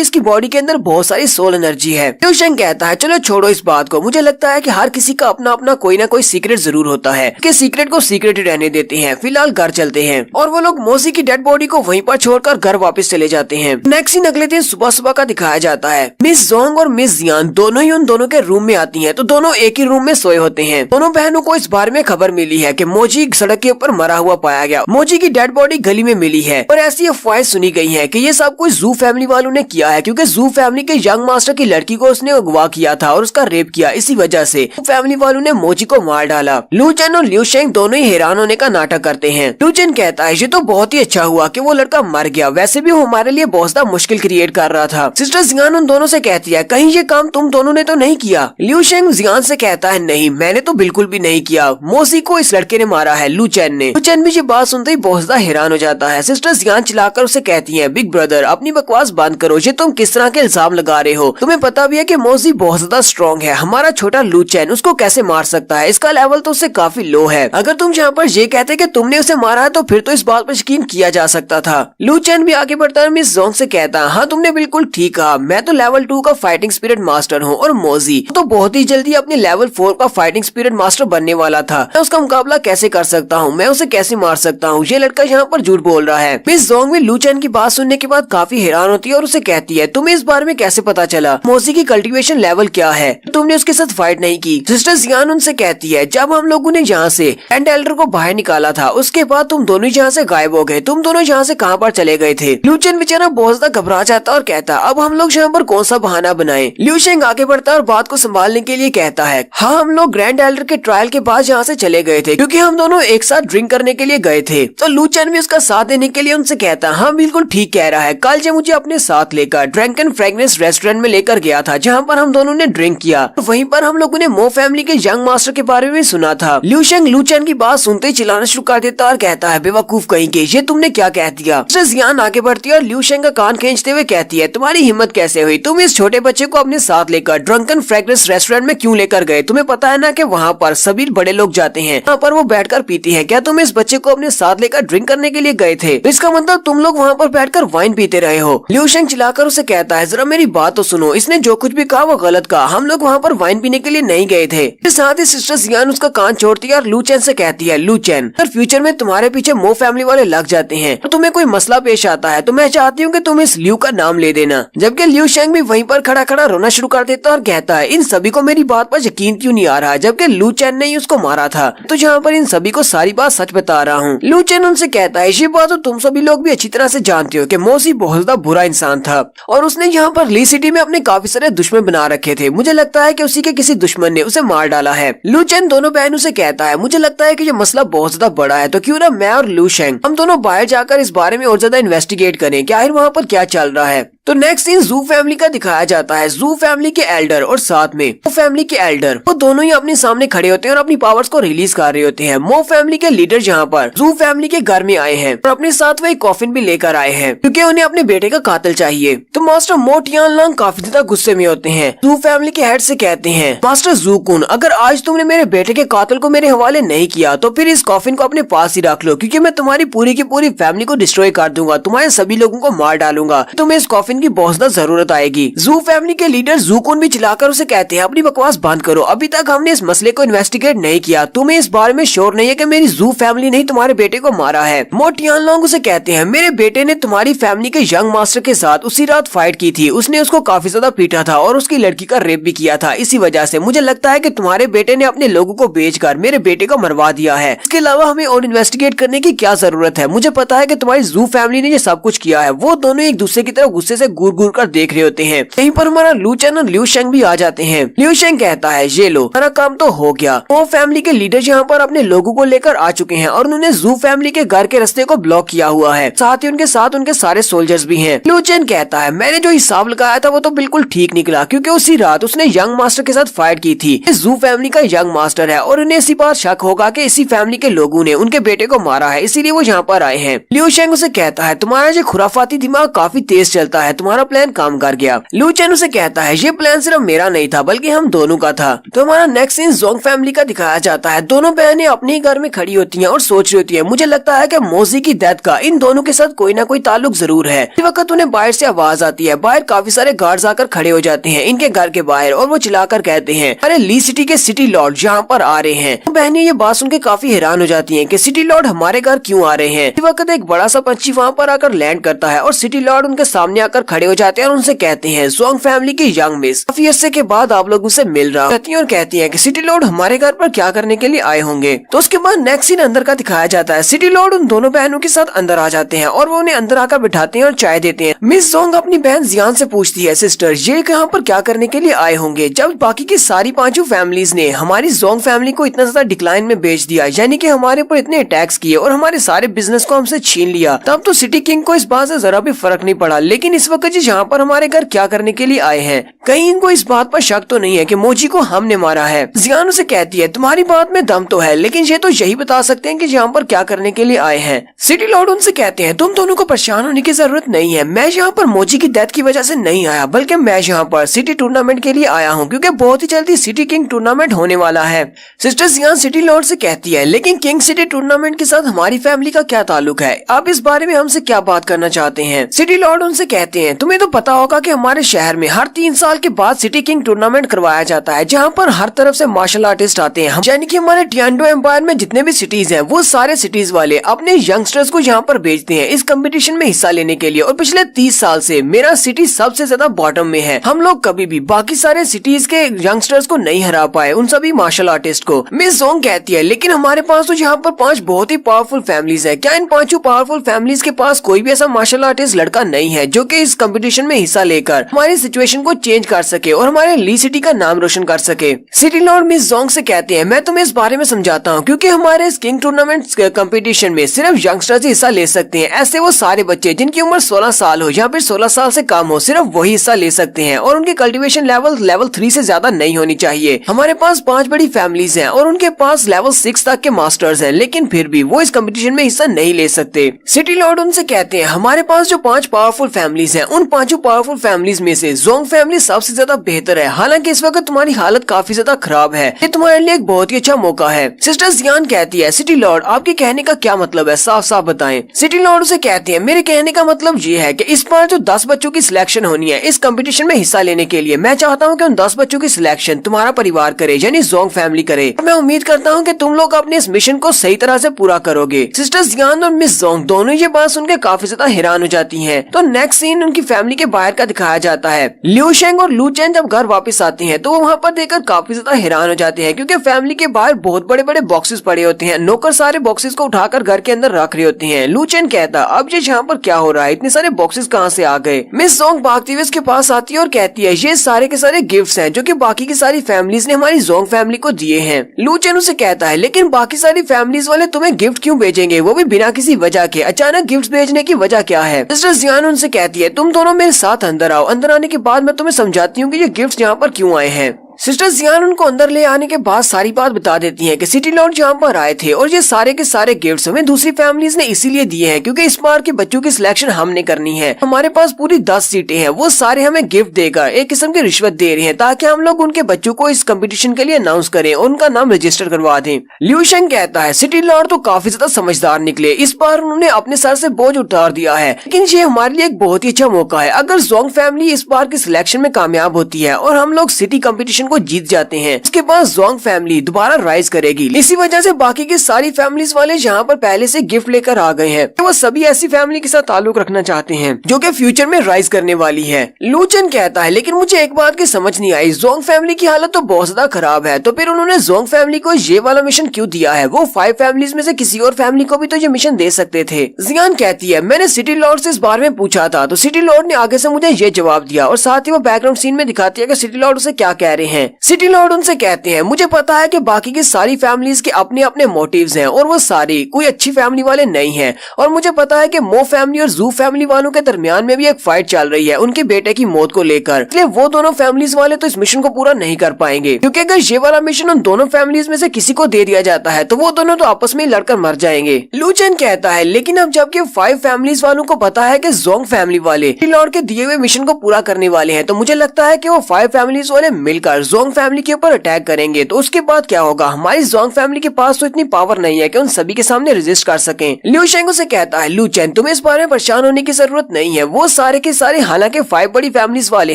इसकी बॉडी के अंदर बहुत सारी सोल एनर्जी है। लू शेंग कहता है चलो छोड़ो इस बात को, मुझे लगता है कि हर किसी का अपना अपना कोई ना कोई सीक्रेट जरूर होता है कि सीक्रेट को सीक्रेट ही रहने देते हैं, फिलहाल घर चलते हैं। और वो लोग मोजी की डेड बॉडी को वहीं पर छोड़कर घर वापस चले जाते हैं। नेक्स्ट सीन अगले दिन सुबह सुबह का दिखाया जाता है। मिस जोंग और मिस जियान दोनों ही उन दोनों के रूम में आती हैं, तो दोनों एक ही रूम में सोए होते हैं। दोनों बहनों को इस बारे में खबर मिली है कि मोजी सड़क के ऊपर मरा हुआ पाया गया, मोजी की डेड बॉडी गली में मिली है और ऐसी अफवाहें सुनी गई है कि ये सब कुछ जू फैमिली वालों ने किया है क्योंकि जू फैमिली के यंग मास्टर की लड़की को उसने अगवा किया था और उसका रेप किया, इसी वजह से फैमिली वालों ने मोजी को मार डाला। लू चेन और लिू शेंग दोनों ही हैरान होने का नाटक करते हैं। लू चेन कहता है ये तो बहुत ही अच्छा हुआ कि वो लड़का मर गया, वैसे भी वो हमारे लिए बहुत ज्यादा मुश्किल क्रिएट कर रहा था। सिस्टर जियान उन दोनों से कहती है कहीं ये काम तुम दोनों ने तो नहीं किया। लिू शेंग जियान से कहता है नहीं मैंने तो बिल्कुल भी नहीं किया, मोजी को इस लड़के ने मारा है, लू चेन ने। लू चेन भी ये बात सुनते ही बहुत ज्यादा हैरान हो जाता है। सिस्टर जियान चिल्लाकर उसे कहती है बिग ब्रदर अपनी बकवास बंद करो, ये तुम किस तरह के इल्जाम लगा रहे हो, तुम्हें पता भी है कि मोजी बहुत ज्यादा स्ट्रॉन्ग है, हमारा छोटा लू चेन उसको कैसे मार सकता है, इसका लेवल तो उससे काफी लो है। अगर तुम यहाँ पर ये कहते कि तुमने उसे मारा है तो फिर तो इस बात पर यकीन किया जा सकता था। लू चेन भी आगे बढ़ता है मिस जोंग से कहता है हाँ तुमने बिल्कुल ठीक कहा, मैं तो लेवल 2 का फाइटिंग स्पिरिट मास्टर हूँ और मोजी तो बहुत ही जल्दी अपने लेवल 4 का फाइटिंग स्पिरिट मास्टर बनने वाला था, मैं उसका मुकाबला कैसे कर सकता हूँ, मैं उसे कैसे मार सकता हूँ, ये लड़का यहाँ पर झूठ बोल रहा है। मिस जोंग भी लू चेन की बात सुनने के बाद काफी हैरान होती है और उसे कहती है तुम्हें इस बारे में कैसे पता चला, मोजी की कल्टीवेशन लेवल क्या है, तुमने उसके साथ फाइट नहीं की। सिस्टर जियान उनसे कहती है जब हम लोगों ने यहाँ से एंड एल्डर को बाहर निकाला था उसके बाद तुम दोनों यहाँ से गायब हो गए, तुम दोनों यहाँ से कहाँ पर चले गए थे। लू चेन बेचारा बहुत ज्यादा घबरा जाता और कहता अब हम लोग यहाँ पर कौन सा बहाना बनाए। लिू शेंग आगे बढ़ता और बात को संभालने के लिए कहता है हाँ हम लोग ग्रैंड एल्डर के ट्रायल के बाद यहाँ से चले गए थे क्योंकि हम दोनों एक साथ ड्रिंक करने के लिए गए थे। तो लू चेन भी उसका साथ देने के लिए उनसे कहता हाँ बिल्कुल ठीक कह रहा है, कल जो मुझे अपने साथ लेकर ड्रंकन फ्रेगनेंस रेस्टोरेंट में लेकर गया था जहाँ पर हम दोनों ने ड्रिंक किया, तो वहीं पर हम लोगों ने मो फैमिली के यंग मास्टर के बारे में सुना था। लिू शेंग लू चेन की बात सुनते ही चिल्लाना शुरू कर देता और कहता है बेवकूफ कहीं के, ये तुमने क्या कह दिया। जियान आगे बढ़ती है और लिू शेंग का कान खींचते हुए कहती है तुम्हारी हिम्मत कैसे हुई, तुम इस छोटे बच्चे को अपने साथ लेकर ड्रंकन फ्रेगनेंस रेस्टोरेंट में क्यों लेकर गए, तुम्हें पता है ना कि वहाँ पर सभी बड़े लोग जाते हैं, वहाँ पर वो बैठकर पीती है, क्या तुम इस बच्चे को अपने साथ लेकर ड्रिंक करने के लिए गए थे, इसका मतलब तुम लोग वहाँ पर बैठकर वाइन पीते रहे हो। लिू शेंग चिल्लाकर उसे कहता है जरा मेरी बात तो सुनो, इसने जो कुछ भी कहा वो गलत कहा, हम लोग वहाँ पर वाइन पीने के लिए नहीं गए थे। साथ ही सिस्टर जियान उसका कान छोड़ती है और लू चेन से कहती है लू चेन अगर फ्यूचर में तुम्हारे पीछे मो फैमिली वाले लग जाते हैं तो तुम्हें कोई मसला पेश आता है है तो मैं चाहती हूँ कि तुम इस ल्यू का नाम ले देना। जबकि ल्यू शेंग भी वहीं पर खड़ा खड़ा रोना शुरू कर देता है और कहता है इन सभी को मेरी बात पर यकीन क्यों नहीं आ रहा, जबकि लू चैन ने ही उसको मारा था। तो जहाँ पर इन सभी को सारी बात सच बता रहा हूँ। लू चैन उनसे कहता है ये बात तो तुम सभी लोग भी अच्छी तरह से जानते हो कि मोसी बहुत ज्यादा बुरा इंसान था और उसने यहाँ पर ली सिटी में अपने काफी सारे दुश्मन बना रखे थे। मुझे लगता है कि उसी के किसी दुश्मन ने उसे मार डाला है। लू चैन दोनों बहनों से कहता है मुझे लगता है कि ये मसला बहुत ज्यादा बड़ा है, तो क्यों ना मैं और लू शेंग हम दोनों बाहर जाकर इस बारे में और ज्यादा इन्वेस्टिगेट करें कि आखिर वहाँ पर क्या चल रहा है। तो नेक्स्ट सीन जू फैमिली का दिखाया जाता है। जू फैमिली के एल्डर और साथ में मो फैमिली के एल्डर वो दोनों ही अपने सामने खड़े होते हैं और अपनी पावर्स को रिलीज कर रहे होते हैं। मो फैमिली के लीडर जहाँ पर जू फैमिली के घर में आए हैं और अपने साथ वही कॉफिन भी लेकर आए हैं क्योंकि उन्हें अपने बेटे का कातिल चाहिए। तो मास्टर मो टियानलांग काफी ज्यादा गुस्से में होते हैं। जू फैमिली के हेड से कहते हैं मास्टर जू कुन, अगर आज तुमने मेरे बेटे के कातिल को मेरे हवाले नहीं किया तो फिर इस कॉफिन को अपने पास ही रख लो, क्योंकि मैं तुम्हारी पूरी की पूरी फैमिली को डिस्ट्रॉय कर दूंगा, तुम्हारे सभी लोगों को मार डालूंगा। तुम्हें इस कॉफिन की बहुत ज्यादा जरूरत आएगी। जू फैमिली के लीडर जू कुन भी चिल्लाकर उसे कहते हैं अपनी बकवास बंद करो, अभी तक हमने इस मसले को इन्वेस्टिगेट नहीं किया, तुम्हें इस बारे में श्योर नहीं है कि मेरी जू फैमिली ने तुम्हारे बेटे को मारा है। मो टियानलांग उसे कहते हैं मेरे बेटे ने तुम्हारी फैमिली के यंग मास्टर के साथ उसी रात फाइट की थी, उसने उसको काफी ज्यादा पीटा था और उसकी लड़की का रेप भी किया था। इसी वजह से मुझे लगता है कि तुम्हारे बेटे ने अपने लोगों को बेचकर मेरे बेटे को मरवा दिया है। इसके अलावा हमें और इन्वेस्टिगेट करने की क्या जरूरत है। मुझे पता है कि तुम्हारी जू फैमिली ने ये सब कुछ किया है। वो दोनों एक दूसरे की तरफ गुस्से से घूर घूर कर देख रहे होते हैं। यहीं पर हमारा लू चैन और ल्यू शेंग भी आ जाते हैं। ल्यू शेंग कहता है ये लो हमारा काम तो हो गया। वो फैमिली के लीडर यहाँ पर अपने लोगों को लेकर आ चुके हैं और उन्होंने जू फैमिली के घर के रास्ते को ब्लॉक किया हुआ है, साथ ही उनके सारे सोल्जर्स भी हैं। ल्यू चैन कहता है मैंने जो हिसाब लगाया था वो तो बिल्कुल ठीक निकला, क्योंकि उसी रात उसने यंग मास्टर के साथ फाइट की थी। जू फैमिली का यंग मास्टर है और उन्हें इसी बात शक होगा कि इसी फैमिली के लोगों ने उनके बेटे को मारा है, इसीलिए वो यहाँ पर आए हैं। ल्यू शेंग उसे कहता है तुम्हारा जो खुराफाती दिमाग काफी तेज चलता है, तुम्हारा प्लान काम कर गया। ल्यू चैन उसे कहता है ये प्लान सिर्फ मेरा नहीं था बल्कि हम दोनों का था। तो हमारा नेक्स्ट सीन जोंग फैमिली का दिखाया जाता है। दोनों बहनें अपने ही घर में खड़ी होती हैं और सोच रही होती हैं। मुझे लगता है कि मोजी की डेथ का इन दोनों के साथ कोई ना कोई ताल्लुक जरूर है। इस वक्त उन्हें बाहर से आवाज आती है। बाहर काफी सारे गार्ड्स आकर खड़े हो जाते हैं इनके घर के बाहर और वो चिल्लाकर कहते हैं अरे ली सिटी के सिटी लॉर्ड यहाँ पर आ रहे हैं। तो बहनें ये बात सुन के काफी हैरान हो जाती हैं कि सिटी लॉर्ड हमारे घर क्यों आ रहे हैं। इस वक्त एक बड़ा सा पंछी वहाँ पर आकर लैंड करता है और सिटी लॉर्ड उनके सामने आकर खड़े हो जाते हैं और उनसे कहते हैं जोंग फैमिली की यंग मिस, काफी अरसे के बाद आप लोगों से मिल रहा हूं। और कहती है कि सिटी लॉर्ड हमारे घर पर क्या करने के लिए आए होंगे। तो उसके बाद नेक्स्ट सीन अंदर का दिखाया जाता है। सिटी लॉर्ड उन दोनों बहनों के साथ अंदर आ जाते हैं और वो उन्हें अंदर आकर बिठाते हैं और चाय देते हैं। मिस जोंग अपनी बहन जियान से पूछती है सिस्टर ये यहाँ पर क्या करने के लिए आए होंगे, जब बाकी की सारी पांचों फैमिलीज ने हमारी जोंग फैमिली को इतना ज्यादा डिक्लाइन में बेच दिया, यानी कि हमारे ऊपर इतने अटैक्स किए और हमारे सारे बिजनेस को हमसे छीन लिया, तब तो सिटी किंग को इस बात से जरा भी फर्क नहीं पड़ा। लेकिन इस वक्त जी यहाँ पर हमारे घर क्या करने के लिए आए हैं, कहीं इनको इस बात पर शक तो नहीं है कि मोजी को हमने मारा है। जियान उसे कहती है तुम्हारी बात में दम तो है, लेकिन ये तो यही बता सकते हैं कि यहाँ पर क्या करने के लिए आए हैं। सिटी लॉर्ड उनसे कहते हैं तुम दोनों को परेशान होने की जरूरत नहीं है। मैं यहाँ पर मोजी की डेथ की वजह से नहीं आया, बल्कि मैं यहाँ पर सिटी टूर्नामेंट के लिए आया हूँ, क्योंकि बहुत ही जल्दी सिटी किंग टूर्नामेंट होने वाला है। सिस्टर जियान सिटी लॉर्ड से कहती है लेकिन किंग सिटी टूर्नामेंट के साथ हमारी फैमिली का क्या ताल्लुक है, आप इस बारे में हमसे क्या बात करना चाहते हैं। सिटी लॉर्ड उनसे कहते हैं तुम्हें तो पता होगा कि हमारे शहर में हर 3 साल के बाद सिटी किंग टूर्नामेंट करवाया जाता है, जहाँ पर हर तरफ से मार्शल आर्टिस्ट आते हैं। यानी कि हमारे टियानडो एम्पायर में जितने भी सिटीज हैं वो सारे सिटीज वाले अपने यंगस्टर्स को यहाँ पर भेजते हैं इस कंपटीशन में हिस्सा लेने के लिए। और पिछले 30 साल से मेरा सिटी सबसे ज्यादा बॉटम में है। हम लोग कभी भी बाकी सारे सिटीज के यंगस्टर्स को नहीं हरा पाए, उन सभी मार्शल आर्टिस्ट को। मिस जोंग कहती है लेकिन हमारे पास तो यहाँ पर 5 बहुत ही पावरफुल फैमिलीज है, क्या इन 5 पावरफुल फैमिलीज के पास कोई भी ऐसा मार्शल आर्टिस्ट लड़का नहीं है जो कि इस कंपटीशन में हिस्सा लेकर हमारी सिचुएशन को चेंज कर सके और हमारे ली सिटी का नाम रोशन कर सके। सिटी लॉर्ड मिस जोंग से कहते हैं मैं तुम्हें इस बारे में समझाता हूँ, क्योंकि हमारे इस किंग टूर्नामेंट कंपटीशन में सिर्फ यंगस्टर्स ही हिस्सा ले सकते हैं। ऐसे वो सारे बच्चे जिनकी उम्र 16 साल हो या फिर 16 साल से कम हो, सिर्फ वही हिस्सा ले सकते हैं और उनकी कल्टीवेशन लेवल 3 से ज्यादा नहीं होनी चाहिए। हमारे पास 5 बड़ी फैमिलीज हैं और उनके पास लेवल 6 तक के मास्टर्स हैं, लेकिन फिर भी वो इस कंपटीशन में हिस्सा नहीं ले सकते। सिटी लॉर्ड उनसे कहते हैं हमारे पास जो 5 पावरफुल फैमिलीज हैं, उन 5 पावरफुल फैमिलीज में से जोंग फैमिली सबसे ज्यादा बेहतर है। हालांकि इस वक्त तुम्हारी हालत काफी ज्यादा खराब है, ये तुम्हारे लिए एक बहुत ही अच्छा मौका है। सिस्टर जियान कहती है, सिटी लॉर्ड आपके कहने का क्या मतलब है, साफ साफ बताएं। सिटी लॉर्ड उसे कहती है, मेरे कहने का मतलब ये है कि इस बार जो 10 बच्चों की सिलेक्शन होनी है इस कंपटीशन में हिस्सा लेने के लिए, मैं चाहता हूँ कि उन 10 बच्चों की सिलेक्शन तुम्हारा परिवार करे, यानी जोंग फैमिली करे। मैं उम्मीद करता हूँ कि तुम लोग अपने इस मिशन को सही तरह से पूरा करोगे। सिस्टर जियान और मिस जोंग दोनों ये बात सुनकर काफी ज्यादा हैरान हो जाती हैं। तो नेक्स्ट सीन उनकी फैमिली के बाहर का दिखाया जाता है। लिu शेंग और लू चेन जब घर वापस आती हैं तो वो वहाँ पर देखकर काफी ज्यादा हैरान हो जाते हैं, क्योंकि फैमिली के बाहर बहुत बड़े बड़े बॉक्सेस पड़े होते हैं। नौकर सारे बॉक्सेस को उठाकर घर के अंदर रख रहे होते हैं। लू चेन कहता, अब ये यहाँ पर क्या हो रहा है, इतने सारे बॉक्सेस कहाँ से आ गए। मिस जोंग भागती हुई उसके पास आती है और कहती है, ये सारे के सारे गिफ्ट्स हैं जो कि बाकी की सारी फैमिलीज ने हमारी जोंग फैमिली को दिए हैं। लू चेन उसे कहता है, लेकिन बाकी सारी फैमिलीज वाले तुम्हें गिफ्ट क्यों भेजेंगे, वो भी बिना किसी वजह के, अचानक गिफ्ट भेजने की वजह क्या है। सिस्टर जियान उनसे कहती है, तुम दोनों मेरे साथ अंदर आओ, अंदर आने के बाद मैं तुम्हें समझाती हूँ कि ये गिफ्ट यहाँ पर क्यों आए हैं। सिस्टर जियान उनको अंदर ले आने के बाद सारी बात बता देती हैं कि सिटी लॉर्ड यहाँ पर आए थे और ये सारे के सारे गिफ्ट्स हमें दूसरी फैमिलीज ने इसीलिए दिए हैं क्योंकि इस बार के बच्चों की सिलेक्शन हमने करनी है। हमारे पास पूरी 10 सीटें हैं, वो सारे हमें गिफ्ट देकर एक किस्म की रिश्वत दे रहे हैं ताकि हम लोग उनके बच्चों को इस कंपटीशन के लिए अनाउंस करें और उनका नाम रजिस्टर करवा दें। लिu शेंग कहता है, सिटी लॉर्ड तो काफी ज्यादा समझदार निकले, इस बार उन्होंने अपने सर से बोझ उतार दिया है, लेकिन ये हमारे लिए एक बहुत ही अच्छा मौका है। अगर जोंग फैमिली इस बार की सिलेक्शन में कामयाब होती है और हम लोग सिटी कंपटीशन को जीत जाते हैं, उसके बाद जोंग फैमिली दोबारा राइज करेगी। इसी वजह से बाकी की सारी फैमिलीज वाले यहाँ पर पहले से गिफ्ट लेकर आ गए हैं। तो वो सभी ऐसी फैमिली के साथ ताल्लुक रखना चाहते हैं जो कि फ्यूचर में राइज करने वाली है। लू चेन कहता है, लेकिन मुझे एक बात की समझ नहीं आई, जोंग फैमिली की हालत तो बहुत ज्यादा खराब है, तो फिर उन्होंने जोंग फैमिली को ये वाला मिशन क्यों दिया है। वो 5 फैमिलीज में से किसी और फैमिली को भी तो ये मिशन दे सकते थे। जियान कहती है, मैंने सिटी लॉर्ड से इस बारे में पूछा था तो सिटी लॉर्ड ने आगे से मुझे ये जवाब दिया, और साथ ही वो बैकग्राउंड सीन में दिखाती है कि सिटी लॉर्ड उसे क्या कह रहे हैं। सिटी लॉर्ड उनसे कहते हैं, मुझे पता है कि बाकी की सारी फैमिलीज के अपने अपने मोटिव्स हैं और वो सारी कोई अच्छी फैमिली वाले नहीं हैं, और मुझे पता है कि मो फैमिली और जू फैमिली वालों के दरमियान में भी एक फाइट चल रही है उनके बेटे की मौत को लेकर, इसलिए वो दोनों फैमिलीज वाले तो इस मिशन को पूरा नहीं कर पाएंगे, क्योंकि अगर ये वाला मिशन उन दोनों फैमिलीज में से किसी को दे दिया जाता है तो वो दोनों तो आपस में लड़कर मर जाएंगे। लू चेन कहता है, लेकिन अब जबकि 5 फैमिलीज वालों को पता है कि जोंग फैमिली वाले लॉर्ड के दिए हुए मिशन को पूरा करने वाले हैं, तो मुझे लगता है कि वो 5 फैमिलीज वाले मिलकर जोंग फैमिली के ऊपर अटैक करेंगे। तो उसके बाद क्या होगा, हमारी जोंग फैमिली के पास तो इतनी पावर नहीं है कि उन सभी के सामने रेजिस्ट कर सकें। लिu शेंग से कहता है, लू चेन तुम्हें इस बारे में परेशान होने की जरूरत नहीं है, वो सारे के सारे हालांकि 5 बड़ी फैमिलीज वाले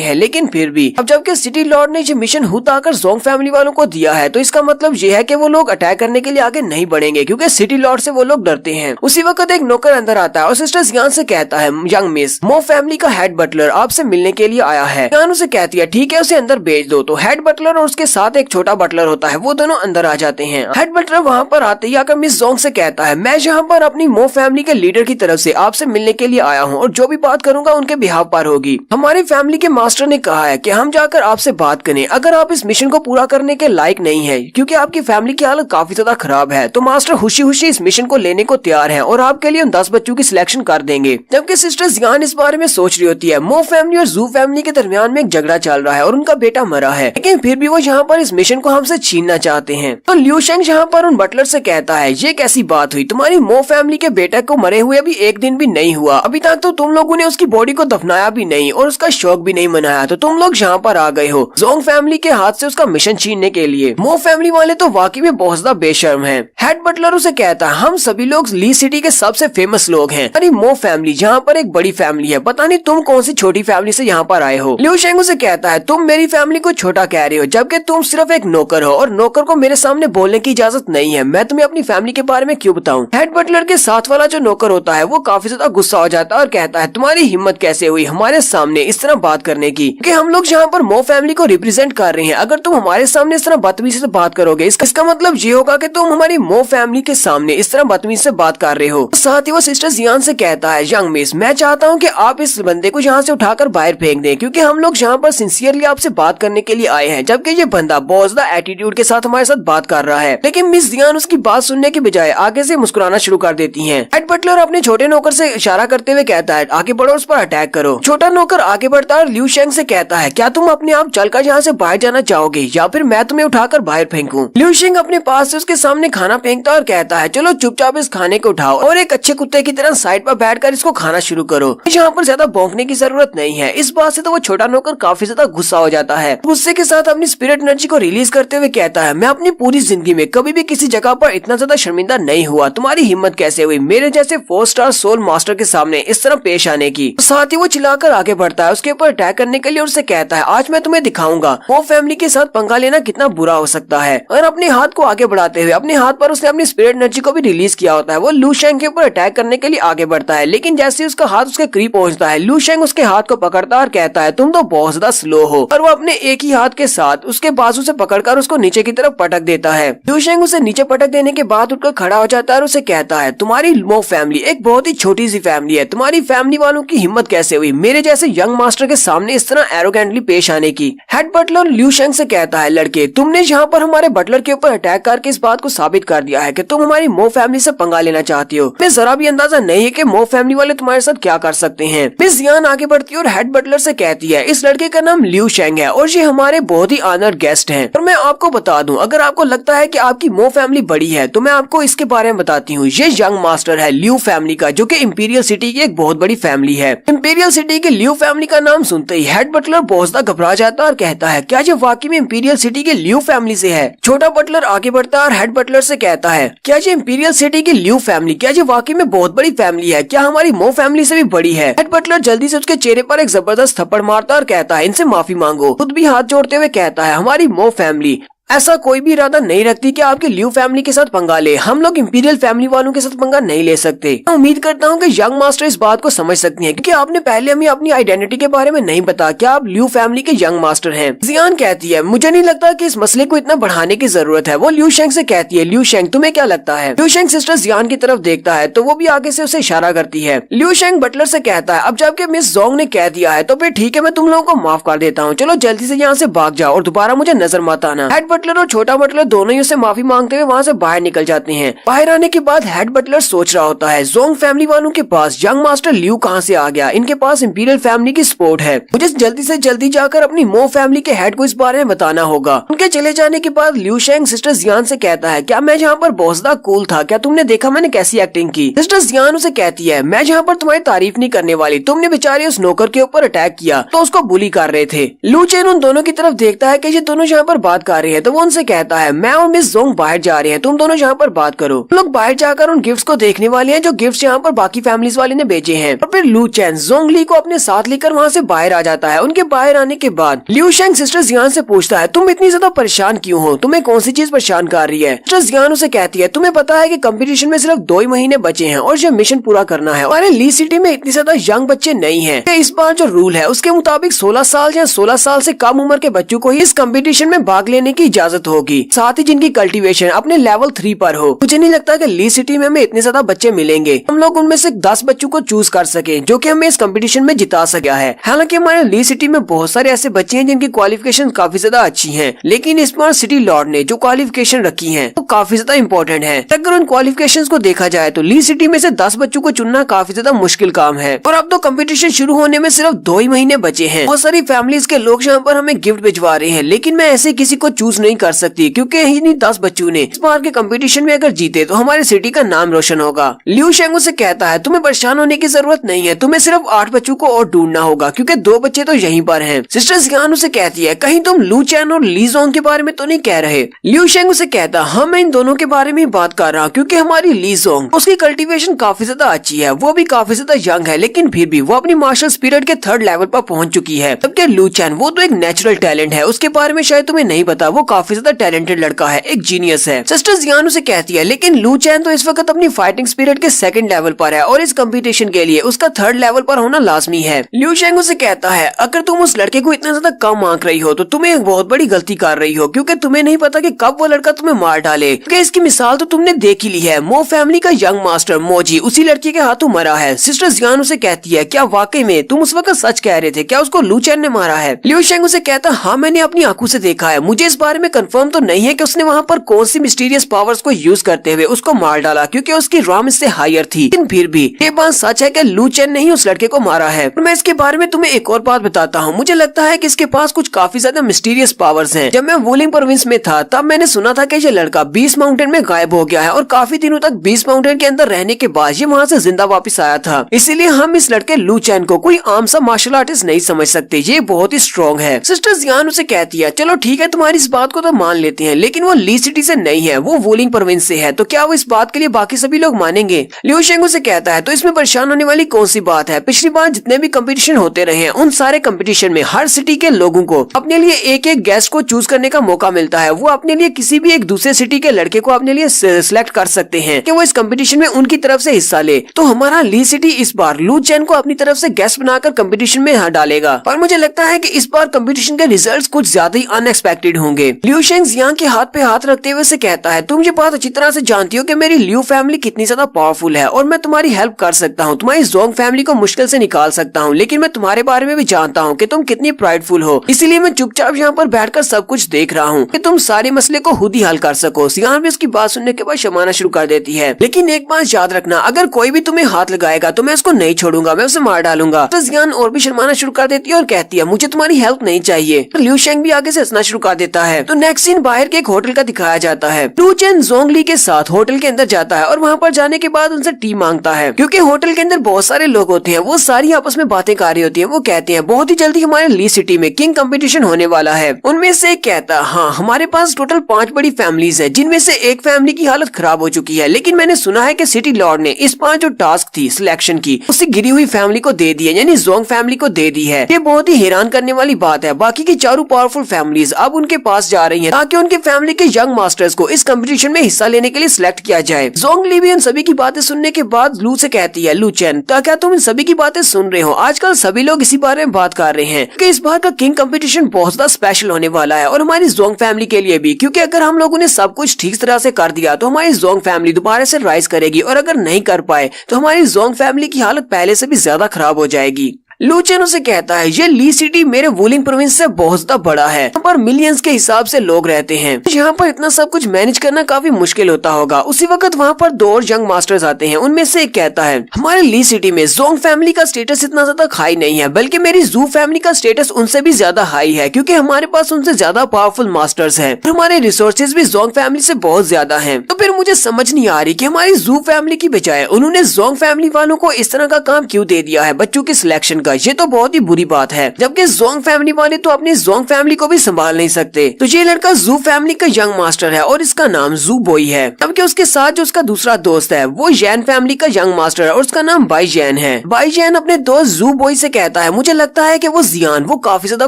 हैं, लेकिन फिर भी अब जबकि सिटी लॉर्ड ने ये मिशन हुत आकर जोंग फैमिली वालों को दिया है तो इसका मतलब ये है कि वो लोग अटैक करने के लिए आगे नहीं बढ़ेंगे, क्योंकि सिटी लॉर्ड से वो लोग डरते हैं। उसी वक्त एक नौकर अंदर आता है और सिस्टर जियान से कहता है, यंग मिस, मो फैमिली का हेड बटलर आपसे मिलने के लिए आया है। जियान उसे कहती है, ठीक है उसे अंदर भेज दो। तो हेड बटलर और उसके साथ एक छोटा बटलर होता है, वो दोनों अंदर आ जाते हैं। हेड बटलर वहाँ पर आते ही आकर मिस जोंग से कहता है, मैं यहाँ पर अपनी मो फैमिली के लीडर की तरफ से आपसे मिलने के लिए आया हूँ और जो भी बात करूंगा उनके बिहाफ पर होगी। हमारी फैमिली के मास्टर ने कहा है कि हम जाकर आपसे बात करें, अगर आप इस मिशन को पूरा करने के लायक नहीं है क्योंकि आपकी फैमिली की हालत काफी ज्यादा खराब है, तो मास्टर खुशी खुशी इस मिशन को लेने को तैयार है और आपके लिए उन 10 बच्चों की सिलेक्शन कर देंगे। जबकि सिस्टर जियान इस बारे में सोच रही होती है, मो फैमिली और जू फैमिली के दरमियान में एक झगड़ा चल रहा है और उनका बेटा मरा है, लेकिन फिर भी वो यहाँ पर इस मिशन को हमसे छीनना चाहते हैं। तो लिu शेंग यहाँ पर उन बटलर से कहता है, ये कैसी बात हुई, तुम्हारी मो फैमिली के बेटे को मरे हुए अभी एक दिन भी नहीं हुआ, अभी तक तो तुम लोगों ने उसकी बॉडी को दफनाया भी नहीं और उसका शौक भी नहीं मनाया, तो तुम लोग यहाँ पर आ गए हो जोंग फैमिली के हाथ से उसका मिशन छीनने के लिए। मो फैमिली वाले तो वाकई में बहुत ज्यादा बेशर्म हैं। हेड बटलर उसे कहता है, हम सभी लोग ली सिटी के सबसे फेमस लोग हैं, अरे मो फैमिली यहाँ पर एक बड़ी फैमिली है, पता नहीं तुम कौन सी छोटी फैमिली से यहाँ पर आए हो। लिu शेंग उसे कहता है, तुम मेरी फैमिली को छोटा कह रहे हो जबकि तुम सिर्फ एक नौकर हो और नौकर को मेरे सामने बोलने की इजाजत नहीं है, मैं तुम्हें अपनी फैमिली के बारे में क्यों बताऊं। हेड बटलर के साथ वाला जो नौकर होता है वो काफी ज्यादा गुस्सा हो जाता है और कहता है, तुम्हारी हिम्मत कैसे हुई हमारे सामने इस तरह बात करने की, कि हम लोग यहाँ पर मो फैमिली को रिप्रेजेंट कर रहे हैं, अगर तुम हमारे सामने इस तरह बदतमीजी से बात करोगे इसका मतलब ये होगा कि तुम हमारी मो फैमिली के सामने इस तरह बदतमीजी से बात कर रहे हो। साथ ही वो सिस्टर जियान से कहता है, यंग मिस, मैं चाहता हूँ कि आप इस बंदे को यहाँ से उठाकर बाहर फेंक दें, क्योंकि हम लोग यहाँ पर सिंसियरली आपसे बात करने के लिए आए आए हैं, जबकि ये बंदा बहुत ज्यादा एटीट्यूड के साथ हमारे साथ बात कर रहा है। लेकिन मिस जियान उसकी बात सुनने के बजाय आगे से मुस्कुराना शुरू कर देती है। हेड बटलर अपने छोटे नौकर से इशारा करते हुए कहता है आगे बढ़ो, उस पर अटैक करो। छोटा नौकर आगे बढ़ता है और लिू शेंग से कहता है क्या तुम अपने आप चलकर यहाँ से बाहर जाना चाहोगे या फिर मैं तुम्हें उठाकर बाहर फेंकूं। लिू शेंग अपने पास से उसके सामने खाना फेंकता है और कहता है चलो चुपचाप इस खाने को उठाओ और एक अच्छे कुत्ते की तरह साइड पर बैठकर इसको खाना शुरू करो। यहाँ पर ज्यादा भौंकने की जरूरत नहीं है। इस बात से तो वो छोटा नौकर काफी ज्यादा गुस्सा हो जाता है। गुस्से के साथ अपनी स्पिरिट एनर्जी को रिलीज करते हुए कहता है मैं अपनी पूरी जिंदगी में कभी भी किसी जगह पर इतना ज्यादा शर्मिंदा नहीं हुआ। तुम्हारी हिम्मत कैसे हुई मेरे जैसे 4 स्टार सोल मास्टर के सामने इस तरह पेश आने की। साथ ही वो चिल्लाकर आगे बढ़ता है उसके ऊपर अटैक करने के लिए और उससे कहता है आज मैं तुम्हें दिखाऊंगा वो फैमिली के साथ पंगा लेना कितना बुरा हो सकता है। और अपने हाथ को आगे बढ़ाते हुए अपने हाथ पर उसने अपनी स्पिरिट एनर्जी को भी रिलीज किया होता है। वो लू शेंग के ऊपर अटैक करने के लिए आगे बढ़ता है, लेकिन जैसे ही उसका हाथ उसके करीब पहुंचता है लू शेंग उसके हाथ को पकड़ता है और कहता है तुम तो बहुत ज्यादा स्लो हो। और वो अपने एक ही हाथ के साथ उसके बाजू से पकड़कर उसको नीचे की तरफ पटक देता है। लू शेंग उसे नीचे पटक देने के बाद उठकर खड़ा हो जाता है और उसे कहता है तुम्हारी मो फैमिली एक बहुत ही छोटी सी फैमिली है। तुम्हारी फैमिली वालों की हिम्मत कैसे हुई मेरे जैसे यंग मास्टर के सामने इस तरह एरोगेंटली पेश आने की। हेड बटलर लिू शेंग से कहता है लड़के तुमने यहाँ पर हमारे बटलर के ऊपर अटैक करके इस बात को साबित कर दिया है कि तुम हमारी मो फैमिली से पंगा लेना चाहती हो। मैं जरा भी अंदाजा नहीं है कि मो फैमिली वाले तुम्हारे साथ क्या कर सकते हैं। मिस जियान आगे बढ़ती है और हेड बटलर से कहती है इस लड़के का नाम लिू शेंग है और ये हमारे बहुत ही ऑनर्ड गेस्ट हैं। और मैं आपको बता दूं अगर आपको लगता है कि आपकी मो फैमिली बड़ी है तो मैं आपको इसके बारे में बताती हूँ। ये यंग मास्टर है लिू फैमिली का जो कि इंपीरियल सिटी की एक बहुत बड़ी फैमिली है। इंपीरियल सिटी के लिू फैमिली का नाम सुनते ही हेड बटलर बहुत ज्यादा घबरा जाता है और कहता है क्या ये वाकई में इंपीरियल सिटी के लिू फैमिली से है। छोटा बटलर आगे बढ़ता है और हेड बटलर से कहता है क्या ये इंपीरियल सिटी की लिू फैमिली क्या ये वाकई में बहुत बड़ी फैमिली है, क्या हमारी मो फैमिली से भी बड़ी है। हेड बटलर जल्दी से उसके चेहरे पर एक जबरदस्त थप्पड़ मारता है और कहता है इनसे माफी मांगो। खुद भी हाथ जोड़ते हुए कहता है हमारी मो फैमिली ऐसा कोई भी इरादा नहीं रखती कि आपके लिू फैमिली के साथ पंगा ले। हम लोग इंपीरियल फैमिली वालों के साथ पंगा नहीं ले सकते। मैं उम्मीद करता हूँ कि यंग मास्टर इस बात को समझ सकती हैं क्योंकि आपने पहले हमें अपनी आइडेंटिटी के बारे में नहीं बताया। क्या आप लिू फैमिली के यंग मास्टर हैं? जियान कहती है मुझे नहीं लगता कि इस मसले को इतना बढ़ाने की जरूरत है। वो लिू शेंग से कहती है लिू शेंग तुम्हें क्या लगता है? लिू शेंग सिस्टर जियान की तरफ देखता है तो वो भी आगे से उसे इशारा करती है। लिू शेंग बटलर से कहता है अब जबकि मिस जोंग ने कह दिया है तो फिर ठीक है मैं तुम लोगों को माफ कर देता हूँ। चलो जल्दी से यहाँ से भाग जाओ और दोबारा मुझे नजर मत आना। हेड बटलर और छोटा बटलर दोनों ही उससे माफी मांगते हुए वहाँ से बाहर निकल जाते हैं। बाहर आने के बाद हेड बटलर सोच रहा होता है जोंग फैमिली वालों के पास यंग मास्टर लिू कहाँ से आ गया। इनके पास इंपीरियल फैमिली की सपोर्ट है। मुझे जल्दी से जल्दी जाकर अपनी मो फैमिली के हेड को इस बारे में बताना होगा। उनके चले जाने के बाद लिू शेंग सिस्टर जियान से कहता है क्या मैं यहाँ पर बहुत ज्यादा कूल था? क्या तुमने देखा मैंने कैसी एक्टिंग की? सिस्टर जियान उसे कहती है मैं यहाँ पर तुम्हारी तारीफ नहीं करने वाली। तुमने बेचारे उस नौकर के ऊपर अटैक किया तो उसको बुली कर रहे थे। लू चेन उन दोनों की तरफ देखता है कि ये दोनों यहाँ पर बात कर रहे हैं तो वो उनसे कहता है मैं और मिस जोंग बाहर जा रहे हैं, तुम दोनों यहाँ पर बात करो। हम लोग बाहर जाकर उन गिफ्ट्स को देखने वाले हैं जो गिफ्ट्स यहाँ पर बाकी फैमिलीज वाले ने भेजे हैं। और फिर लू चैन जोंग ली को अपने साथ लेकर वहाँ से बाहर आ जाता है। उनके बाहर आने के बाद लिू शेंग सिस्टर जियान से पूछता है तुम इतनी ज्यादा परेशान क्यों हो? तुम्हें कौन सी चीज परेशान कर रही है? सिस्टर जियान उसे कहती है तुम्हें पता है कि कंपटीशन में सिर्फ 2 ही महीने बचे हैं और ये मिशन पूरा करना है। हमारे ली सिटी में इतनी ज्यादा यंग बच्चे नहीं है। इस बार जो रूल है उसके मुताबिक 16 साल या 16 साल से कम उम्र के बच्चों को ही इस कंपटीशन में भाग लेने की इजाजत होगी, साथ ही जिनकी कल्टीवेशन अपने लेवल 3 पर हो। मुझे नहीं लगता कि ली सिटी में हमें इतने ज्यादा बच्चे मिलेंगे। हम लोग उनमें से 10 बच्चों को चूज कर सके जो कि हमें इस कंपटीशन में जिता सका है। हालांकि हमारे ली सिटी में बहुत सारे ऐसे बच्चे हैं जिनकी क्वालिफिकेशन काफी ज्यादा अच्छी है, लेकिन इस बार सिटी लॉर्ड ने जो क्वालिफिकेशन रखी है वो काफी ज्यादा इम्पोर्टेंट है। अगर उन क्वालिफिकेशन को देखा जाए तो ली सिटी में से 10 बच्चों को चुनना काफी ज्यादा मुश्किल काम है। और अब तो कंपटीशन शुरू होने में सिर्फ 2 ही महीने बचे हैं। बहुत सारी फैमिलीज के लोग यहाँ पर हमें गिफ्ट भिजवा रहे हैं, लेकिन मैं ऐसे किसी को चूज नहीं कर सकती क्योंकि इन्हीं 10 बच्चों ने इस बार के कंपटीशन में अगर जीते तो हमारे सिटी का नाम रोशन होगा। लिू शेंग से कहता है तुम्हें परेशान होने की जरूरत नहीं है, तुम्हें सिर्फ 8 बच्चों को और ढूंढना होगा क्योंकि 2 बच्चे तो यहीं पर हैं। सिस्टर जियान उसे कहती है कहीं तुम लू चैन और ली जोंग के बारे में तो नहीं कह रहे? लिू शेंग उसे कहता हाँ मैं इन दोनों के बारे में बात कर रहा हूँ क्योंकि हमारी ली जोंग उसकी कल्टीवेशन काफी ज्यादा अच्छी है, वो भी काफी ज्यादा यंग है, लेकिन फिर भी वो अपनी मार्शल स्पिरिट के 3rd लेवल पर पहुंच चुकी है। जबकि लू चैन वो तो एक नेचुरल टैलेंट है, उसके बारे में शायद तुम्हें नहीं पता, वो काफी ज्यादा टैलेंटेड लड़का है, एक जीनियस है। सिस्टर जियान उसे कहती है लेकिन लू चैन तो इस वक्त अपनी फाइटिंग स्पिरिट के सेकंड लेवल पर है और इस कंपटीशन के लिए उसका थर्ड लेवल पर होना लाजमी है। लिू शेंग उसे कहता है अगर तुम उस लड़के को इतना ज्यादा कम आंक रही हो तो तुम्हें एक बहुत बड़ी गलती कर रही हो, क्योंकि तुम्हें नहीं पता कि कब वो लड़का तुम्हें मार डाले। क्योंकि इसकी मिसाल तो तुमने देख ही ली है, मो फैमिली का यंग मास्टर मोजी उसी लड़की के हाथों मरा है। सिस्टर जियान उसे कहती है क्या वाकई में तुम उस वक्त सच कह रहे थे, क्या उसको लू चैन ने मारा है? लिू शेंग उसे कहता हाँ मैंने अपनी आंखों से देखा है, मुझे इस बारे में कंफर्म तो नहीं है कि उसने वहाँ पर कौन सी मिस्टीरियस पावर्स को यूज करते हुए उसको मार डाला, क्योंकि उसकी रॉम इससे हायर थी। लेकिन फिर भी ये बात सच है कि लू चैन ने ही उस लड़के को मारा है। और मैं इसके बारे में तुम्हें एक और बात बताता हूँ, मुझे लगता है कि इसके पास कुछ काफी ज्यादा मिस्टीरियस पावर्स हैं। जब मैं वुलिंग प्रोविंस में था तब मैंने सुना था कि ये लड़का बीस्ट माउंटेन में गायब हो गया है और काफी दिनों तक बीस्ट माउंटेन के अंदर रहने के बाद ये वहाँ से जिंदा वापस आया था। इसीलिए हम इस लड़के लू चैन को कोई आम सा मार्शल आर्टिस्ट नहीं समझ सकते, ये बहुत ही स्ट्रॉन्ग है। सिस्टर जियान उसे कहती है चलो ठीक है तुम्हारी इस बात को तो मान लेते हैं, लेकिन वो ली सिटी से नहीं है, वो वुलिंग प्रोविंस से है, तो क्या वो इस बात के लिए बाकी सभी लोग मानेंगे? लिू शेंग उसे कहता है तो इसमें परेशान होने वाली कौन सी बात है? पिछली बार जितने भी कंपटीशन होते रहे हैं उन सारे कंपटीशन में हर सिटी के लोगों को अपने लिए एक एक गेस्ट को चूज करने का मौका मिलता है। वो अपने लिए किसी भी एक दूसरे सिटी के लड़के को अपने लिए सिलेक्ट कर सकते हैं कि वो इस कंपटीशन में उनकी तरफ से हिस्सा ले। तो हमारा ली सिटी इस बार लू चैन को अपनी तरफ से गेस्ट बनाकर कंपटीशन में डालेगा और मुझे लगता है कि इस बार कंपटीशन के रिजल्ट्स कुछ ज्यादा ही अनएक्सपेक्टेड होंगे। लिू शेंग जियांग के हाथ पे हाथ रखते हुए से कहता है तुम ये बात अच्छी तरह से जानती हो कि मेरी लिू फैमिली कितनी ज्यादा पावरफुल है और मैं तुम्हारी हेल्प कर सकता हूँ, तुम्हारी जोंग फैमिली को मुश्किल से निकाल सकता हूँ, लेकिन मैं तुम्हारे बारे में भी जानता हूँ कि तुम कितनी प्राइडफुल हो, इसीलिए मैं चुपचाप यहाँ पर बैठकर सब कुछ देख रहा हूँ कि तुम सारे मसले को खुद ही हल कर सको। जियांग भी उसकी बात सुनने के बाद शर्माना शुरू कर देती है, लेकिन एक बात याद रखना, अगर कोई भी तुम्हें हाथ लगाएगा तो मैं उसको नहीं छोड़ूंगा, मैं उसे मार डालूंगा। तो जियांग और भी शर्माना शुरू कर देती है और कहती है मुझे तुम्हारी हेल्प नहीं चाहिए। लिू शेंग भी आगे से हंसना शुरू कर देता है। तो नेक्स्ट सीन बाहर के एक होटल का दिखाया जाता है। लू चैन जोंग ली के साथ होटल के अंदर जाता है और वहाँ पर जाने के बाद उनसे टी मांगता है, क्योंकि होटल के अंदर बहुत सारे लोग होते हैं, वो सारी आपस में बातें कर रही होती हैं। वो कहते हैं बहुत ही जल्दी हमारे ली सिटी में किंग कंपटीशन होने वाला है। उनमें से एक कहता हाँ हमारे पास टोटल 5 बड़ी फैमिलीज है, जिनमें से एक फैमिली की हालत खराब हो चुकी है, लेकिन मैंने सुना है कि सिटी लॉर्ड ने इस 5 जो टास्क थी सिलेक्शन की उससे गिरी हुई फैमिली को दे दी है, यानी जोंग फैमिली को दे दी है। ये बहुत ही हैरान करने वाली बात है। बाकी की चारों पावरफुल फैमिलीज अब उनके पास जा रही हैं ताकि उनके फैमिली के यंग मास्टर्स को इस कंपटीशन में हिस्सा लेने के लिए सिलेक्ट किया जाए। जोंग ली भी इन सभी की बातें सुनने के बाद लू से कहती है लू चैन क्या तुम इन सभी की बातें सुन रहे हो? आजकल सभी लोग इसी बारे में बात कर रहे हैं कि इस बार का किंग कंपटीशन बहुत ज्यादा स्पेशल होने वाला है और हमारी जोंग फैमिली के लिए भी, क्योंकि अगर हम लोगों ने सब कुछ ठीक तरह से कर दिया तो हमारी जोंग फैमिली दोबारा से राइज करेगी और अगर नहीं कर पाए तो हमारी जोंग फैमिली की हालत पहले से भी ज्यादा खराब हो जाएगी। लू चैन उसे कहता है ये ली सिटी मेरे वुलिंग प्रोविंस से बहुत ज्यादा बड़ा है, यहाँ पर मिलियंस के हिसाब से लोग रहते हैं, यहाँ पर इतना सब कुछ मैनेज करना काफी मुश्किल होता होगा। उसी वक्त वहाँ पर 2 और यंग मास्टर्स आते हैं। उनमें से एक कहता है हमारे ली सिटी में जोंग फैमिली का स्टेटस इतना ज्यादा हाई नहीं है, बल्कि मेरी जू फैमिली का स्टेटस उनसे भी ज्यादा हाई है, क्योंकि हमारे पास उनसे ज्यादा पावरफुल मास्टर्स हैं और हमारे रिसोर्सेज भी जोंग फैमिली से बहुत ज्यादा हैं। तो फिर मुझे समझ नहीं आ रही कि हमारी जू फैमिली की बजाय उन्होंने जोंग फैमिली वालों को इस तरह का काम क्यों दे दिया है बच्चों की सिलेक्शन का। ये तो बहुत ही बुरी बात है, जबकि जोंग फैमिली वाले तो अपनी जोंग फैमिली को भी संभाल नहीं सकते। तो ये लड़का जू फैमिली का यंग मास्टर है और इसका नाम जू बॉय है, जबकि उसके साथ जो उसका दूसरा दोस्त है वो जैन फैमिली का यंग मास्टर है और उसका नाम बाई जैन है। बाई जैन अपने दोस्त जू बॉय से कहता है मुझे लगता है कि वो जियान वो काफी ज्यादा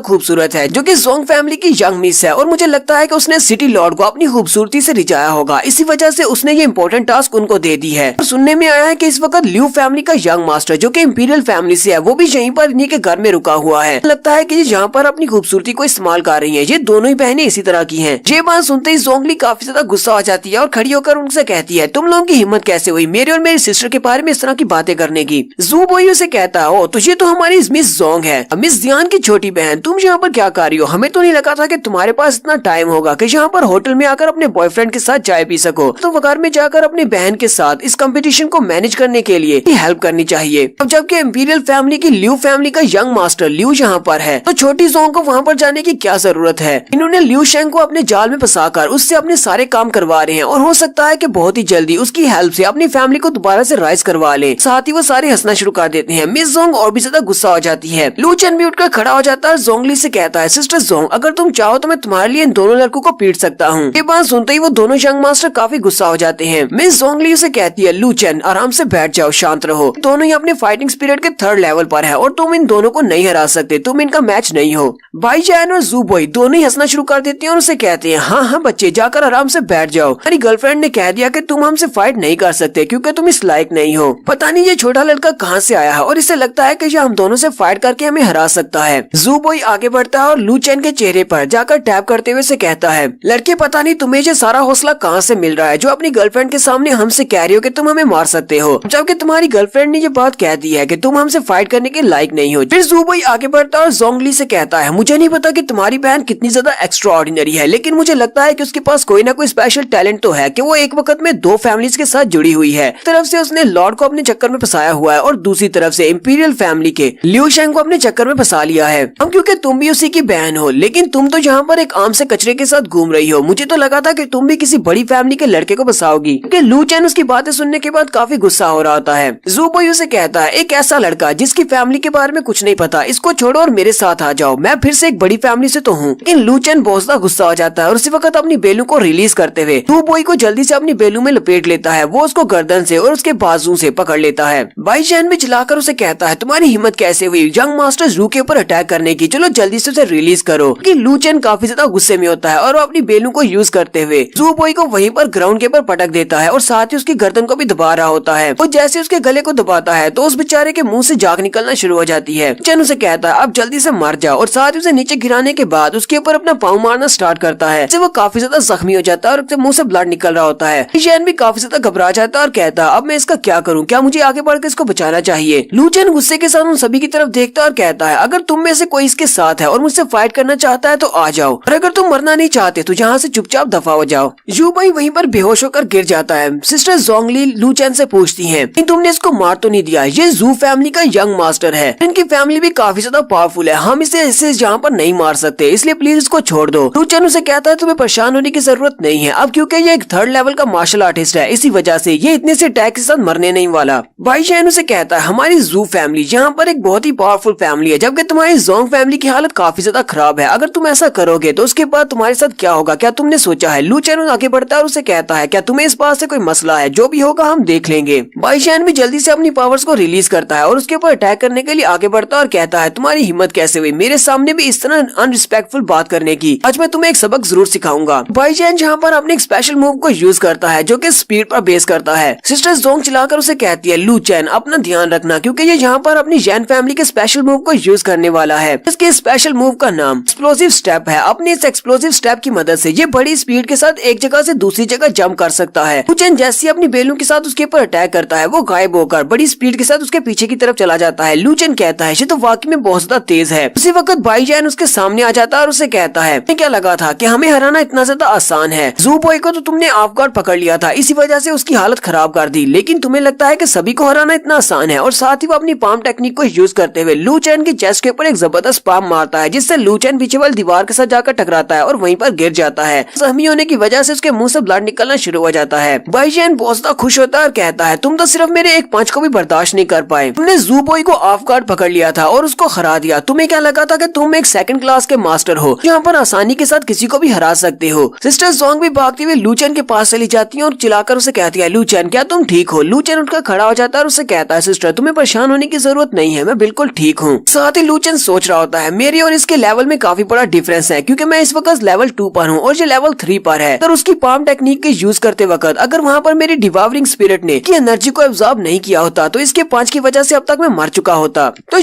खूबसूरत है, जो कि जोंग फैमिली की यंग मिस है, और मुझे लगता है कि उसने सिटी लॉर्ड को अपनी खूबसूरती से रिझाया होगा, इसी वजह से उसने ये इंपॉर्टेंट टास्क उनको दे दी है। और सुनने में आया है कि इस वक्त ल्यू फैमिली का यंग मास्टर जो कि इंपीरियल फैमिली से है वो भी यहीं पर इन्हीं के घर में रुका हुआ है। लगता है कि ये यहाँ पर अपनी खूबसूरती को इस्तेमाल कर रही हैं। ये दोनों ही बहनें इसी तरह की हैं। ये बात सुनते ही जोंग ली काफी ज्यादा गुस्सा हो जाती है और खड़ी होकर उनसे कहती है तुम लोगों की हिम्मत कैसे हुई मेरे और मेरी सिस्टर के बारे में इस तरह की बातें करने की? जू बॉय उसे कहता है तो ये तो हमारी मिस जोंग है, मिस जियान की छोटी बहन, तुम यहाँ पर क्या कर रही हो? हमें तो नहीं लगा था कि तुम्हारे पास इतना टाइम होगा कि यहाँ पर होटल में आकर अपने बॉयफ्रेंड के साथ चाय पी सको। तो घर में जाकर अपनी बहन के साथ इस कंपटीशन को मैनेज करने के लिए हेल्प करनी चाहिए। अब जबकि इंपीरियल फैमिली की ल्यू फैमिली का यंग मास्टर ल्यू यहाँ पर है, तो छोटी जोंग को वहाँ पर जाने की क्या जरूरत है? इन्होंने ल्यू शेंग को अपने जाल में फंसाकर उससे अपने सारे काम करवा रहे हैं और हो सकता है कि बहुत ही जल्दी उसकी हेल्प से अपनी फैमिली को दोबारा से राइज करवा ले। साथ ही वो सारे हंसना शुरू कर देते हैं। मिस जोंग और भी ज्यादा गुस्सा हो जाती है। लू चैन भी उठकर खड़ा हो जाता है। जोंगली से कहता है सिस्टर जोंग अगर तुम चाहो तो मैं तुम्हारे लिए इन दोनों लड़कों को पीट सकता हूँ। ये बात सुनते ही वो दोनों यंग मास्टर काफी गुस्सा हो जाते हैं। मिस जोंगली उसे कहती है लू चैन आराम से बैठ जाओ, शांत रहो। दोनों ही अपने फाइटिंग स्पिरिट के 3rd लेवल पर है और तुम इन दोनों को नहीं हरा सकते, तुम इनका मैच नहीं हो। भाई जैन और जू बॉय दोनों ही हंसना शुरू कर देते हैं और उसे कहते हैं, हाँ हाँ बच्चे, जाकर आराम से बैठ जाओ। मेरी गर्लफ्रेंड ने कह दिया कि तुम हमसे फाइट नहीं कर सकते क्योंकि तुम इस लायक नहीं हो। पता नहीं ये छोटा लड़का कहाँ से आया है और इसे लगता है कि ये हम दोनों से फाइट करके हमें हरा सकता है। जू बॉय आगे बढ़ता है और लू चैन के चेहरे पर जाकर टैप करते हुए से कहता है, लड़के पता नहीं तुम्हें ये सारा हौसला कहाँ से मिल रहा है जो अपनी गर्लफ्रेंड के सामने हमसे कह रही हो कि तुम हमें मार सकते हो, जबकि तुम्हारी गर्लफ्रेंड ने ये बात कह दी है कि तुम हमसे फाइट करने के लायक नहीं हो। फिर जू बॉय आगे बढ़ता है और जोंगली से कहता है, मुझे नहीं पता कि तुम्हारी बहन कितनी ज्यादा एक्स्ट्रा ऑर्डिनरी है, लेकिन मुझे लगता है कि उसके पास कोई ना कोई स्पेशल टैलेंट तो है कि वो एक वक्त में दो फैमिलीज के साथ जुड़ी हुई है। एक तरफ से उसने लॉर्ड को अपने चक्कर में फंसाया हुआ है और दूसरी तरफ से इंपीरियल फैमिली के लिू शेंग को अपने चक्कर में फंसा लिया है। अब क्योंकि तुम भी उसी की बहन हो, लेकिन तुम तो यहाँ पर एक आम से कचरे के साथ घूम रही हो। मुझे तो लगा था कि तुम भी किसी बड़ी फैमिली के लड़के को फंसाओगी। क्योंकि लू चैन उसकी बातें सुनने के बाद काफी गुस्सा हो रहा होता है। जू बॉय उसे कहता है, एक ऐसा लड़का जिसकी फैमिली के बारे में कुछ नहीं पता, इसको छोड़ो और मेरे साथ आ जाओ, मैं फिर से एक बड़ी फैमिली से तो हूँ। लेकिन लू चैन बहुत ज्यादा गुस्सा हो जाता है और उसी वक्त अपनी बेलू को रिलीज करते हुए जू बॉय को जल्दी से अपनी बेलू में लपेट लेता है। वो उसको गर्दन से और उसके बाजू से पकड़ लेता है। भाई चैन भी चिल्लाकर उसे कहता है, तुम्हारी हिम्मत कैसे हुई यंग मास्टर जू के ऊपर अटैक करने की, चलो जल्दी से उसे रिलीज करो। कि लू चैन काफी ज्यादा गुस्से में होता है और वो अपनी बेलू को यूज करते हुए जू बॉय को वहीं पर ग्राउंड के ऊपर पटक देता है और साथ ही उसकी गर्दन को भी दबा रहा होता है। वो जैसे उसके गले को दबाता है तो उस बेचारे के मुंह से जाग निकलना शुरू हो जाती है। चैन उसे कहता है, अब जल्दी से मर जाओ, और साथ ही उसे नीचे गिराने के बाद उसके ऊपर अपना पाँव मारना स्टार्ट करता है। वो काफी ज्यादा जख्मी हो जाता है और उसके मुंह से ब्लड निकल रहा होता है। चैन भी काफी ज्यादा घबरा जाता है और कहता है, अब मैं इसका क्या करूँ, क्या मुझे आगे बढ़कर इसको बचाना चाहिए। लू चैन गुस्से के साथ उन सभी की तरफ देखता है और कहता है, अगर तुम में से कोई इसके साथ है और मुझसे फाइट करना चाहता है तो आ जाओ, और अगर तुम मरना नहीं चाहते तो यहाँ से चुपचाप दफा हो जाओ। यू बॉय वहीं पर बेहोश होकर गिर जाता है। सिस्टर जोंगली लू चैन से पूछती है, तुमने इसको मार तो नहीं दिया, ये जू फैमिली का यंग मास्टर है, इनकी फैमिली भी काफी ज्यादा पावरफुल है, हम इसे यहाँ पर नहीं मार सकते, इसलिए प्लीज इसको छोड़ दो। लू चैन उसे कहता है, तुम्हें परेशान होने की जरूरत नहीं है, अब क्योंकि ये एक थर्ड लेवल का मार्शल आर्टिस्ट है, इसी वजह से ये इतने से अटैक के साथ मरने नहीं वाला। भाई चैन उसे कहता है, हमारी जू फैमिली यहाँ पर एक बहुत ही पावरफुल फैमिली है, जबकि तुम्हारी जोंग फैमिली की हालत काफी ज्यादा खराब है, अगर तुम ऐसा करोगे तो उसके बाद तुम्हारे साथ क्या होगा, क्या तुमने सोचा है। लू चैन आगे बढ़ता है और उसे कहता है, क्या तुम्हें इस बात से कोई मसला है, जो भी होगा हम देख लेंगे। भाई चैन भी जल्दी से अपनी पावर्स को रिलीज करता है और उसके ऊपर अटैक करने के लिए आगे बढ़ता है और कहता है, तुम्हारी हिम्मत कैसे हुई मेरे सामने भी इस तरह अनरिस्पेक्टफुल बात करने की, आज मैं तुम्हें एक सबक जरूर सिखाऊंगा। भाई चैन जहाँ पर अपने एक स्पेशल मूव को यूज करता है जो कि स्पीड पर बेस करता है। सिस्टर जोंग चिल्लाकर उसे कहती है, लू चैन अपना ध्यान रखना, क्योंकि ये यहाँ पर अपनी जैन फैमिली के स्पेशल मूव को यूज करने वाला है। इसके स्पेशल मूव का नाम एक्सप्लोसिव स्टेप है। अपने इस एक्सप्लोसिव स्टेप की मदद से ये बड़ी स्पीड के साथ एक जगह से दूसरी जगह जंप कर सकता है। लू चैन जैसे अपनी बेलू के साथ उसके ऊपर अटैक करता है, वो गायब होकर बड़ी स्पीड के साथ उसके पीछे की तरफ चला जाता है। लू चैन कहता है, ये तो वाकई में बहुत ज्यादा तेज है। उसी वक्त भाई जैन उसके सामने आ जाता है और उसे कहता है, मैं क्या लगा था कि हमें हराना इतना ज्यादा आसान है, जू बॉय को तो तुमने ऑफ गार्ड पकड़ लिया था, इसी वजह से उसकी हालत खराब कर दी, लेकिन तुम्हें लगता है कि सभी को हराना इतना आसान है। और साथ ही वो अपनी पाम टेक्निक को यूज करते हुए लू चैन की चेस्ट के ऊपर एक जबरदस्त पाम मारता है, जिससे लू चैन पीछे वाली दीवार के साथ जाकर टकराता है और वहीं पर गिर जाता है। जख्मी होने की वजह से उसके मुंह से ब्लड निकलना शुरू हो जाता है। भाई चैन बहुत ज्यादा खुश होता है और कहता है, तुम तो सिर्फ मेरे एक पंच को भी बर्दाश्त नहीं कर पाए, तुमने जू बॉय को ऑफ गार्ड पकड़ लिया था और उसको हरा दिया, तुम्हें क्या लगा था कि तुम एक सेकंड क्लास के मास्टर हो, यहाँ पर आसानी के साथ किसी को भी हरा सकते हो। सिस्टर जोंग भी भागते हुए लू चैन के पास चली जाती है और चिल्लाकर उसे कहती है, लू चैन क्या तुम ठीक हो। लू चैन उठकर खड़ा हो जाता है और उसे कहता है, सिस्टर तुम्हें परेशान होने की जरूरत नहीं है, मैं बिल्कुल ठीक हूँ। साथ ही लू चैन सोच रहा होता है, मेरे और इसके लेवल में काफी बड़ा डिफरेंस है, क्योंकि मैं इस वक्त लेवल 2 पर हूँ और ये लेवल 3 पर है। अगर उसकी पाम टेक्निक के यूज करते वक्त अगर वहाँ पर मेरी डिवावरिंग स्पिरिट ने की एनर्जी को एब्जॉर्ब नहीं किया होता तो इसके पंच की वजह से अब तक मैं मर चुका होता। तो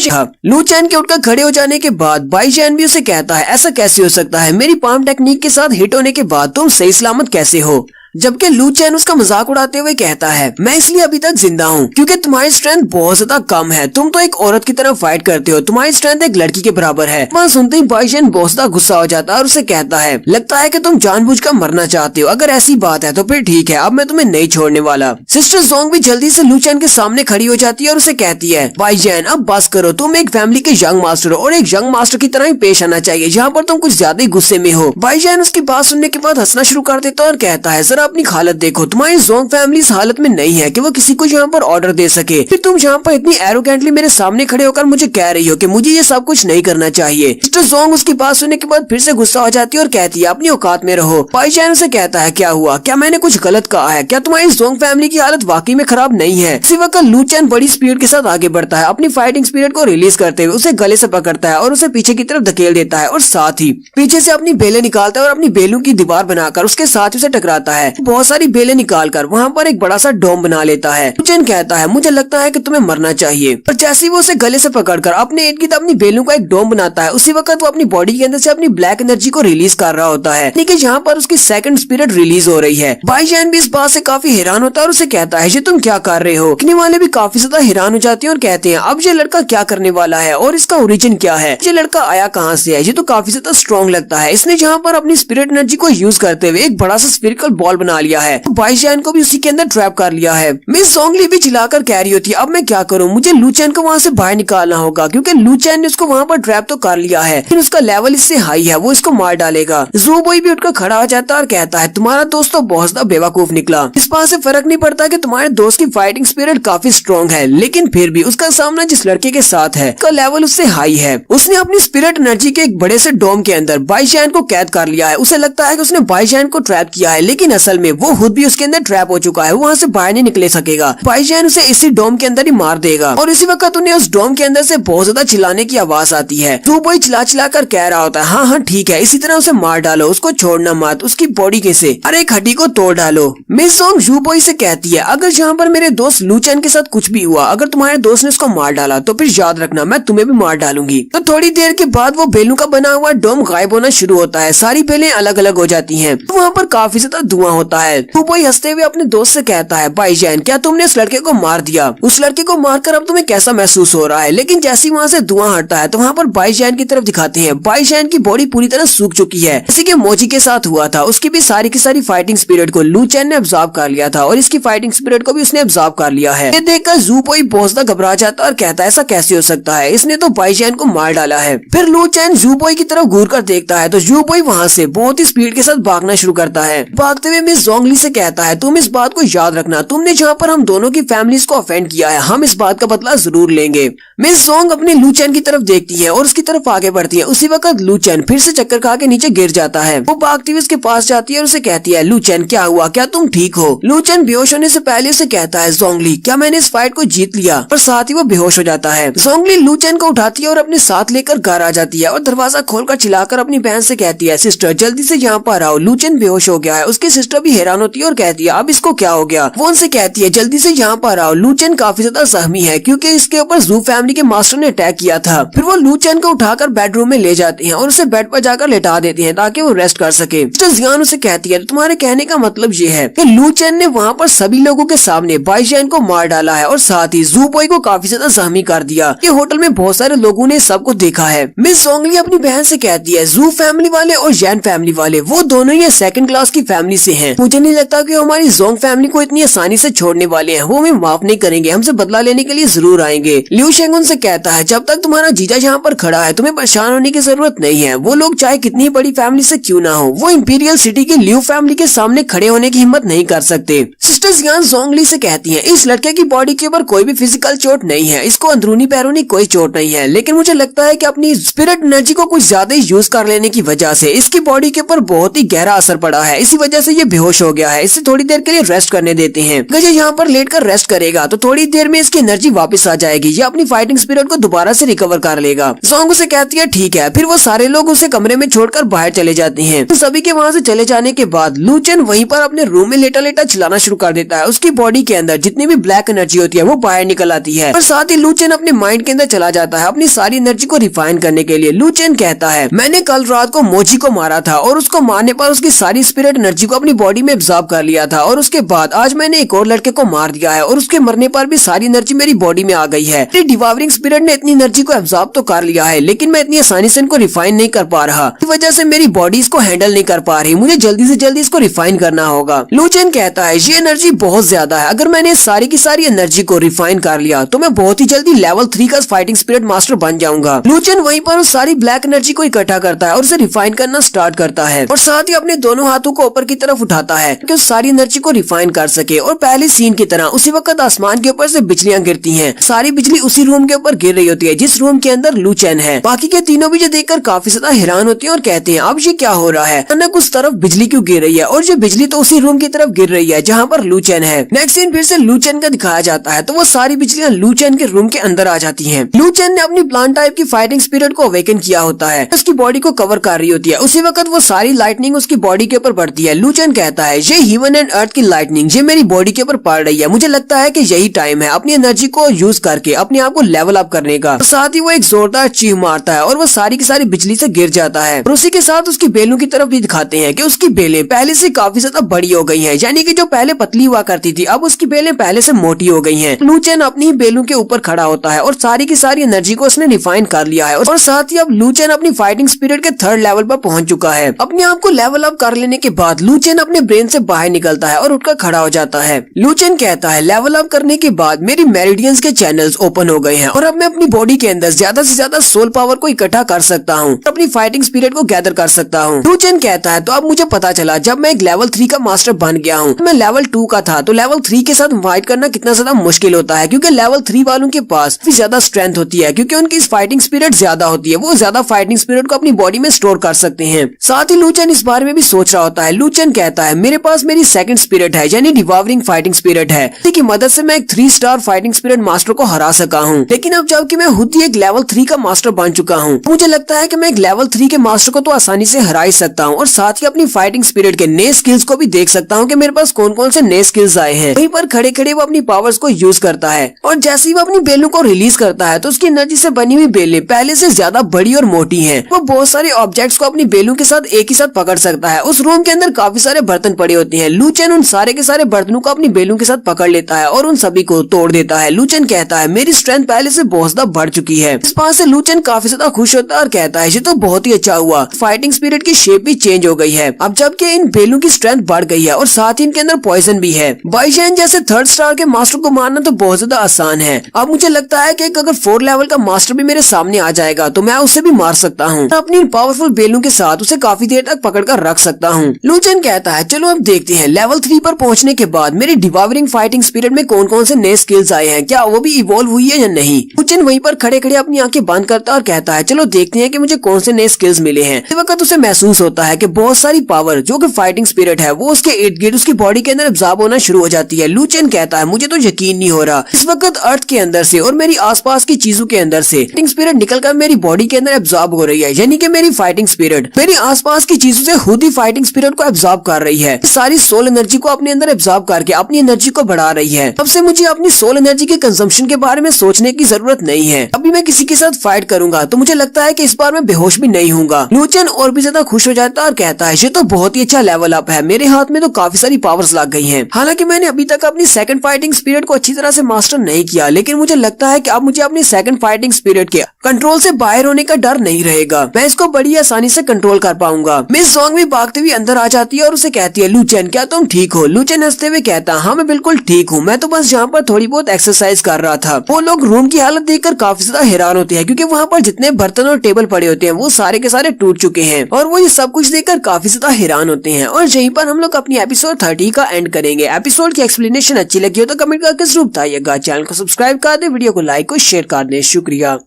लू चैन के उठकर खड़े हो जाने के बाद भाई चैन भी उसे कहता है, ऐसा कैसे हो सकता है, मेरी पाम टेक्निक के साथ हिट होने के बाद तुम सही सलामत कैसे हो। जबकि लू चैन उसका मजाक उड़ाते हुए कहता है, मैं इसलिए अभी तक जिंदा हूँ क्योंकि तुम्हारी स्ट्रेंथ बहुत ज्यादा कम है, तुम तो एक औरत की तरह फाइट करते हो, तुम्हारी स्ट्रेंथ एक लड़की के बराबर है। वहाँ सुनते ही भाई चैन बहुत ज्यादा गुस्सा हो जाता है और उसे कहता है, लगता है कि तुम जानबूझकर मरना चाहते हो, अगर ऐसी बात है तो फिर ठीक है, अब मैं तुम्हें नहीं छोड़ने वाला। सिस्टर जोंग भी जल्दी से लू चैन के सामने खड़ी हो जाती है और उसे कहती है, भाई चैन अब बस करो, तुम एक फैमिली के यंग मास्टर हो और एक यंग मास्टर की तरह ही पेश आना चाहिए, यहाँ पर तुम कुछ ज्यादा ही गुस्से में हो। भाई चैन उसकी बात सुनने के बाद हंसना शुरू कर देता है और कहता है, जरा जरा अपनी हालत देखो, तुम्हारी जोंग फैमिली इस हालत में नहीं है कि वो किसी को यहाँ पर ऑर्डर दे सके। फिर तुम यहाँ पर इतनी एरोगेंटली मेरे सामने खड़े होकर मुझे कह रही हो कि मुझे ये सब कुछ नहीं करना चाहिए। मिस्टर जोंग उसकी बात सुनने के बाद फिर से गुस्सा हो जाती है और कहती है अपनी औकात में रहो। बाई चैन उसे कहता है क्या हुआ, क्या मैंने कुछ गलत कहा है, क्या तुम्हारी जोंग फैमिली की हालत वाकई में खराब नहीं है। इसी वक्त लू चैन बड़ी स्पीड के साथ आगे बढ़ता है, अपनी फाइटिंग स्पिरिट को रिलीज करते हुए उसे गले से पकड़ता है और उसे पीछे की तरफ धकेल देता है और साथ ही पीछे से अपनी बेलें निकालता है और अपनी बेलों की दीवार बनाकर उसके साथ उसे टकराता है। बहुत सारी बेलें निकालकर वहाँ पर एक बड़ा सा डोम बना लेता है। लू चैन कहता है मुझे लगता है कि तुम्हें मरना चाहिए, पर जैसे ही वो उसे गले से पकड़कर अपने इर्द गिर्द अपनी बेलों का एक डोम बनाता है, उसी वक्त वो अपनी बॉडी के अंदर से अपनी ब्लैक एनर्जी को रिलीज कर रहा होता है, यानी कि यहाँ पर उसकी सेकंड स्पिरिट रिलीज हो रही है। बाई चैन भी इस बात से काफी हैरान होता है और उसे कहता है ये तुम क्या कर रहे हो। देखने वाले भी काफी ज्यादा हैरान हो जाते हैं और कहते हैं अब ये लड़का क्या करने वाला है और इसका ओरिजिन क्या है, ये लड़का आया कहाँ से है, ये तो काफी ज्यादा स्ट्रॉन्ग लगता है। इसने जहाँ पर अपनी स्पिरिट एनर्जी को यूज करते हुए एक बड़ा सा स्फेरिकल बॉल बना लिया है, बाई चैन को भी उसी के अंदर ट्रैप कर लिया है। मिस जोंगली भी चिल्लाकर कह रही होती है अब मैं क्या करूँ, मुझे लू चैन को वहाँ से बाहर निकालना होगा क्योंकि लू चैन ने उसको वहाँ पर ट्रैप तो कर लिया है, लेकिन उसका लेवल इससे हाई है, वो इसको मार डालेगा। जू बॉय भी उठकर खड़ा हो जाता है और कहता है तुम्हारा दोस्त तो बहुत ज्यादा बेवकूफ निकला, इस बात से फर्क नहीं पड़ता कि तुम्हारे दोस्त की फाइटिंग स्पिरिट काफी स्ट्रॉन्ग है, लेकिन फिर भी उसका सामना जिस लड़के के साथ है उसका लेवल उससे हाई है। उसने अपनी स्पिरिट एनर्जी के एक बड़े से डोम के अंदर बाई चैन को कैद कर लिया है। उसे लगता है कि उसने बाई चैन को ट्रैप किया है, लेकिन असल में वो खुद भी उसके अंदर ट्रैप हो चुका है, वो वहाँ से बाहर नहीं निकले सकेगा। बाई चैन उसे इसी डोम के अंदर ही मार देगा और इसी वक्त उन्हें उस डोम के अंदर से बहुत ज्यादा चिल्लाने की आवाज आती है। जू बॉय चिल्ला चिल्ला कर कह रहा होता है हाँ हाँ ठीक है, इसी तरह उसे मार डालो, उसको छोड़ना मत, उसकी बॉडी के से हर एक हड्डी को तोड़ डालो। मिस जोंग जू बॉय से कहती है अगर यहाँ पर मेरे दोस्त लू चैन के साथ कुछ भी हुआ, अगर तुम्हारे दोस्त ने उसको मार डाला तो फिर याद रखना मैं तुम्हें भी मार डालूंगी। तो थोड़ी देर के बाद वो बेलों का बना हुआ डोम गायब होना शुरू होता है, सारी बेलें अलग अलग हो जाती हैं। तो वहाँ पर काफी ज्यादा धुआं होता है। जू बॉय हंसते हुए अपने दोस्त से कहता है बाई चैन क्या तुमने उस लड़के को मार दिया, उस लड़के को मारकर अब तुम्हें कैसा महसूस हो रहा है। लेकिन जैसे वहाँ से धुआं हटता है तो वहाँ पर बाई चैन की तरफ दिखाते हैं, बाई चैन की बॉडी पूरी तरह सूख चुकी है, जैसे कि मोची के साथ हुआ था। उसकी भी सारी की सारी फाइटिंग स्पिरिट को लू चैन ने अब्सॉर्ब कर लिया था और इसकी फाइटिंग स्पिरिट को भी उसने अब्सॉर्ब कर लिया है। ये देखकर जू बॉय बहुत ज्यादा घबरा जाता है और कहता है ऐसा कैसे हो सकता है, इसने तो बाई चैन को मार डाला है। फिर लू चैन जू बॉय की तरफ घूर कर देखता है तो जू बॉय वहाँ से बहुत ही स्पीड के साथ भागना शुरू करता है। भागते हुए मिस जोंगली से कहता है तुम इस बात को याद रखना, तुमने जहाँ पर हम दोनों की फैमिलीज को ऑफेंड किया है, हम इस बात का बदला जरूर लेंगे। मिस जोंग अपने लू चैन की तरफ देखती है और उसकी तरफ आगे बढ़ती है। उसी वक्त लू चैन फिर से चक्कर खा के नीचे गिर जाता है। वो भागती हुई उसके पास जाती है और उसे कहती है लू चैन क्या हुआ, क्या तुम ठीक हो। लू चैन बेहोश होने से पहले उसे कहता है जोंगली क्या मैंने इस फाइट को जीत लिया, और साथ ही वो बेहोश हो जाता है। जोंगली लू चैन को उठाती है और अपने साथ लेकर घर आ जाती है और दरवाजा खोलकर चिल्लाकर अपनी बहन से कहती है सिस्टर जल्दी से यहाँ पर आओ, लू चैन बेहोश हो गया है। उसकी सिस्टर भी हैरान होती है और कहती है अब इसको क्या हो गया। वो उनसे कहती है जल्दी से यहाँ पर आओ, लू चैन काफी ज्यादा जख्मी है क्योंकि इसके ऊपर जू फैमिली के मास्टर ने अटैक किया था। फिर वो लू चैन को उठाकर बेडरूम में ले जाते हैं और उसे बेड पर जाकर लेटा देते हैं ताकि वो रेस्ट कर सके। मिस्टर जियान उसे कहती है तुम्हारे कहने का मतलब ये है कि लू चैन ने वहाँ पर सभी लोगों के सामने बाई चैन को मार डाला है और साथ ही जू बॉय को काफी ज्यादा जख्मी कर दिया। ये होटल में बहुत सारे लोगों ने सब कुछ देखा है। मिस जोंगली अपनी बहन से कहती है जू फैमिली वाले और जैन फैमिली वाले वो दोनों ही सेकंड क्लास की फैमिली से हैं। मुझे नहीं लगता कि हमारी जोंग फैमिली को इतनी आसानी से छोड़ने वाले हैं, वो हमें माफ नहीं करेंगे, हमसे बदला लेने के लिए जरूर आएंगे। लिू शेंग उनसे कहता है जब तक तुम्हारा जीजा यहाँ पर खड़ा है तुम्हें परेशान होने की जरूरत नहीं है। वो लोग चाहे कितनी बड़ी फैमिली से क्यों ना हो, वो इंपीरियल सिटी की लिू फैमिली के सामने खड़े होने की हिम्मत नहीं कर सकते। सिस्टर जियान जोंगली से कहती है इस लड़के की बॉडी के ऊपर कोई भी फिजिकल चोट नहीं है, इसको अंदरूनी पैरूनी कोई चोट नहीं है, लेकिन मुझे लगता है कि अपनी स्पिरिट एनर्जी को कुछ ज्यादा ही यूज कर लेने की वजह से इसकी बॉडी के ऊपर बहुत ही गहरा असर पड़ा है, इसी वजह से ये बेहोश हो गया है। इसे थोड़ी देर के लिए रेस्ट करने देते हैं। अगर ये यहाँ पर लेट कर रेस्ट करेगा तो थोड़ी देर में इसकी एनर्जी वापस आ जाएगी, ये अपनी फाइटिंग स्पिरिट को दोबारा से रिकवर कर लेगा। जोंग उसे कहती है ठीक है। फिर वो सारे लोग उसे कमरे में छोड़कर बाहर चले जाते हैं। तो सभी के वहाँ से चले जाने के बाद लू चैन वहीं पर अपने रूम में लेटा लेटा चिल्लाना शुरू कर देता है। उसकी बॉडी के अंदर जितनी भी ब्लैक एनर्जी होती है वो बाहर निकल आती है और साथ ही लू चैन अपने माइंड के अंदर चला जाता है अपनी सारी एनर्जी को रिफाइन करने के लिए। लू चैन कहता है मैंने कल रात को मोची को मारा था और उसको मारने पर उसकी सारी स्पिरिट एनर्जी को अपनी बॉडी में एब्जॉर्ब कर लिया था, और उसके बाद आज मैंने एक और लड़के को मार दिया है और उसके मरने पर भी सारी एनर्जी मेरी बॉडी में आ गई है। मेरी डिवावरिंग स्पिरिट ने इतनी एनर्जी को एब्जॉर्ब तो कर लिया है, लेकिन मैं इतनी आसानी से इनको रिफाइन नहीं कर पा रहा, इस वजह से मेरी बॉडी इसको हैंडल नहीं कर पा रही। मुझे जल्दी से जल्दी इसको रिफाइन करना होगा। लू चैन कहता है ये एनर्जी बहुत ज्यादा है, अगर मैंने सारी की सारी एनर्जी को रिफाइन कर लिया तो मैं बहुत ही जल्दी लेवल 3 का फाइटिंग स्पिरिट मास्टर बन जाऊंगा। लू चैन वहीं पर उस सारी ब्लैक एनर्जी को इकट्ठा करता है और उसे रिफाइन करना स्टार्ट करता है और साथ ही अपने दोनों हाथों को ऊपर की तरफ उठाता है कि उस सारी एनर्जी को रिफाइन कर सके। और पहले सीन की तरह उसी वक्त आसमान के ऊपर से बिजलियां गिरती हैं। सारी बिजली उसी रूम के ऊपर गिर रही होती है जिस रूम के अंदर लू चेन है। बाकी के तीनों भी जो देखकर काफी ज्यादा हैरान होती हैं और कहते हैं अब ये क्या हो रहा है, अचानक उस तरफ बिजली क्यों गिर रही है, और जो बिजली तो उसी रूम की तरफ गिर रही है जहाँ पर लू चेन है। नेक्स्ट सीन फिर से लू चेन का दिखाया जाता है तो वो सारी बिजलियां लू चेन के रूम के अंदर आ जाती हैं। लू चेन ने अपनी प्लांट टाइप की फाइटिंग स्पिरिट को अवेकन किया होता है, उसकी बॉडी को कवर कर रही होती है। उसी वक्त वो सारी लाइटनिंग उसकी बॉडी के ऊपर पड़ती है। लू चेन कहता है ये हीवन एंड अर्थ की लाइटनिंग ये मेरी बॉडी के ऊपर पड़ रही है, मुझे लगता है कि यही टाइम है अपनी एनर्जी को यूज करके अपने आप को लेवल अप करने का। तो साथ ही वो एक जोरदार चीख मारता है और वो सारी की सारी बिजली से गिर जाता है। और उसी के साथ उसकी बेलों की तरफ भी दिखाते हैं कि उसकी बेलें पहले से काफी ज्यादा बड़ी हो गई हैं, यानी कि जो पहले पतली हुआ करती थी अब उसकी बेलें पहले से मोटी हो गई हैं। लू चेन अपनी बेलों के ऊपर खड़ा होता है और सारी की सारी एनर्जी को उसने रिफाइन कर लिया है। और साथ ही अब लू चेन अपनी फाइटिंग स्पिरिट के थर्ड लेवल पर पहुंच चुका है। अपने आप को लेवल अप कर लेने के बाद लू चेन अपने ब्रेन से बाहर निकलता है और उठकर खड़ा हो जाता है। लू चेन कहता है लेवल अप करने के बाद मेरी मेरिडियंस के चैनल्स ओपन हो गए हैं और अब मैं अपनी बॉडी के अंदर ज्यादा से ज्यादा सोल पावर को इकट्ठा कर सकता हूँ, अपनी फाइटिंग स्पिरिट को गैदर कर सकता हूँ। लू चेन कहता है तो अब मुझे पता चला जब मैं एक लेवल 3 का मास्टर बन गया हूँ, मैं लेवल 2 का था तो लेवल 3 के साथ फाइट करना कितना ज्यादा मुश्किल होता है, क्योंकि लेवल 3 वालों के पास भी ज्यादा स्ट्रेंथ होती है क्योंकि उनकी फाइटिंग स्पिरिट ज्यादा होती है, वो ज्यादा फाइटिंग स्पिरिट को अपनी बॉडी में स्टोर कर सकते हैं। साथ ही लू चेन इस बारे में भी सोच रहा होता है। लू चेन कहता है मेरे पास मेरी सेकंड स्पिरिट है यानी डिवावरिंग फाइटिंग स्पिरिट है, जिसकी मदद से मैं एक 3 स्टार फाइटिंग स्पिरिट मास्टर को हरा सका हूँ। लेकिन अब जबकि मैं खुद ही एक लेवल 3 का मास्टर बन चुका हूँ, मुझे लगता है कि मैं एक लेवल 3 के मास्टर को तो आसानी से हरा ही सकता हूँ और साथ ही अपनी फाइटिंग स्पिरिट के नए स्किल्स को भी देख सकता हूँ कि मेरे पास कौन कौन से नए स्किल्स आए हैं। वहीं पर खड़े खड़े वो अपनी पावर्स को यूज करता है और जैसे ही वो अपनी बेलों को रिलीज करता है तो उसकी एनर्जी से बनी हुई बेलें पहले से ज्यादा बड़ी और मोटी हैं। वो बहुत सारे ऑब्जेक्ट्स को अपनी बेलों के साथ एक ही साथ पकड़ सकता है। उस रूम के अंदर काफी सारे बर्तन पड़े होते हैं। लू चेन उन सारे के सारे बर्तनों को अपनी बेलों के साथ पकड़ लेता है और उन सभी को तोड़ देता है। लू चेन कहता है मेरी स्ट्रेंथ पहले से बहुत ज्यादा बढ़ चुकी है। इस बात से लू चेन काफी ज्यादा खुश होता है और कहता है ये तो बहुत ही अच्छा हुआ, फाइटिंग स्पिरिट की शेप भी चेंज हो गई है अब जबकि इन बेलों की स्ट्रेंथ बढ़ गई है और साथ ही इनके अंदर पॉइजन भी है। बाइशेन जैसे 3rd स्टार के मास्टर को मारना तो बहुत ज्यादा आसान है। अब मुझे लगता है कि अगर 4 लेवल का मास्टर भी मेरे सामने आ जाएगा तो मैं उसे भी मार सकता हूँ। अपनी पावरफुल बेलों के साथ उसे काफी देर तक पकड़ कर रख सकता हूँ। लू चेन कहता है चलो अब देखते हैं लेवल 3 पर पहुँचने के बाद मेरी डिवावरिंग फाइटिंग स्पिरिट में कौन कौन से नए स्किल्स आए हैं, क्या वो भी इवॉल्व हुई है या नहीं। लू चेन वहीं पर खड़े खड़े अपनी आंखें बंद करता है और कहता है चलो देखते हैं कि मुझे कौन से नए स्किल्स मिले हैं। इस वक्त उसे महसूस होता है कि बहुत सारी पावर जो कि फाइटिंग स्पिरिट है वो उसके इर्द गिर्द उसकी बॉडी के अंदर एब्जॉर्ब होना शुरू हो जाती है। लू चेन कहता है मुझे तो यकीन नहीं हो रहा, इस वक्त अर्थ के अंदर से और मेरी आसपास की चीजों के अंदर से फाइटिंग स्पिरिट निकलकर मेरी बॉडी के अंदर एब्जॉर्ब हो रही है, यानी कि मेरी फाइटिंग स्पिरिट मेरी आसपास की चीजों से खुद ही फाइटिंग स्पिरिट को एब्जॉर्ब कर रही है। सारी सोल एनर्जी को अपने अंदर एब्जॉर्ब करके अपनी एनर्जी को बढ़ा रही है। तब से मुझे अपनी सोल एनर्जी के कंजम्पशन के बारे में सोचने की जरूरत नहीं है। अभी मैं किसी के साथ फाइट करूंगा तो मुझे लगता है कि इस बार मैं बेहोश भी नहीं हूँगा। लू चेन और भी ज्यादा खुश हो जाता है और कहता है ये तो बहुत ही अच्छा लेवल अप है, मेरे हाथ में तो काफी सारी पावर्स लग गई हैं। हालांकि मैंने अभी तक अपनी सेकंड फाइटिंग स्पिरिट को अच्छी तरह से मास्टर नहीं किया, लेकिन मुझे लगता है कि अब मुझे अपनी सेकंड फाइटिंग स्पिरिट के कंट्रोल से बाहर होने का डर नहीं रहेगा, मैं इसको बड़ी आसानी से कंट्रोल कर पाऊंगा। मिस जोंग भी भागते हुए अंदर आ जाती है और उसे कहती है लू चेन क्या तुम ठीक हो। लू चेन हंसते हुए कहता हाँ मैं बिल्कुल ठीक हूँ, मैं तो बस यहाँ पर थोड़ी बहुत एक्सरसाइज कर रहा था। वो लोग रूम की हालत देखकर काफी ज्यादा हैरान होते हैं क्योंकि वहाँ पर जितने बर्तन और टेबल पड़े होते हैं वो सारे के सारे टूट चुके हैं और वो ये सब कुछ देखकर काफी ज्यादा हैरान होते हैं। और यहीं पर हम लोग अपनी एपिसोड 30 का एंड करेंगे। एपिसोड की एक्सप्लेनेशन अच्छी लगी हो तो कमेंट करके जरूर बताइएगा। चैनल को सब्सक्राइब कर दे, वीडियो को लाइक और शेयर कर दे। शुक्रिया।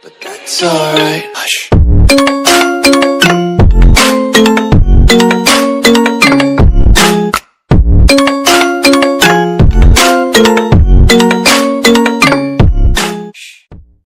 But that's alright. Hush.